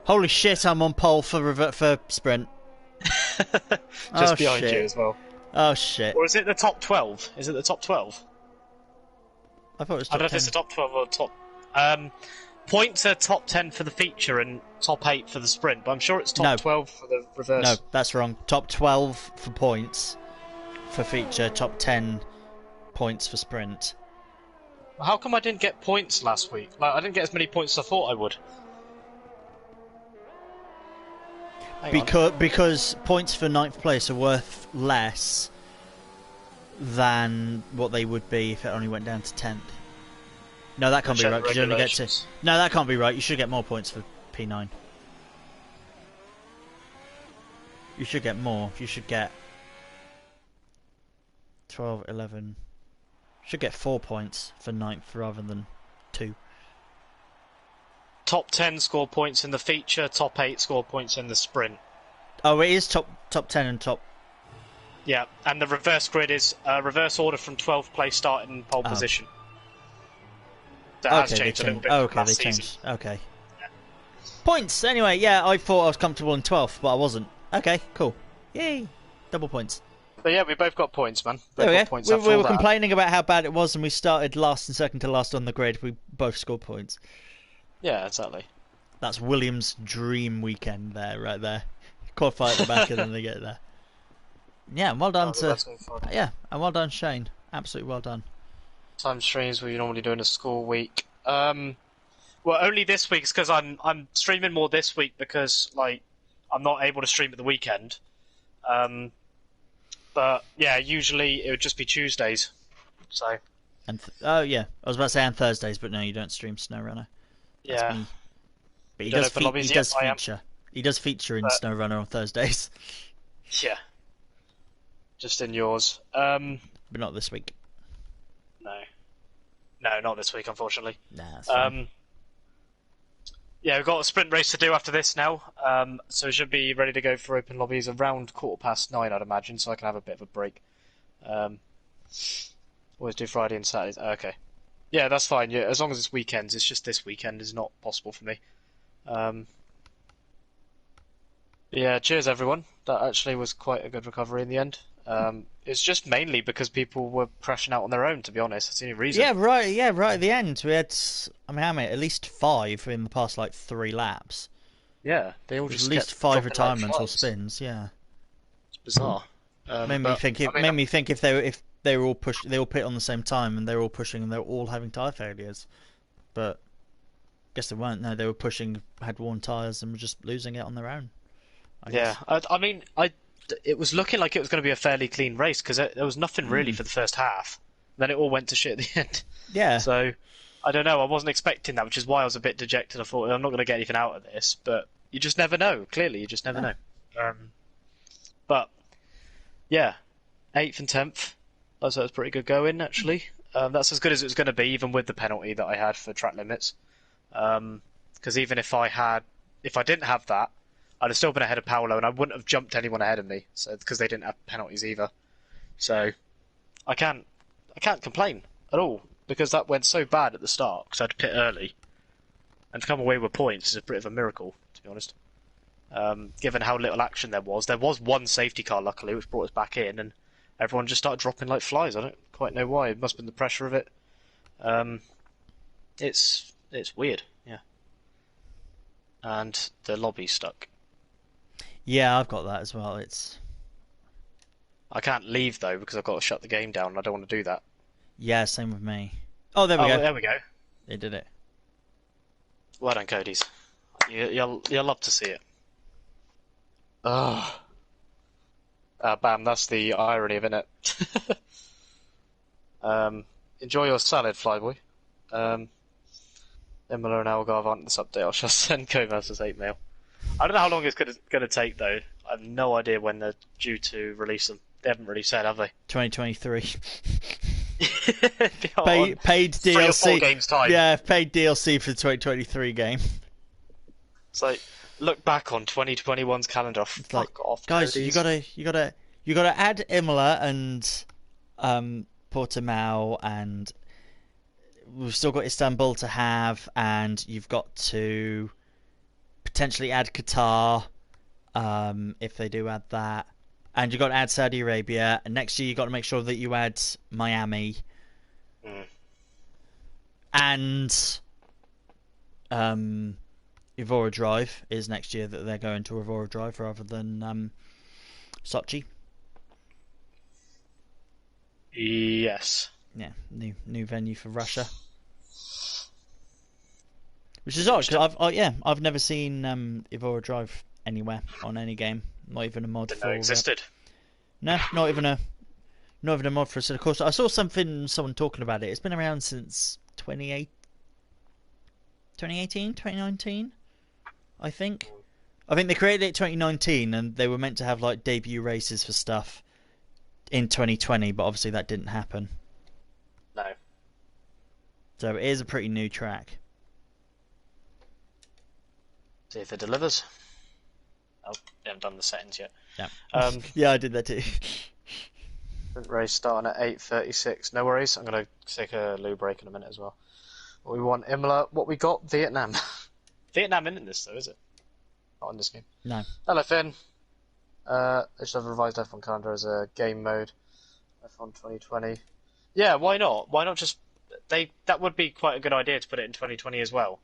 Holy shit! I'm on pole for sprint. Just behind you as well. Oh shit! Or is it the top 12? Is it the top 12? I thought it was top I don't know 10. if it's the top 12 or top... points are top 10 for the feature and top 8 for the sprint, but I'm sure it's top 12 for the reverse. No, that's wrong. Top 12 for points for feature, top 10 points for sprint. How come I didn't get points last week? Like, I didn't get as many points as I thought I would. Because points for 9th place are worth less than what they would be if it only went down to 10th. No, that can't be right, because you only get to... No, that can't be right. You should get more points for P9. You should get more. You should get 12, 11... You should get 4 points for 9th rather than 2. Top 10 score points in the feature, top 8 score points in the sprint. Oh, it is top 10 and top... Yeah, and the reverse grid is reverse order from 12th place start in pole position. That has changed a little bit from last season. Okay. Yeah. Points, anyway, yeah, I thought I was comfortable in 12th, but I wasn't. Okay, cool. Yay! Double points. But yeah, we both got points, man. There we go. We were complaining about how bad it was, and we started last and second to last on the grid. We both scored points. Yeah, exactly. That's Williams' dream weekend there, right there. Qualify at the back and then they get there. Yeah, and well done and well done, Shane. Absolutely well done. Time streams were you normally doing a school week? Well, only this week because I'm streaming more this week because like I'm not able to stream at the weekend. But yeah, usually it would just be Tuesdays. So. And oh yeah, I was about to say on Thursdays, but no, you don't stream SnowRunner. That's yeah. Me. But he does feature. He does feature in SnowRunner on Thursdays. Yeah. Just in yours. But not this week. No. No, not this week, unfortunately. Nah, that's fine. Yeah, we've got a sprint race to do after this now. So we should be ready to go for open lobbies around 9:15, I'd imagine, so I can have a bit of a break. Always do Friday and Saturdays. Okay. Yeah, that's fine. Yeah, as long as it's weekends. It's just this weekend is not possible for me. Um, yeah, cheers everyone. That actually was quite a good recovery in the end. It's just mainly because people were crashing out on their own, to be honest. That's the only reason. Yeah, right. Yeah, right at the end we had. I mean, how many? At least five in the past like 3 laps. Yeah, they all There's at just least kept five dropping like retirements or flies. spins. Yeah. It's bizarre. Made me But think. I It mean, made me think if they were all they all pit on the same time and they were all pushing and they were all having tyre failures, but guess they weren't. No, they were pushing, had worn tyres, and were just losing it on their own. I yeah, guess. I mean, it was looking like it was going to be a fairly clean race because there was nothing really for the first half. Then it all went to shit at the end. Yeah. So I don't know. I wasn't expecting that, which is why I was a bit dejected. I thought I'm not going to get anything out of this, but you just never know. Clearly, you just never know. But yeah, 8th and 10th. That was pretty good going actually. That's as good as it was going to be, even with the penalty that I had for track limits. Because even if I didn't have that, I'd have still been ahead of Paolo, and I wouldn't have jumped anyone ahead of me. So because they didn't have penalties either, so I can't complain at all because that went so bad at the start because I had to pit early, and to come away with points is a bit of a miracle, to be honest. Given how little action there was one safety car luckily which brought us back in, and everyone just started dropping like flies. I don't quite know why. It must have been the pressure of it. It's weird, yeah. And the lobby's stuck. Yeah, I've got that as well. I can't leave though because I've got to shut the game down and I don't want to do that. Yeah, same with me. Oh, there we go. There we go. They did it. Well done, Cody's. You'll love to see it. Ugh. Bam, that's the irony of it. Enjoy your salad, Flyboy. Imola and Algarve aren't this update. I shall send Co versus 8 mail. I don't know how long it's going to take though. I have no idea when they're due to release them. They haven't really said, have they? 2023. Paid DLC. 3 or 4 games time. Yeah, paid DLC for the 2023 game. It's like look back on 2021's calendar. It's like, Fuck off, guys. Codies. You gotta add Imola and Portimao, and we've still got Istanbul to have, and you've got to potentially add Qatar if they do add that, and you've got to add Saudi Arabia, and next year you've got to make sure that you add Miami and Evora Drive is next year, that they're going to Evora Drive rather than Sochi. Yes. Yeah, new venue for Russia, which is odd because I've never seen Evora Drive anywhere on any game, not even a mod Didn't for know it existed. No, not even a mod for a set of course. I saw someone talking about it. It's been around since 2018, 2019, I think. I think they created it in 2019, and they were meant to have like debut races for stuff in 2020, but obviously that didn't happen. No. So it is a pretty new track. See if it delivers. Oh, they haven't done the settings yet. Yeah. Yeah, I did that too. Race starting at 8:36. No worries. I'm gonna take a loo break in a minute as well. We want Imola. What we got? Vietnam. Vietnam isn't in this though, is it? Not in this game. No. Hello, Finn. They should have revised F1 calendar as a game mode. F1 2020. Yeah, why not? Why not just that would be quite a good idea to put it in 2020 as well.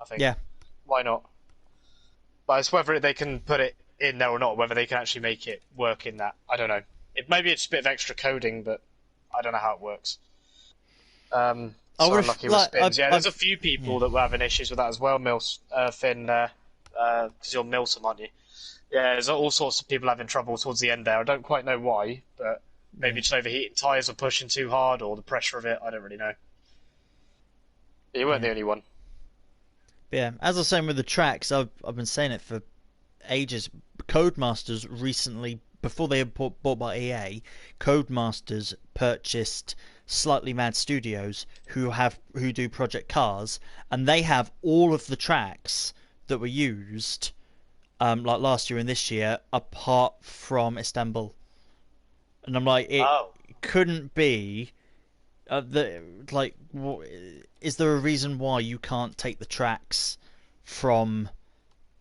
I think. Yeah. Why not? But it's whether they can put it in there or not, whether they can actually make it work in that. I don't know. Maybe it's a bit of extra coding, but I don't know how it works. So unlucky with spins. There's a few people that were having issues with that as well, Finn, because you're Milsom, aren't you? Yeah, there's all sorts of people having trouble towards the end there. I don't quite know why, but maybe just overheating tyres or pushing too hard or the pressure of it. I don't really know. But you weren't the only one. Yeah, as I was saying with the tracks, I've been saying it for ages. Codemasters recently, before they were bought by EA, Codemasters purchased Slightly Mad Studios, who do Project Cars, and they have all of the tracks that were used, like last year and this year, apart from Istanbul. And I'm like, it couldn't be Is there a reason why you can't take the tracks from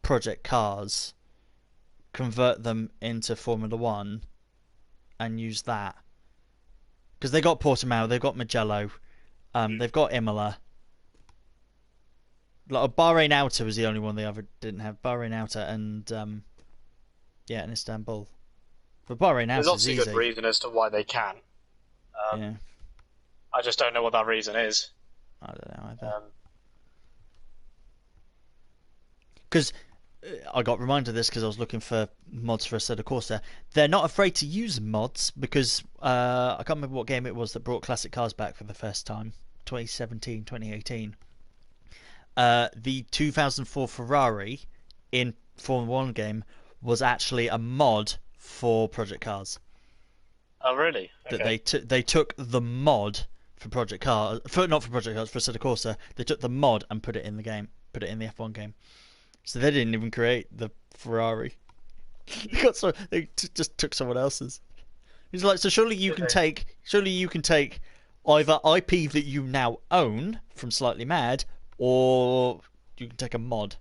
Project Cars, convert them into Formula One, and use that? Because they got Portimao, they've got Mugello, they've got Imola. Like Bahrain Outer was the only one they ever didn't have. Bahrain Outer and and Istanbul. But Bahrain There's Outer is obviously easy. a good reason as to why they can. Yeah. I just don't know what that reason is. I don't know either. Because I got reminded of this because I was looking for mods for Assetto Corsa. They're not afraid to use mods because I can't remember what game it was that brought classic cars back for the first time. 2017, 2018. The 2004 Ferrari in Formula 1 game was actually a mod for Project Cars. Oh, really? Okay. That they took the mod for Project Cars, not for Project Cars, for Assetto Corsa. They took the mod and put it in the game, put it in the F1 game. So they didn't even create the Ferrari. They just took someone else's. He's like, so surely you can take either IP that you now own from Slightly Mad, or you can take a mod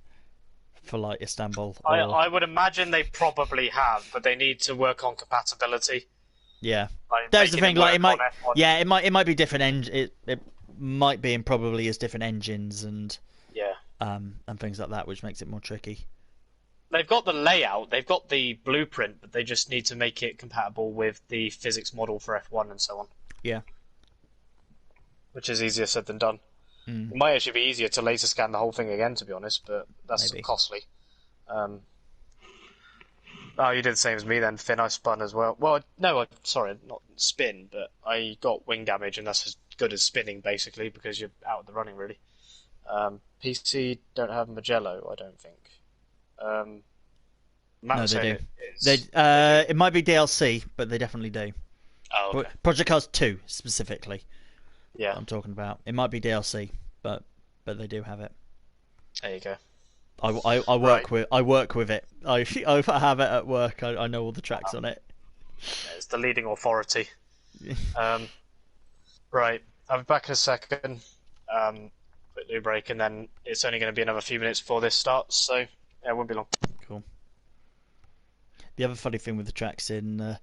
for like Istanbul. Or... I would imagine they probably have, but they need to work on compatibility. Yeah, Like, that's the thing. Like it might be different. It might be in probably as different engines and things like that, which makes it more tricky. They've got the layout, they've got the blueprint, but they just need to make it compatible with the physics model for F1 and so on. Yeah, which is easier said than done. It might actually be easier to laser scan the whole thing again, to be honest, but that's costly. Oh, you did the same as me then, Finn. I spun as well. Well, no, sorry, not spin, but I got wing damage, and that's as good as spinning, basically, because you're out of the running, really. PC don't have Mugello, I don't think. No, they do. It might be DLC, but they definitely do. Oh, okay. Project Cars 2, specifically. Yeah, I'm talking about. It might be DLC, but they do have it. There you go. I work with it. I have it at work. I know all the tracks on it. It's the leading authority. Right, I'll be back in a second. Quickly break, and then it's only going to be another few minutes before this starts, so yeah, it won't be long. Cool. The other funny thing with the tracks in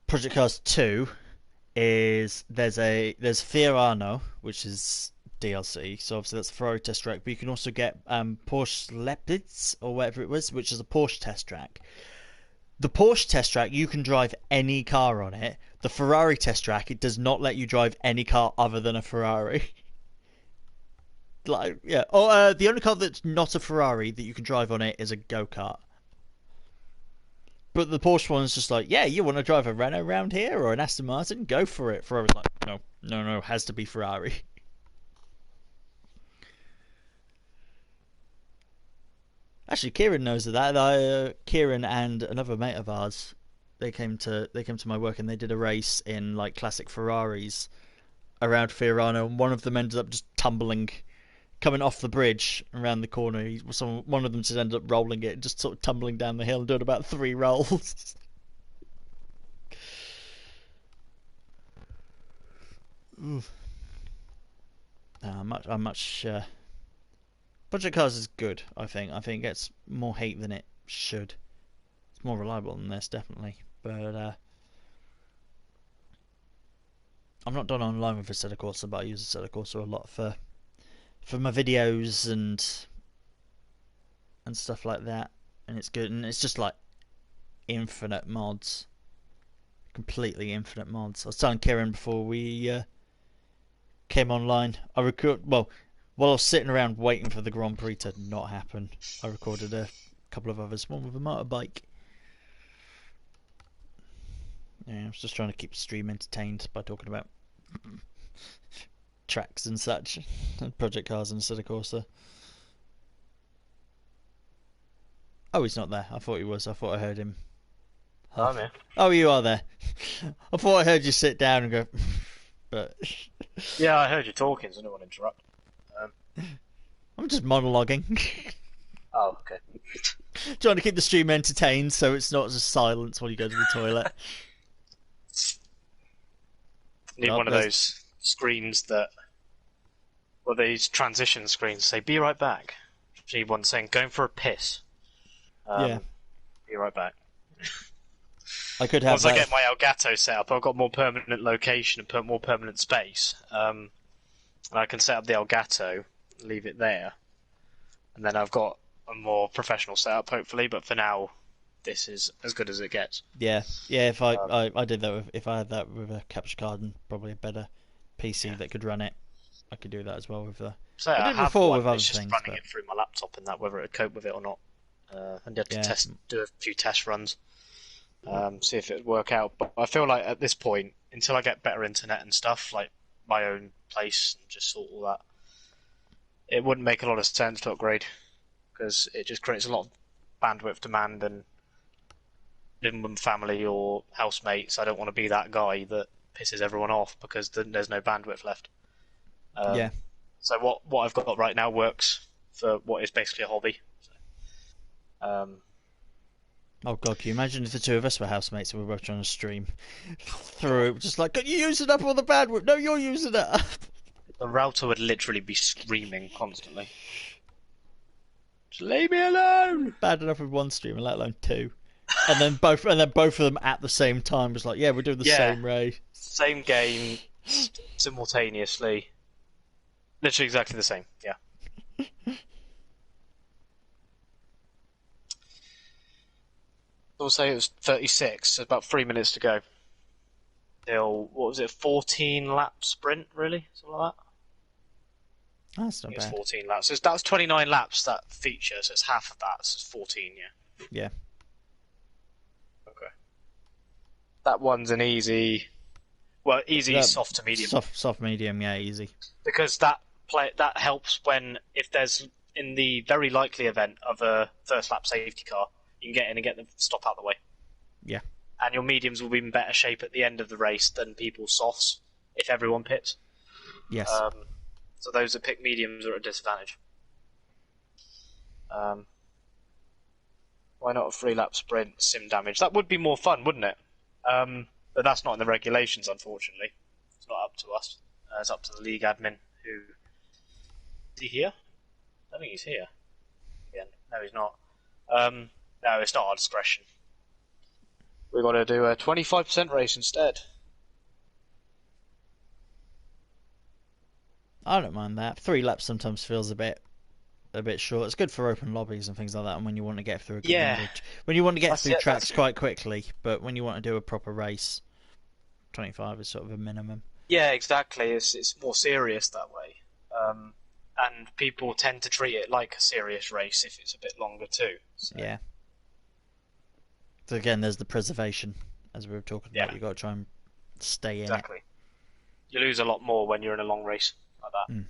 Project Cars 2 is there's Fiorano, which is DLC, so obviously that's a Ferrari test track, but you can also get Porsche Lepids or whatever it was, which is a Porsche test track. The Porsche test track, you can drive any car on it. The Ferrari test track, it does not let you drive any car other than a Ferrari. The only car that's not a Ferrari that you can drive on it is a go-kart. But the Porsche one's just like, yeah, you want to drive a Renault around here or an Aston Martin? Go for it. Ferrari's like, no, has to be Ferrari. Actually, Kieran knows of that. Kieran and another mate of ours, they came to my work and they did a race in like classic Ferraris around Fiorano, and one of them ended up just coming off the bridge around the corner. One of them just ended up rolling it, just sort of tumbling down the hill and doing about 3 rolls. Project Cars is good, I think. I think it gets more hate than it should. It's more reliable than this, definitely. But I'm not done online with Assetto Corsa, but I use Assetto Corsa a lot for my videos and stuff like that, and it's good. And it's just like infinite mods, completely infinite mods. I was telling Kieran before we came online, while I was sitting around waiting for the Grand Prix to not happen, I recorded a couple of others, one with a motorbike. Yeah, I was just trying to keep the stream entertained by talking about tracks and such, and Project Cars and Assetto Corsa. Oh, he's not there. I thought he was. I thought I heard him. I'm here. Oh, you are there. I thought I heard you sit down and go, but yeah, I heard you talking, so I don't want to interrupt. I'm just monologuing. Oh, okay. Trying to keep the stream entertained so it's not just silence while you go to the toilet. Need one of those screens that, well, these transition screens say "Be right back." See one saying "Going for a piss." Yeah. Be right back. I could have Once that. I get my Elgato set up, I've got more permanent location and more permanent space. And I can set up the Elgato, leave it there, and then I've got a more professional setup, hopefully. But for now, this is as good as it gets. Yeah. If I did that if I had that with a capture card and probably a better PC that could run it, I could do that as well with the. So I did have before one, with other it's just things, running but it through my laptop and that, whether it would cope with it or not. And you have to do a few test runs, see if it would work out. But I feel like at this point, until I get better internet and stuff, like my own place and just sort all that, it wouldn't make a lot of sense to upgrade, because it just creates a lot of bandwidth demand, and living with family or housemates, I don't want to be that guy that pisses everyone off because there's no bandwidth left. yeah. So what I've got right now works for what is basically a hobby. Oh god, can you imagine if the two of us were housemates and we were both trying to stream through, just like, can you using up all the bandwidth? No, you're using it up. The router would literally be screaming constantly. Just leave me alone! Bad enough with one streamer, let alone two. And then both of them at the same time was like, yeah, we're doing the same race. Same game, simultaneously. Literally exactly the same, yeah. We'll say it was 36, so about 3 minutes to go. Till, what was it, 14 lap sprint, really? Something like that? That's not It was bad. 14 laps. So that was 29 laps, that feature, so it's half of that, so it's 14, yeah. Yeah. Okay. That one's an easy... Well, easy, soft to medium. Soft medium, yeah, easy. Because that helps when, if there's, in the very likely event of a first lap safety car, you can get in and get the stop out of the way. Yeah. And your mediums will be in better shape at the end of the race than people's softs, if everyone pits. Yes. So those that pick mediums are at a disadvantage. Why not a 3-lap sprint, sim damage? That would be more fun, wouldn't it? But that's not in the regulations, unfortunately. It's not up to us. It's up to the league admin, who... Is he here? I think he's here. Again. No, he's not. No, it's not our discretion. We've got to do a 25% race instead. I don't mind that. 3 laps sometimes feels a bit short. It's good for open lobbies and things like that, and when you want to get through when you want to get through tracks quite quickly, but when you want to do a proper race, 25 is sort of a minimum. Yeah, exactly. It's more serious that way. And people tend to treat it like a serious race if it's a bit longer too. So. Yeah. So again, there's the preservation, as we were talking about. You've got to try and stay in exactly. You lose a lot more when you're in a long race like that.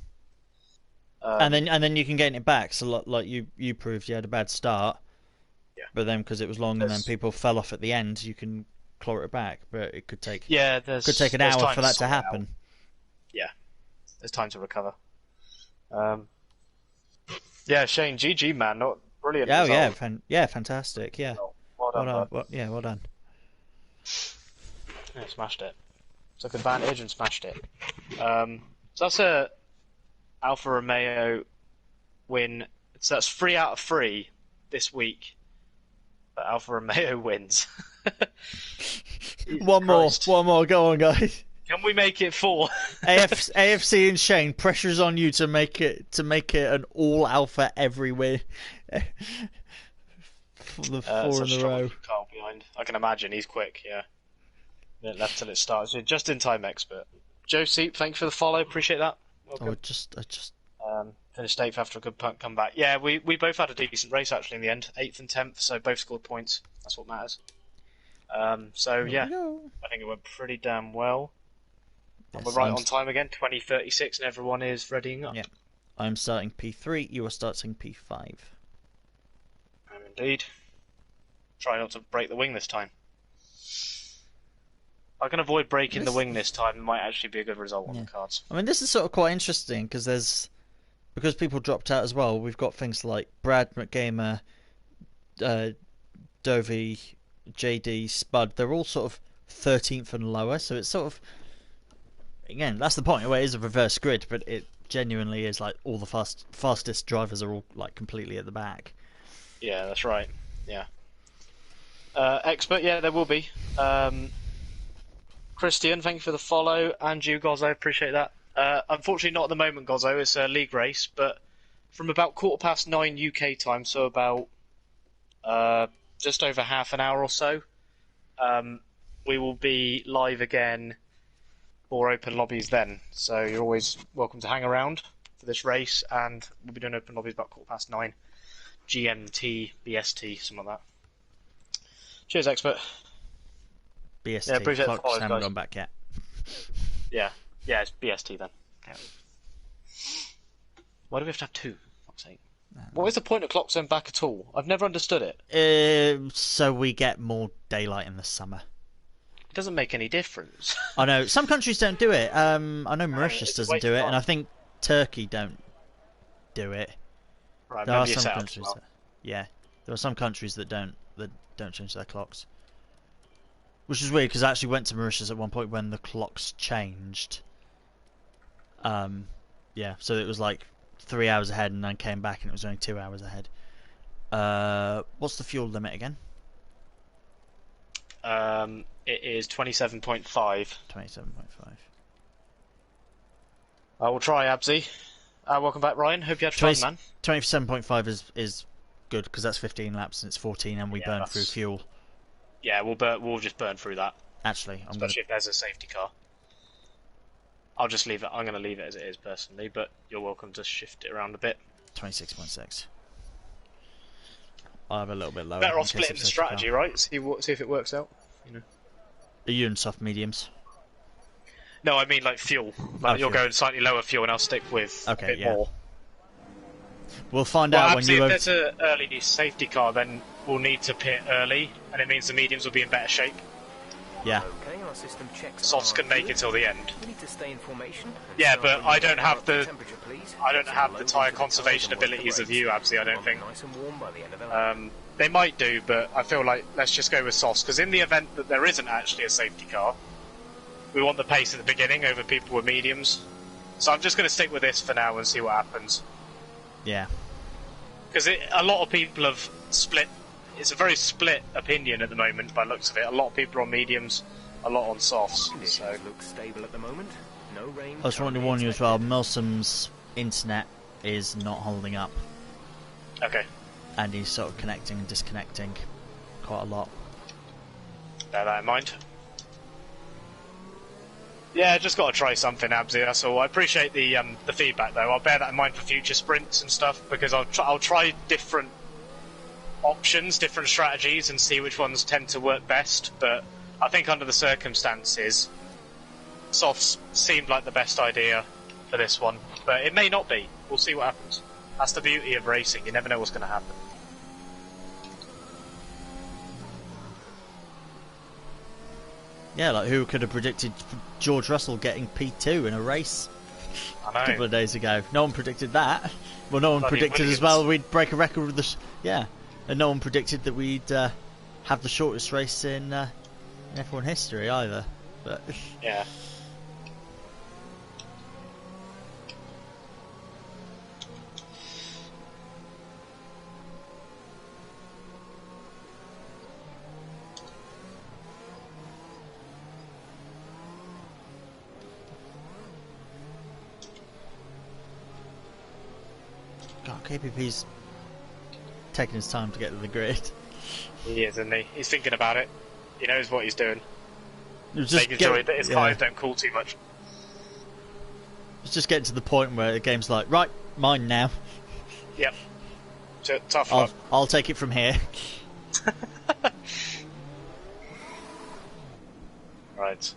And then you can gain it back. So like you proved you had a bad start, but then because it was long and then people fell off at the end, you can claw it back. But it could take an hour for that to happen. Yeah, there's time to recover. Yeah, Shane, GG man, not brilliant. Oh result. yeah, fantastic. Yeah, well done. Well done. Yeah, smashed it. Took advantage and smashed it. So that's a Alfa Romeo win. So that's 3 out of 3 this week. But Alfa Romeo wins. One more. Go on, guys. Can we make it 4? AFC and Shane, pressure's on you to make it an all Alpha every win. For the 4 in a row. Car behind. I can imagine he's quick. Yeah. Left till it starts. Just in time expert. Joe Seep, thanks for the follow. Appreciate that. Welcome. I just finished 8th after a good comeback. Yeah, we both had a decent race actually in the end. 8th and 10th, so both scored points. That's what matters. So yeah, I think it went pretty damn well. And we're right on time again, 20:36, and everyone is readying up. Yeah. I'm starting P3, you are starting P5. I'm indeed. Try not to break the wing this time. If I can avoid breaking the wing this time, it might actually be a good result on the cards. I mean, this is sort of quite interesting, because people dropped out as well, we've got things like Brad McGamer, Dovey, JD, Spud, they're all sort of 13th and lower, so it's sort of... again, that's the point where it is a reverse grid, but it genuinely is like all the fastest drivers are all like completely at the back. Yeah, that's right. Yeah. Expert, yeah, there will be. Christian, thank you for the follow, and you, Gozzo, appreciate that. Unfortunately, not at the moment, Gozzo. It's a league race, but from about 9:15 UK time, so about just over half an hour or so, we will be live again for open lobbies then. So you're always welcome to hang around for this race, and we'll be doing open lobbies about 9:15 GMT, BST, something like that. Cheers, Expert. BST, Yeah, appreciate the clocks follows, haven't guys. gone back yet. Yeah, it's BST then. Yeah. Why do we have to have two? For fuck's sake. What is the point of clock zone back at all? I've never understood it. So we get more daylight in the summer. It doesn't make any difference. I know some countries don't do it. I know Mauritius it's a doesn't waste do of it, and time. I think Turkey don't do it. Right, There are maybe it's some out as countries well. that, yeah, there are some countries that don't change their clocks, which is weird because I actually went to Mauritius at one point when the clocks changed. Yeah, so it was like 3 hours ahead, and then came back and it was only 2 hours ahead. What's the fuel limit again? It is 27.5. 27.5. I will try, Absy. Welcome back, Ryan. Hope you had fun, man. 27.5 is good because that's 15 laps and it's 14, and we Yeah, burn that's- through fuel. Yeah, we'll just burn through that, Actually, I'm gonna especially if there's a safety car. I'll just leave it. I'm going to leave it as it is personally, but you're welcome to shift it around a bit. 26.6. I'll have a little bit lower. Better in off case splitting of the safety strategy, car. right? See if it works out. You know. Are you in soft mediums? No, I mean like fuel. Like you're fuel. going slightly lower fuel, and I'll stick with Okay, a bit yeah. more. We'll find Well, out when actually, you. if there's an early safety car, then we'll need to pit early, and it means the mediums will be in better shape. Yeah. Okay, our system checks. Softs can make it till the end. We need to stay in formation. Yeah, but I don't have the temperature, please. I don't have the Load tyre into conservation tyres and work abilities the of you, brakes. Absy. I don't Want think. them nice and warm by the end of the lap. They might do, but I feel like let's just go with softs, because in the event that there isn't actually a safety car, we want the pace at the beginning over people with mediums. So I'm just going to stick with this for now and see what happens. Yeah. Because a lot of people have split. It's a very split opinion at the moment by the looks of it. A lot of people are on mediums, a lot on softs. Conditions So look stable at the moment. No rain. I just wanted to warn you as well. Milsom's internet is not holding up, okay, and he's sort of connecting and disconnecting quite a lot. bear that in mind. Yeah, just got to try something, Absy. That's all. I appreciate the feedback, though. I'll bear that in mind for future sprints and stuff, because I'll try different options, different strategies, and see which ones tend to work best. But I think under the circumstances, softs seemed like the best idea for this one. But it may not be. We'll see what happens. That's the beauty of racing. You never know what's going to happen. Yeah, like who could have predicted George Russell getting P2 in a race I a couple know. of days ago? No one predicted that. Well, no one Bloody predicted as Williams. well we'd break a record with the yeah, and no one predicted that we'd have the shortest race in F1 history either. But Yeah. God, KPP's taking his time to get to the grid. He is, isn't he? He's thinking about it. He knows what he's doing. It was Making sure that his tyres don't cool too much. It's just getting to the point where the game's like, right, mine now. Yep. Tough luck. I'll take it from here. Right.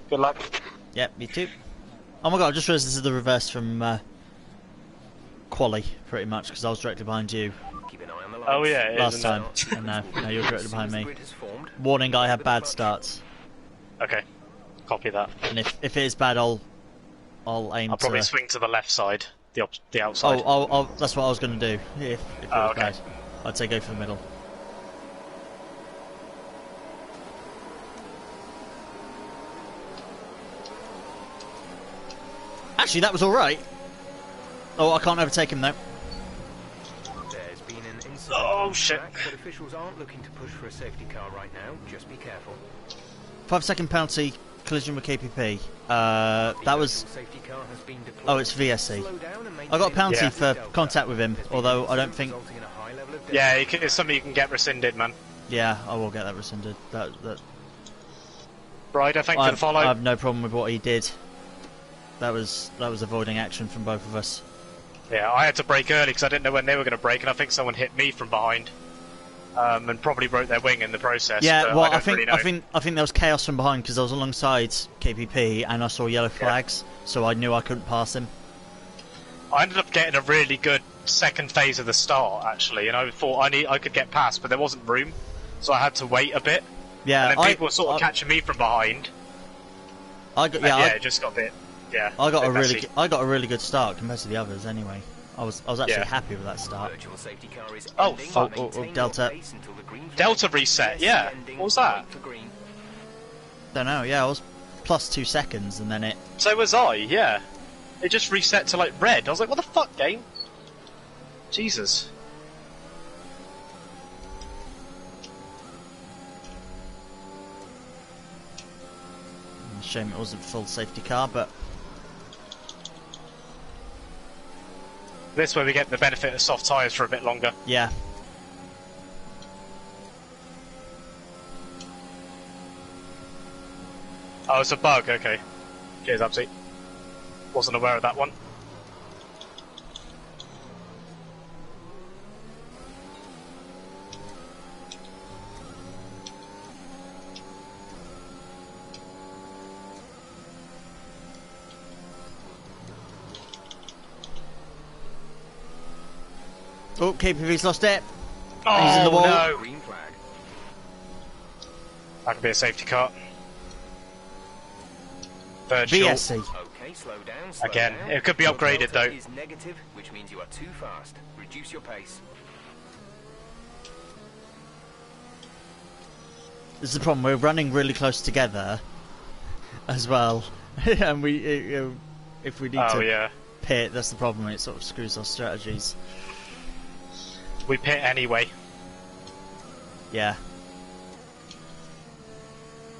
Good luck. Yep, me too. Oh my god, I just realised this is the reverse from Quali, pretty much, because I was directly behind you Keep an eye on the Oh lights. yeah, it is, last isn't time. it? And now you're directly As behind soon as me. the grid has formed, Warning, I have bit of bad clutch. starts. Okay. Copy that. And if it is bad, I'll aim I'll probably to... swing to the left side, the outside. Oh, that's what I was going to do, if it was okay. bad. I'd say go for the middle. Actually, that was all right. Oh, I can't overtake him though. There's been an incident. Oh shit! But officials aren't looking to push for a safety car right now. Just be careful. 5-second penalty, collision with KPP. That was. Safety car has been deployed. Oh, it's VSC. Slow down and I got a penalty Yeah. for contact with him, although I don't think. resulting in a high level of Yeah, it's something you can get rescinded, man. Yeah, I will get that rescinded. That Ryder, thanks for the follow. I have no problem with what he did. That was avoiding action from both of us. Yeah, I had to brake early because I didn't know when they were going to brake, and I think someone hit me from behind, and probably broke their wing in the process. Yeah, but well, I I think really know. there was chaos from behind because I was alongside KPP and I saw yellow flags, so I knew I couldn't pass him. I ended up getting a really good second phase of the start actually, and I thought I could get past, but there wasn't room, so I had to wait a bit. Yeah, and then people were sort of catching me from behind. It just got a bit. Yeah, I got bit a really messy. I got a really good start compared to the others. Anyway, I was actually Yeah. happy with that start. Virtual safety car is Oh, ending. fuck. Maintain Delta. your pace until the green flag. Delta reset. Yeah, Ending. what was that? Wait for green. Don't know. Yeah, I was plus 2 seconds and then it. So was I. Yeah, it just reset to like red. I was like, what the fuck, game? Jesus. Shame it wasn't full safety car, but This way we get the benefit of soft tyres for a bit longer. yeah. Oh, it's a bug. Okay. Cheers, Absy. Wasn't aware of that one. Oh, KPV's lost it. Oh, He's in the wall. no. Green flag. That could be a safety car. Virtual. VSC. Okay, slow down. Slow Again, down. it could be Your upgraded, delta though. is negative, which means you are too fast. Reduce your pace. This is the problem. We're running really close together, as well, and if we need Oh, to yeah. pit, that's the problem. It sort of screws our strategies. We pit anyway, Yeah.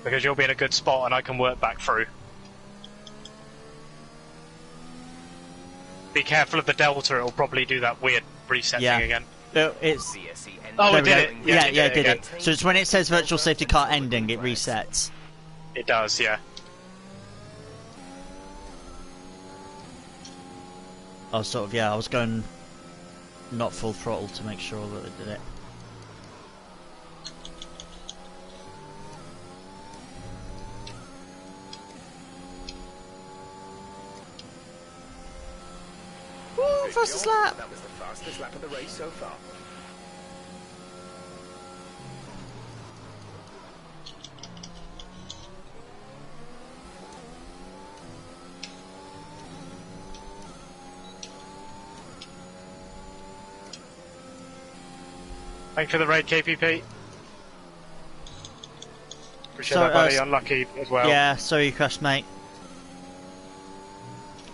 because you'll be in a good spot and I can work back through. Be careful of the delta, it'll probably do that weird reset Yeah. thing again. No, it's. VSC ending. Oh, There it we did go. it. Yeah, Yeah, it did again. it. So it's when it says virtual safety car ending, it resets. It does, yeah. I was sort of, I was going not full throttle to make sure that it did it. Woo, Good fastest job. lap! That was the fastest lap of the race so far. Thanks for the raid, KPP. Appreciate So, that, buddy. Unlucky as well. Yeah, sorry you crashed, mate.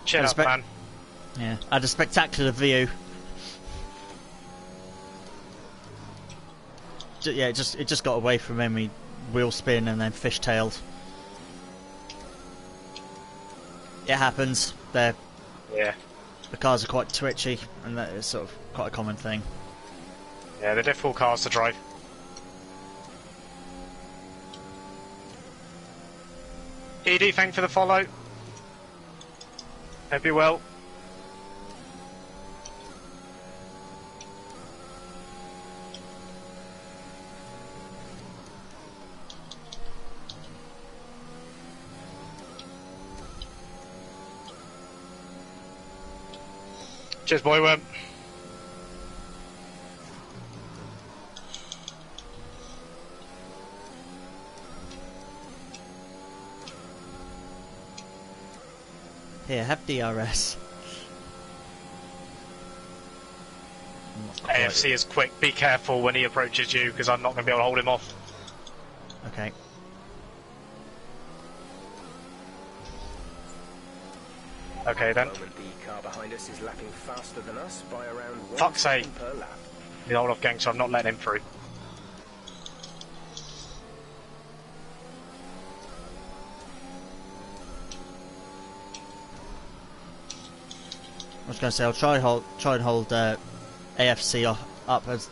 Chin up, Respect- man. Yeah, I had a spectacular view. Yeah, it just got away from him. He wheel spin and then fishtailed. It happens. The Yeah. cars are quite twitchy, and that is sort of quite a common thing. Yeah, they're difficult cars to drive. ED, thanks for the follow. Hope you're well. Cheers, boy worm. Here, have DRS. AFC is quick. Be careful when he approaches you, because I'm not going to be able to hold him off. Okay. Okay then. At the moment, the car behind us is lapping faster than us by around 1 Fuck's sake. second per lap. The old off gangster, I'm not letting him through. I was going to say I'll try and hold AFC up as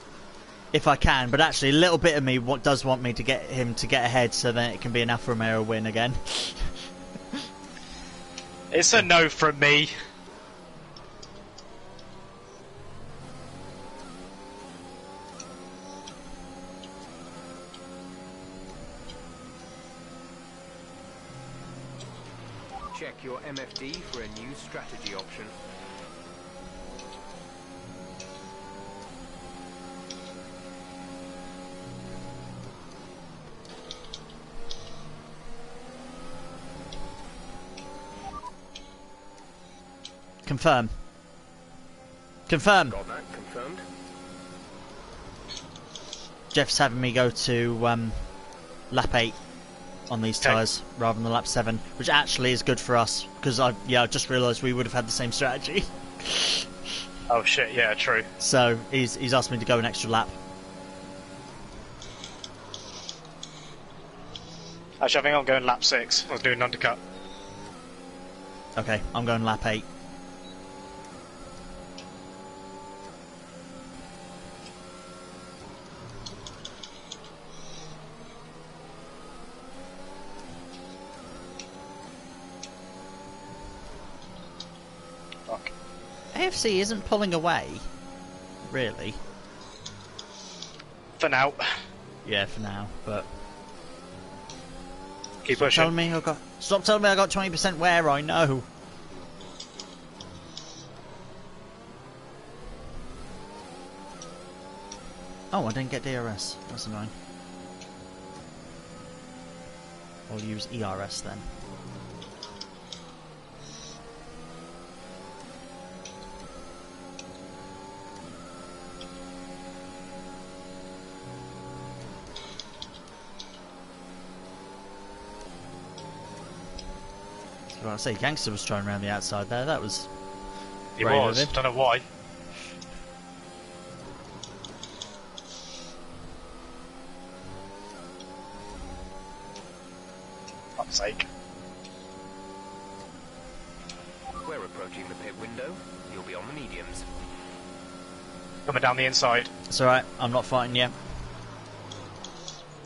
if I can, but actually a little bit of me does want me to get him to get ahead, so then it can be an Alfa Romeo win again. It's a no from me. Check your MFD for a new strategy option. Confirm. Confirm. Got that confirmed. Jeff's having me go to lap 8 on these Okay. tyres rather than lap 7, which actually is good for us because I just realised we would have had the same strategy. Oh shit, yeah, true. So he's asked me to go an extra lap. Actually, I think I'm going lap 6. I was doing an undercut. Okay, I'm going lap 8. Fuck. AFC isn't pulling away, really. For now. Yeah, for now, but Keep stop telling pushing. me I got 20% wear. I know. Oh, I didn't get DRS. That's annoying. I'll use ERS then. Well, I say Gangster was trying around the outside there. That was He brave of was. him. Don't know why. Fuck's sake. We're approaching the pit window. You'll be on the mediums. Coming down the inside. It's alright, I'm not fighting you.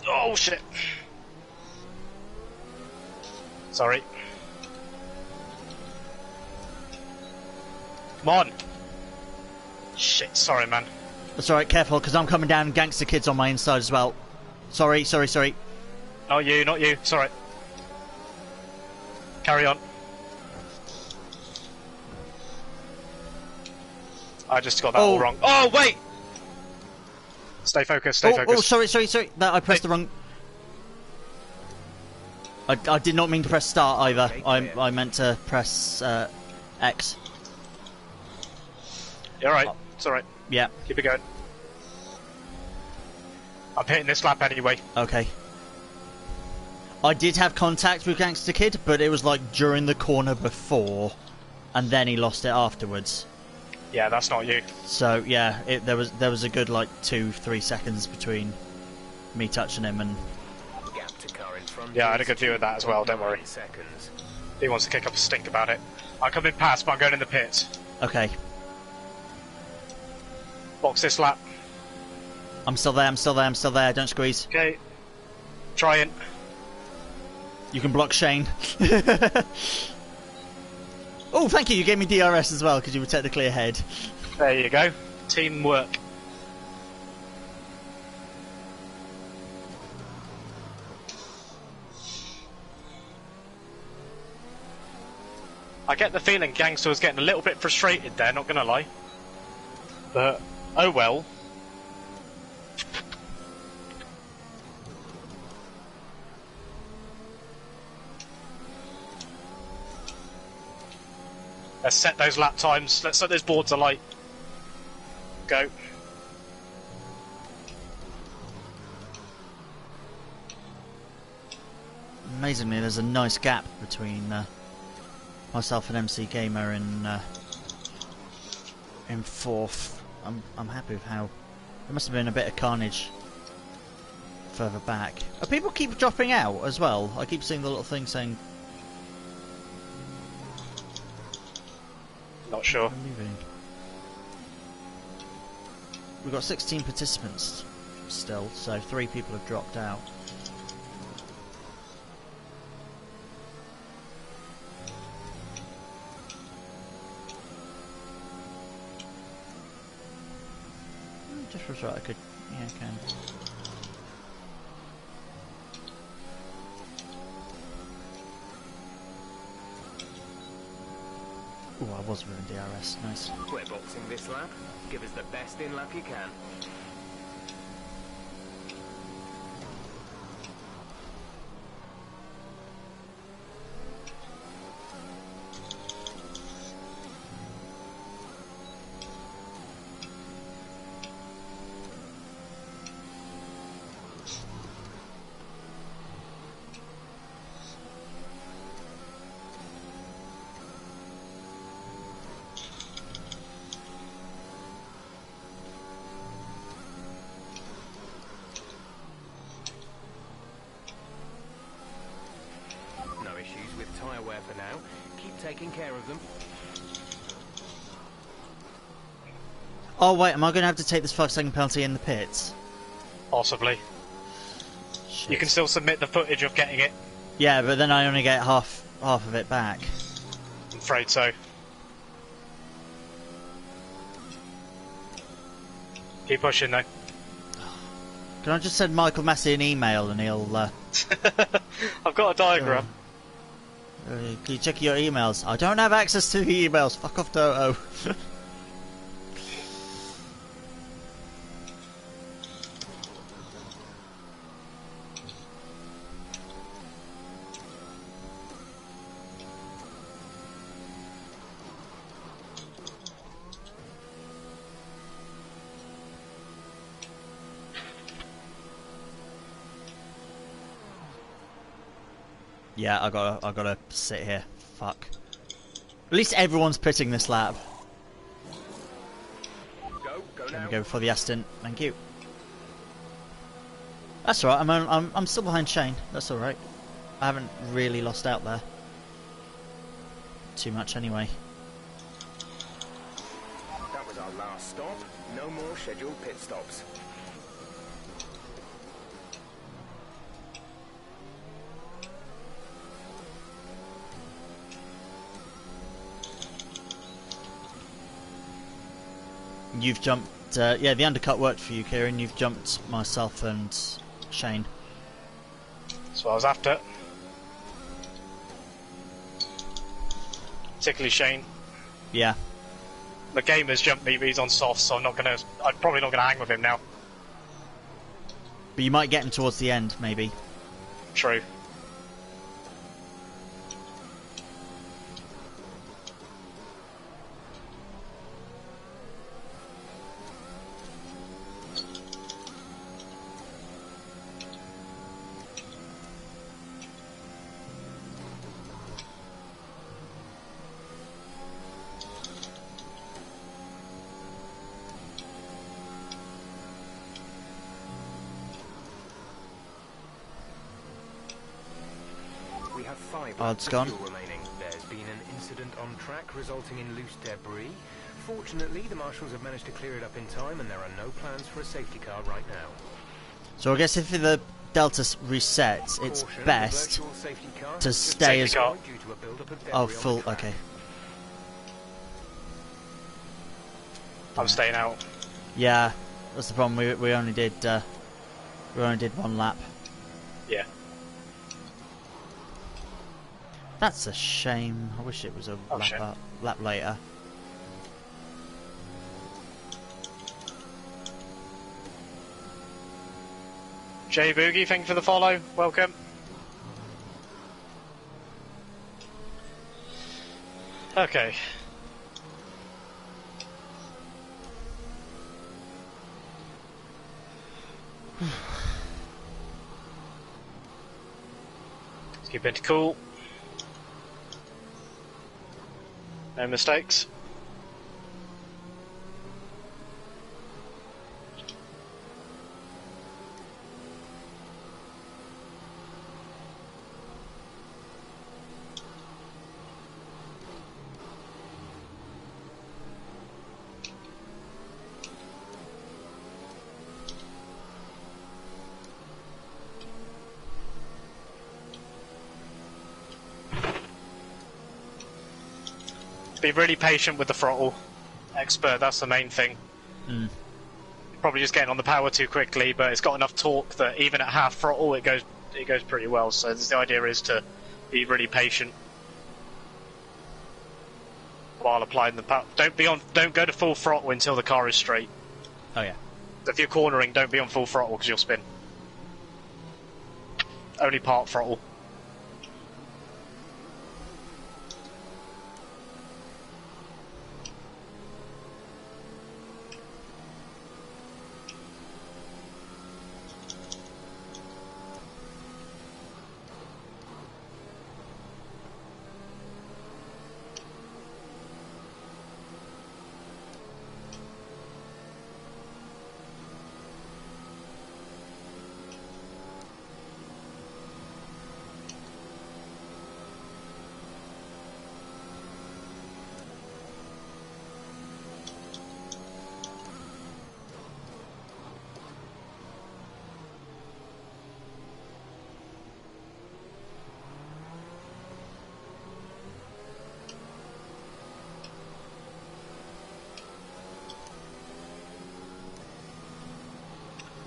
Oh shit. Sorry. Come on. Shit, sorry man. That's alright, careful, because I'm coming down and Gangster Kid's on my inside as well. Sorry. Not you, not you. Sorry. Carry on. I just got that all wrong. Oh, wait! Stay focused, stay focused. Oh, sorry. That I pressed the wrong... I did not mean to press start either. I meant to press X. You're alright. It's alright. Yeah, Keep it going. I'm hitting this lap anyway. okay. I did have contact with Gangster Kid, but it was like during the corner before, and then he lost it afterwards. Yeah, that's not you. So yeah, there was a good like 2-3 seconds between me touching him and... Gap to car in front. Yeah, I had a good view of that as well, don't worry. Seconds. He wants to kick up a stink about it. I'm coming past, but I'm going in the pits. Okay, Box this lap. I'm still there, don't squeeze. Okay. Trying. You can block Shane. Oh, thank you, you gave me DRS as well, because you were technically ahead. There you go. Teamwork. I get the feeling Gangster was getting a little bit frustrated there, not gonna lie. But, oh well. Let's set those lap times. Let's set those boards alight. Go. Amazingly, there's a nice gap between myself and MC Gamer in fourth. I'm happy with how there must have been a bit of carnage further back. People keep dropping out as well. I keep seeing the little thing saying. Not sure. We've got 16 participants still, so 3 people have dropped out. Just was right, I could. Yeah, I can. Oh, I was with DRS. Nice. We're boxing this lap. Give us the best in lap you can. Tyre wear for now. Keep taking care of them. Oh wait, am I going to have to take this 5-second penalty in the pits? Possibly. Shit. You can still submit the footage of getting it. Yeah, but then I only get half of it back. I'm afraid so. Keep pushing though. Can I just send Michael Massey an email and he'll... I've got a diagram. Can you check your emails? I don't have access to the emails. Fuck off, Toto. Yeah, I gotta sit here. Fuck. At least everyone's pitting this lap. Go Let now. me go before the Aston. Thank you. That's alright. I'm still behind Shane. That's alright. I haven't really lost out there. Too much anyway. That was our last stop. No more scheduled pit stops. You've jumped... yeah, the undercut worked for you, Kieran. You've jumped myself and Shane. That's what I was after. Particularly Shane. Yeah. The gamer's jumped me, but he's on soft, so I'm probably not gonna hang with him now. But you might get him towards the end, maybe. True. We have 5 Odds laps of gone. fuel remaining. There's been an incident on track resulting in loose debris. Fortunately, the marshals have managed to clear it up in time, and there are no plans for a safety car right now. So I guess if the Delta resets, it's Caution, the best virtual safety car to has just stay been as... car. destroyed due to a buildup of Oh, debris on full... the track. okay. I'm staying out. Yeah, that's the problem. We only did one lap. Yeah. That's a shame. I wish it was a shame. lap later. Jay Boogie, thank you for the follow. Welcome. Okay. Let's keep it cool. No mistakes. Be really patient with the throttle. Expert, that's the main thing. Probably just getting on the power too quickly, but it's got enough torque that even at half throttle it goes pretty well. So the idea is to be really patient while applying the power. Don't go to full throttle until the car is straight. Oh yeah. So if you're cornering, don't be on full throttle because you'll spin. Only part throttle.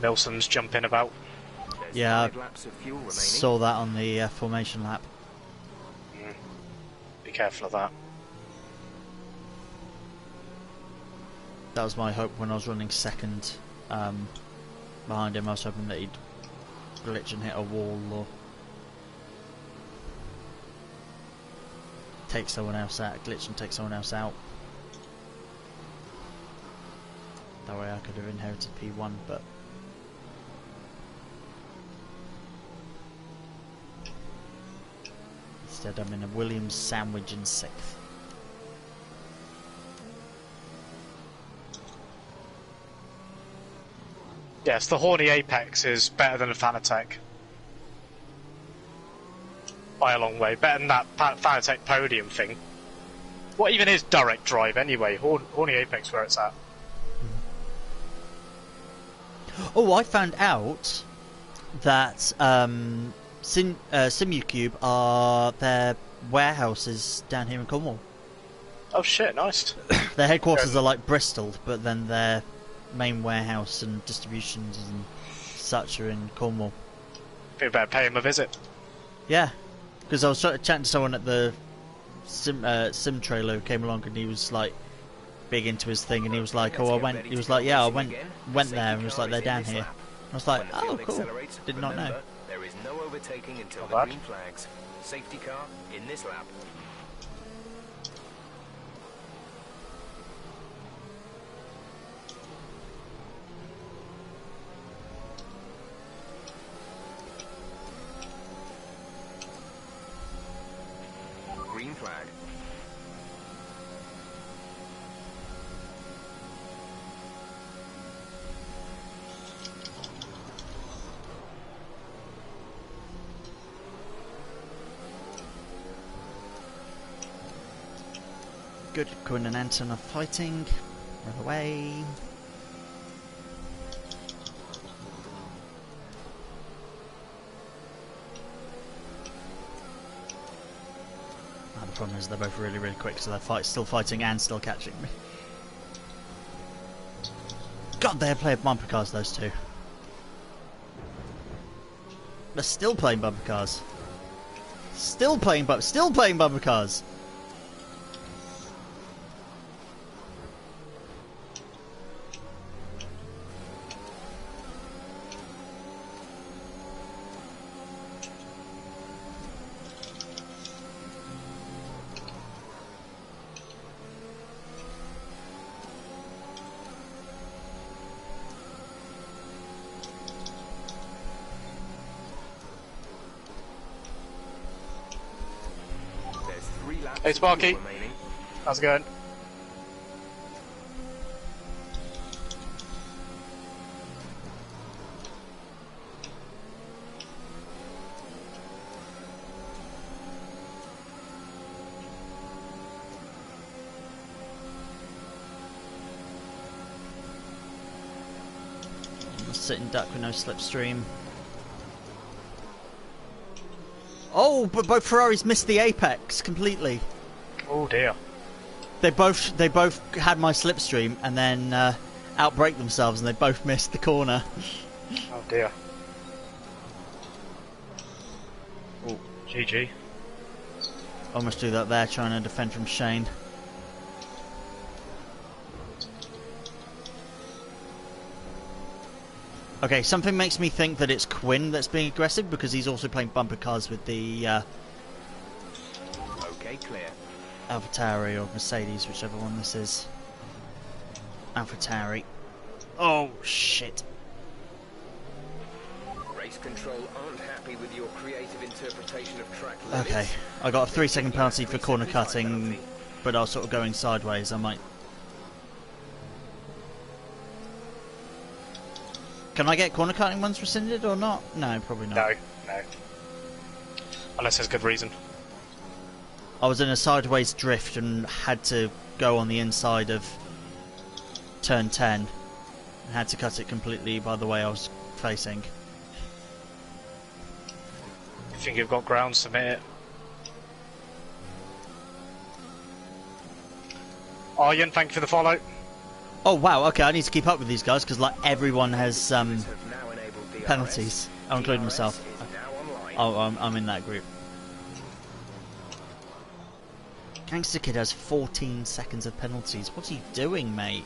Nelson's jumping about. Yeah, I saw that on the formation lap. Be careful of that. That was my hope when I was running second behind him. I was hoping that he'd glitch and hit a wall or take someone else out, glitch and take someone else out. That way I could have inherited P1, but instead I'm in a Williams sandwich in 6th. Yes, the Horny Apex is better than a Fanatec. By a long way. Better than that Fanatec podium thing. What even is direct drive anyway? Horny Apex where it's at. Oh, I found out that SimuCube are their warehouses down here in Cornwall. Oh shit, nice. Their headquarters are like Bristol, but then their main warehouse and distributions and such are in Cornwall. We better pay him a visit. Yeah, because I was chatting to someone at the sim trailer who came along and he was like big into his thing and he was like, oh, I went there and was like, they're down here. I was like, oh, cool. Did not know. There is no overtaking until the green flags. Safety car in this lap. Green flag. Good. Quinn and Anton are fighting. Run away. The problem is they're both really, really quick, so they're still fighting and still catching me. God, they play bumper cars, those two. They're still playing bumper cars. Still playing bumper cars. Hey Sparky. How's it going? Sitting duck with no slipstream. Oh, but both Ferraris missed the apex completely. Oh dear. They both had my slipstream and then outbraked themselves, and they both missed the corner. Oh dear. Oh, GG. Almost do that there, trying to defend from Shane. Okay, something makes me think that it's Quinn that's being aggressive because he's also playing bumper cars with the Okay, clear. AlphaTauri or Mercedes, whichever one this is. AlphaTauri. Oh shit! Race control aren't happy with your creative interpretation of track limits. Okay, I got a 3-second penalty for corner cutting, but I was sort of going sideways. I might. Can I get corner cutting ones rescinded or not? No, probably not. No. Unless there's good reason. I was in a sideways drift and had to go on the inside of turn 10 and had to cut it completely by the way I was facing. You think you've got grounds to submit it? Arjen, thank you for the follow. Oh wow, okay, I need to keep up with these guys because like everyone has penalties, including myself. Oh, I'm in that group. Gangster Kid has 14 seconds of penalties. What's he doing, mate?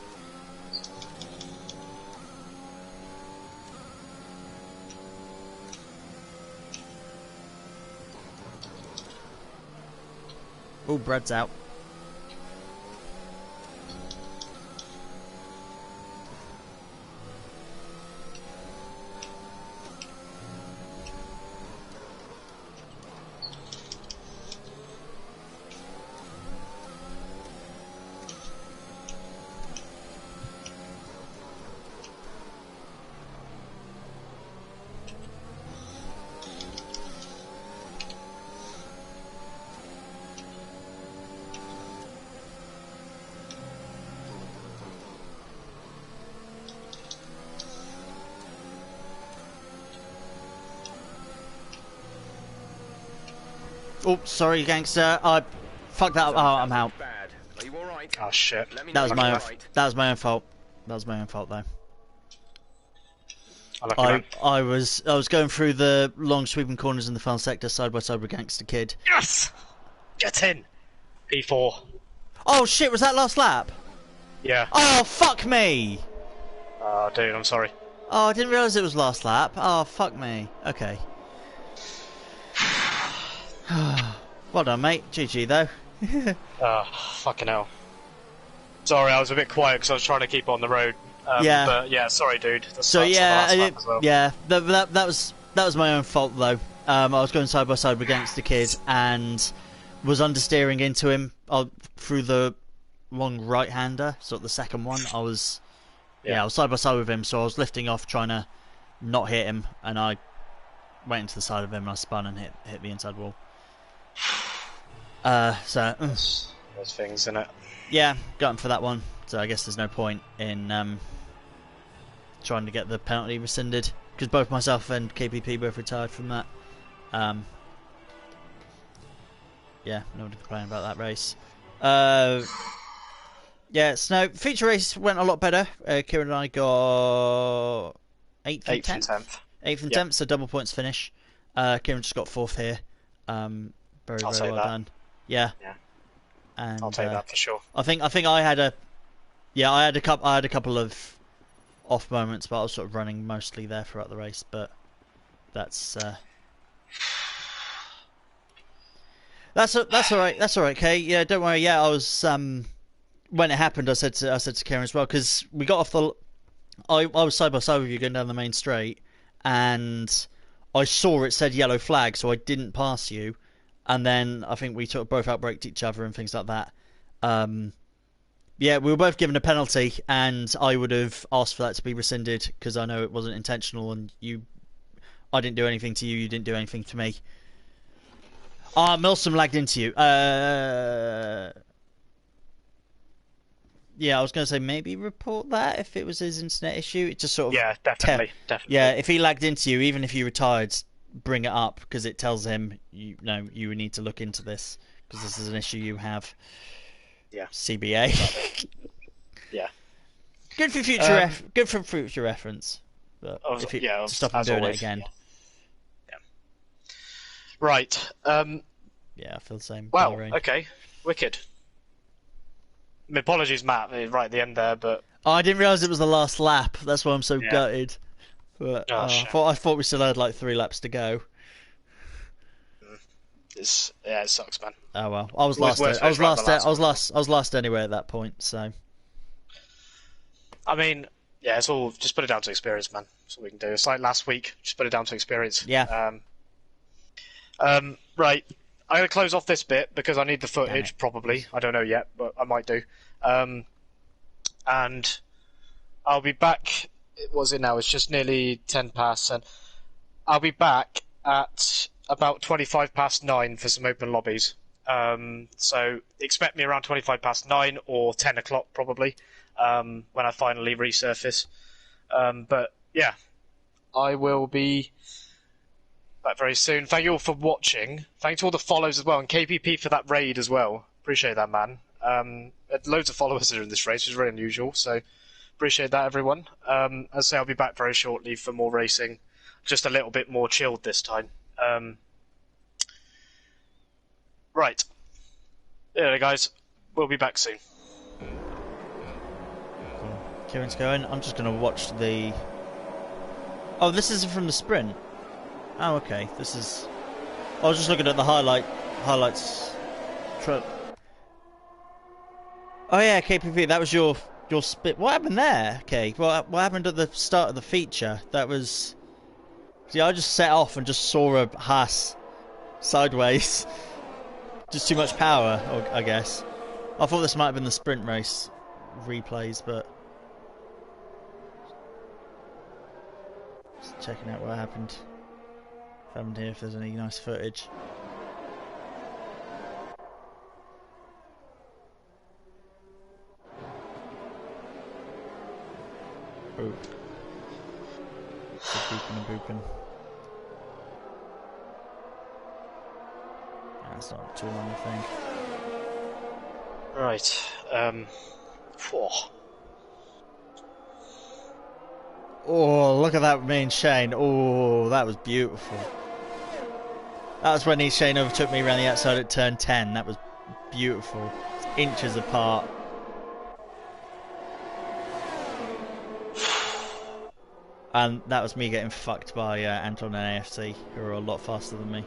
Oh, Brad's out. Oh, sorry, gangster. I fucked that up. Oh, I'm out. Are you all right? Oh shit. That was my own. That was my own fault. That was my own fault, though. I was going through the long sweeping corners in the final sector side by side with Gangster Kid. Yes! Get in! P4. Oh shit, was that last lap? Yeah. Oh, fuck me! Oh dude, I'm sorry. Oh, I didn't realise it was last lap. Oh, fuck me. Okay. Well done, mate. GG, though. Fucking hell. Sorry, I was a bit quiet because I was trying to keep on the road. Yeah. But yeah, sorry, dude. So yeah, yeah. That was my own fault though. I was going side by side with Gangster Kid and was understeering into him through the wrong right-hander, sort of the second one. I was side by side with him, so I was lifting off trying to not hit him, and I went into the side of him and I spun and hit the inside wall. Those things, innit? Yeah, got him for that one. So I guess there's no point in trying to get the penalty rescinded because both myself and KPP both retired from that. Yeah, nobody complaining about that race. Yeah, Snow feature race went a lot better. Kieran and I got 8th and 10th. 8th and 10th, so double points finish. Kieran just got 4th here. Very well done. Yeah. And I'll take that for sure. I think I had a couple of off moments, but I was sort of running mostly there throughout the race. But that's all right. That's all right, Kay. Yeah, don't worry. Yeah, I was when it happened, I said to Karen as well because we got off the. I was side by side with you going down the main straight, and I saw it said yellow flag, so I didn't pass you. And then I think we both outbraked each other and things like that. Yeah, we were both given a penalty, and I would have asked for that to be rescinded because I know it wasn't intentional, and I didn't do anything to you, you didn't do anything to me. Milsom lagged into you. Yeah, I was going to say maybe report that if it was his internet issue. It just sort of... Yeah, definitely. Yeah, if he lagged into you, even if you retired, bring it up because it tells him, you need to look into this because this is an issue you have. Yeah. CBA. Yeah. Good for future reference. But if you stop him doing it again. Yeah. Right. Yeah, I feel the same. Well, Bahrain. okay. Wicked. My apologies, Matt, right at the end there, but... Oh, I didn't realise it was the last lap. That's why I'm so gutted. But I thought we still had like 3 laps to go. It sucks, man. Oh well, I was last anyway at that point. So, I mean, yeah, it's all just put it down to experience, man. That's all we can do. It's like last week, just put it down to experience. Yeah. Right. I'm gonna close off this bit because I need the footage. Probably, I don't know yet, but I might do. And I'll be back. What is it now? It's just nearly 10 past, and I'll be back at about 25 past 9 for some open lobbies. So expect me around 25 past 9 or 10 o'clock probably, when I finally resurface. But yeah, I will be back very soon. Thank you all for watching. Thanks to all the follows as well, and KPP for that raid as well. Appreciate that, man. Loads of followers are in this race, which is very unusual, so appreciate that, everyone. As I say, I'll be back very shortly for more racing. Just a little bit more chilled this time. Right. Yeah, guys. We'll be back soon. Cool. Kieran's going. I'm just going to watch the... Oh, this isn't from the sprint. Oh, okay. This is... I was just looking at the highlights. Oh yeah, KPP. That was your spit. What happened there? Okay. What happened at the start of the feature? That was... See, I just set off and just saw a Haas sideways. Just too much power, I guess. I thought this might have been the sprint race replays, but... Just checking out what happened. Found here if there's any nice footage. Oh. Booping and booping. That's not too long, I think. Right. Oh, look at that main Shane. Oh, that was beautiful. That was when Shane overtook me around the outside at turn 10. That was beautiful. Inches apart. And that was me getting fucked by Anton and AFC, who are a lot faster than me.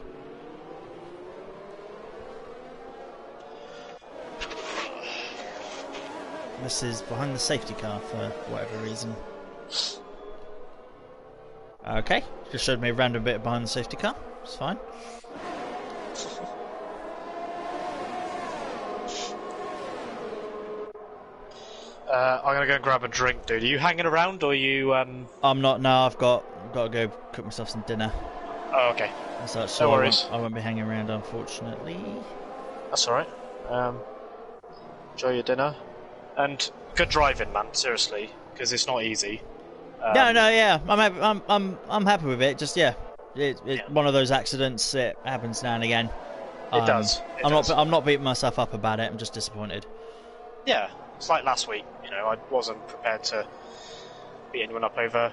This is behind the safety car for whatever reason. Okay, just showed me a random bit behind the safety car. It's fine. I'm gonna go and grab a drink, dude. Are you hanging around, or are you? I'm not. No, I've got to go cook myself some dinner. Oh, okay. So no worries. I won't be hanging around, unfortunately. That's all right. Enjoy your dinner, and good driving, man. Seriously, because it's not easy. No, yeah. I'm happy with it. Just it's one of those accidents. It happens now and again. It does. I'm not beating myself up about it. I'm just disappointed. Yeah, it's like last week. I wasn't prepared to beat anyone up over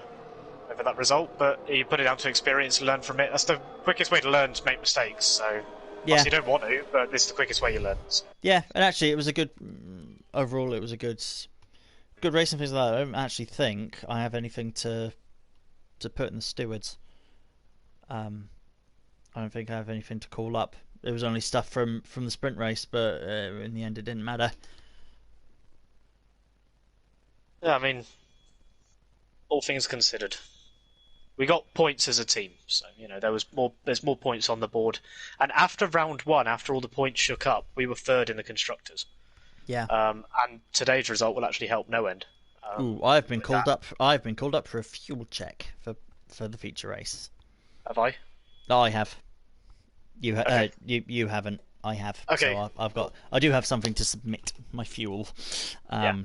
that result, but you put it down to experience and learn from it. That's the quickest way to learn, to make mistakes. So, obviously you don't want to, but this is the quickest way you learn. So. Yeah, and actually, it was a good overall. It was a good racing, things like that. I don't actually think I have anything to put in the stewards. I don't think I have anything to call up. It was only stuff from the sprint race, but in the end, it didn't matter. Yeah, I mean, all things considered, we got points as a team, so there's more points on the board. And after round 1, after all the points shook up, we were third in the constructors. Yeah. And today's result will actually help no end. Ooh, I've been called up. I've been called up for a fuel check for the feature race. Have I? Oh, I have. Okay. You haven't. I have. Okay. So I've got. Cool. I do have something to submit. My fuel. Yeah.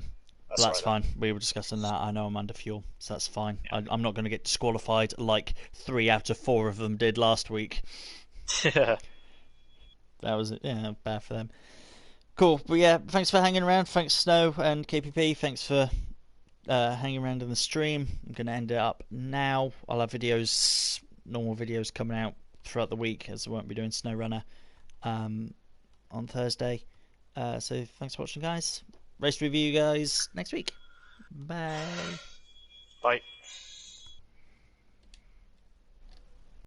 But that's fine. We were discussing that. I know I'm under fuel, so that's fine. Yeah. I'm not going to get disqualified like 3 out of 4 of them did last week. Yeah. That was bad for them. Cool. But yeah, thanks for hanging around. Thanks Snow and KPP. Thanks for hanging around in the stream. I'm going to end it up now. I'll have normal videos coming out throughout the week, as I won't be doing SnowRunner on Thursday. So thanks for watching, guys. Race review, guys, next week. Bye. Bye.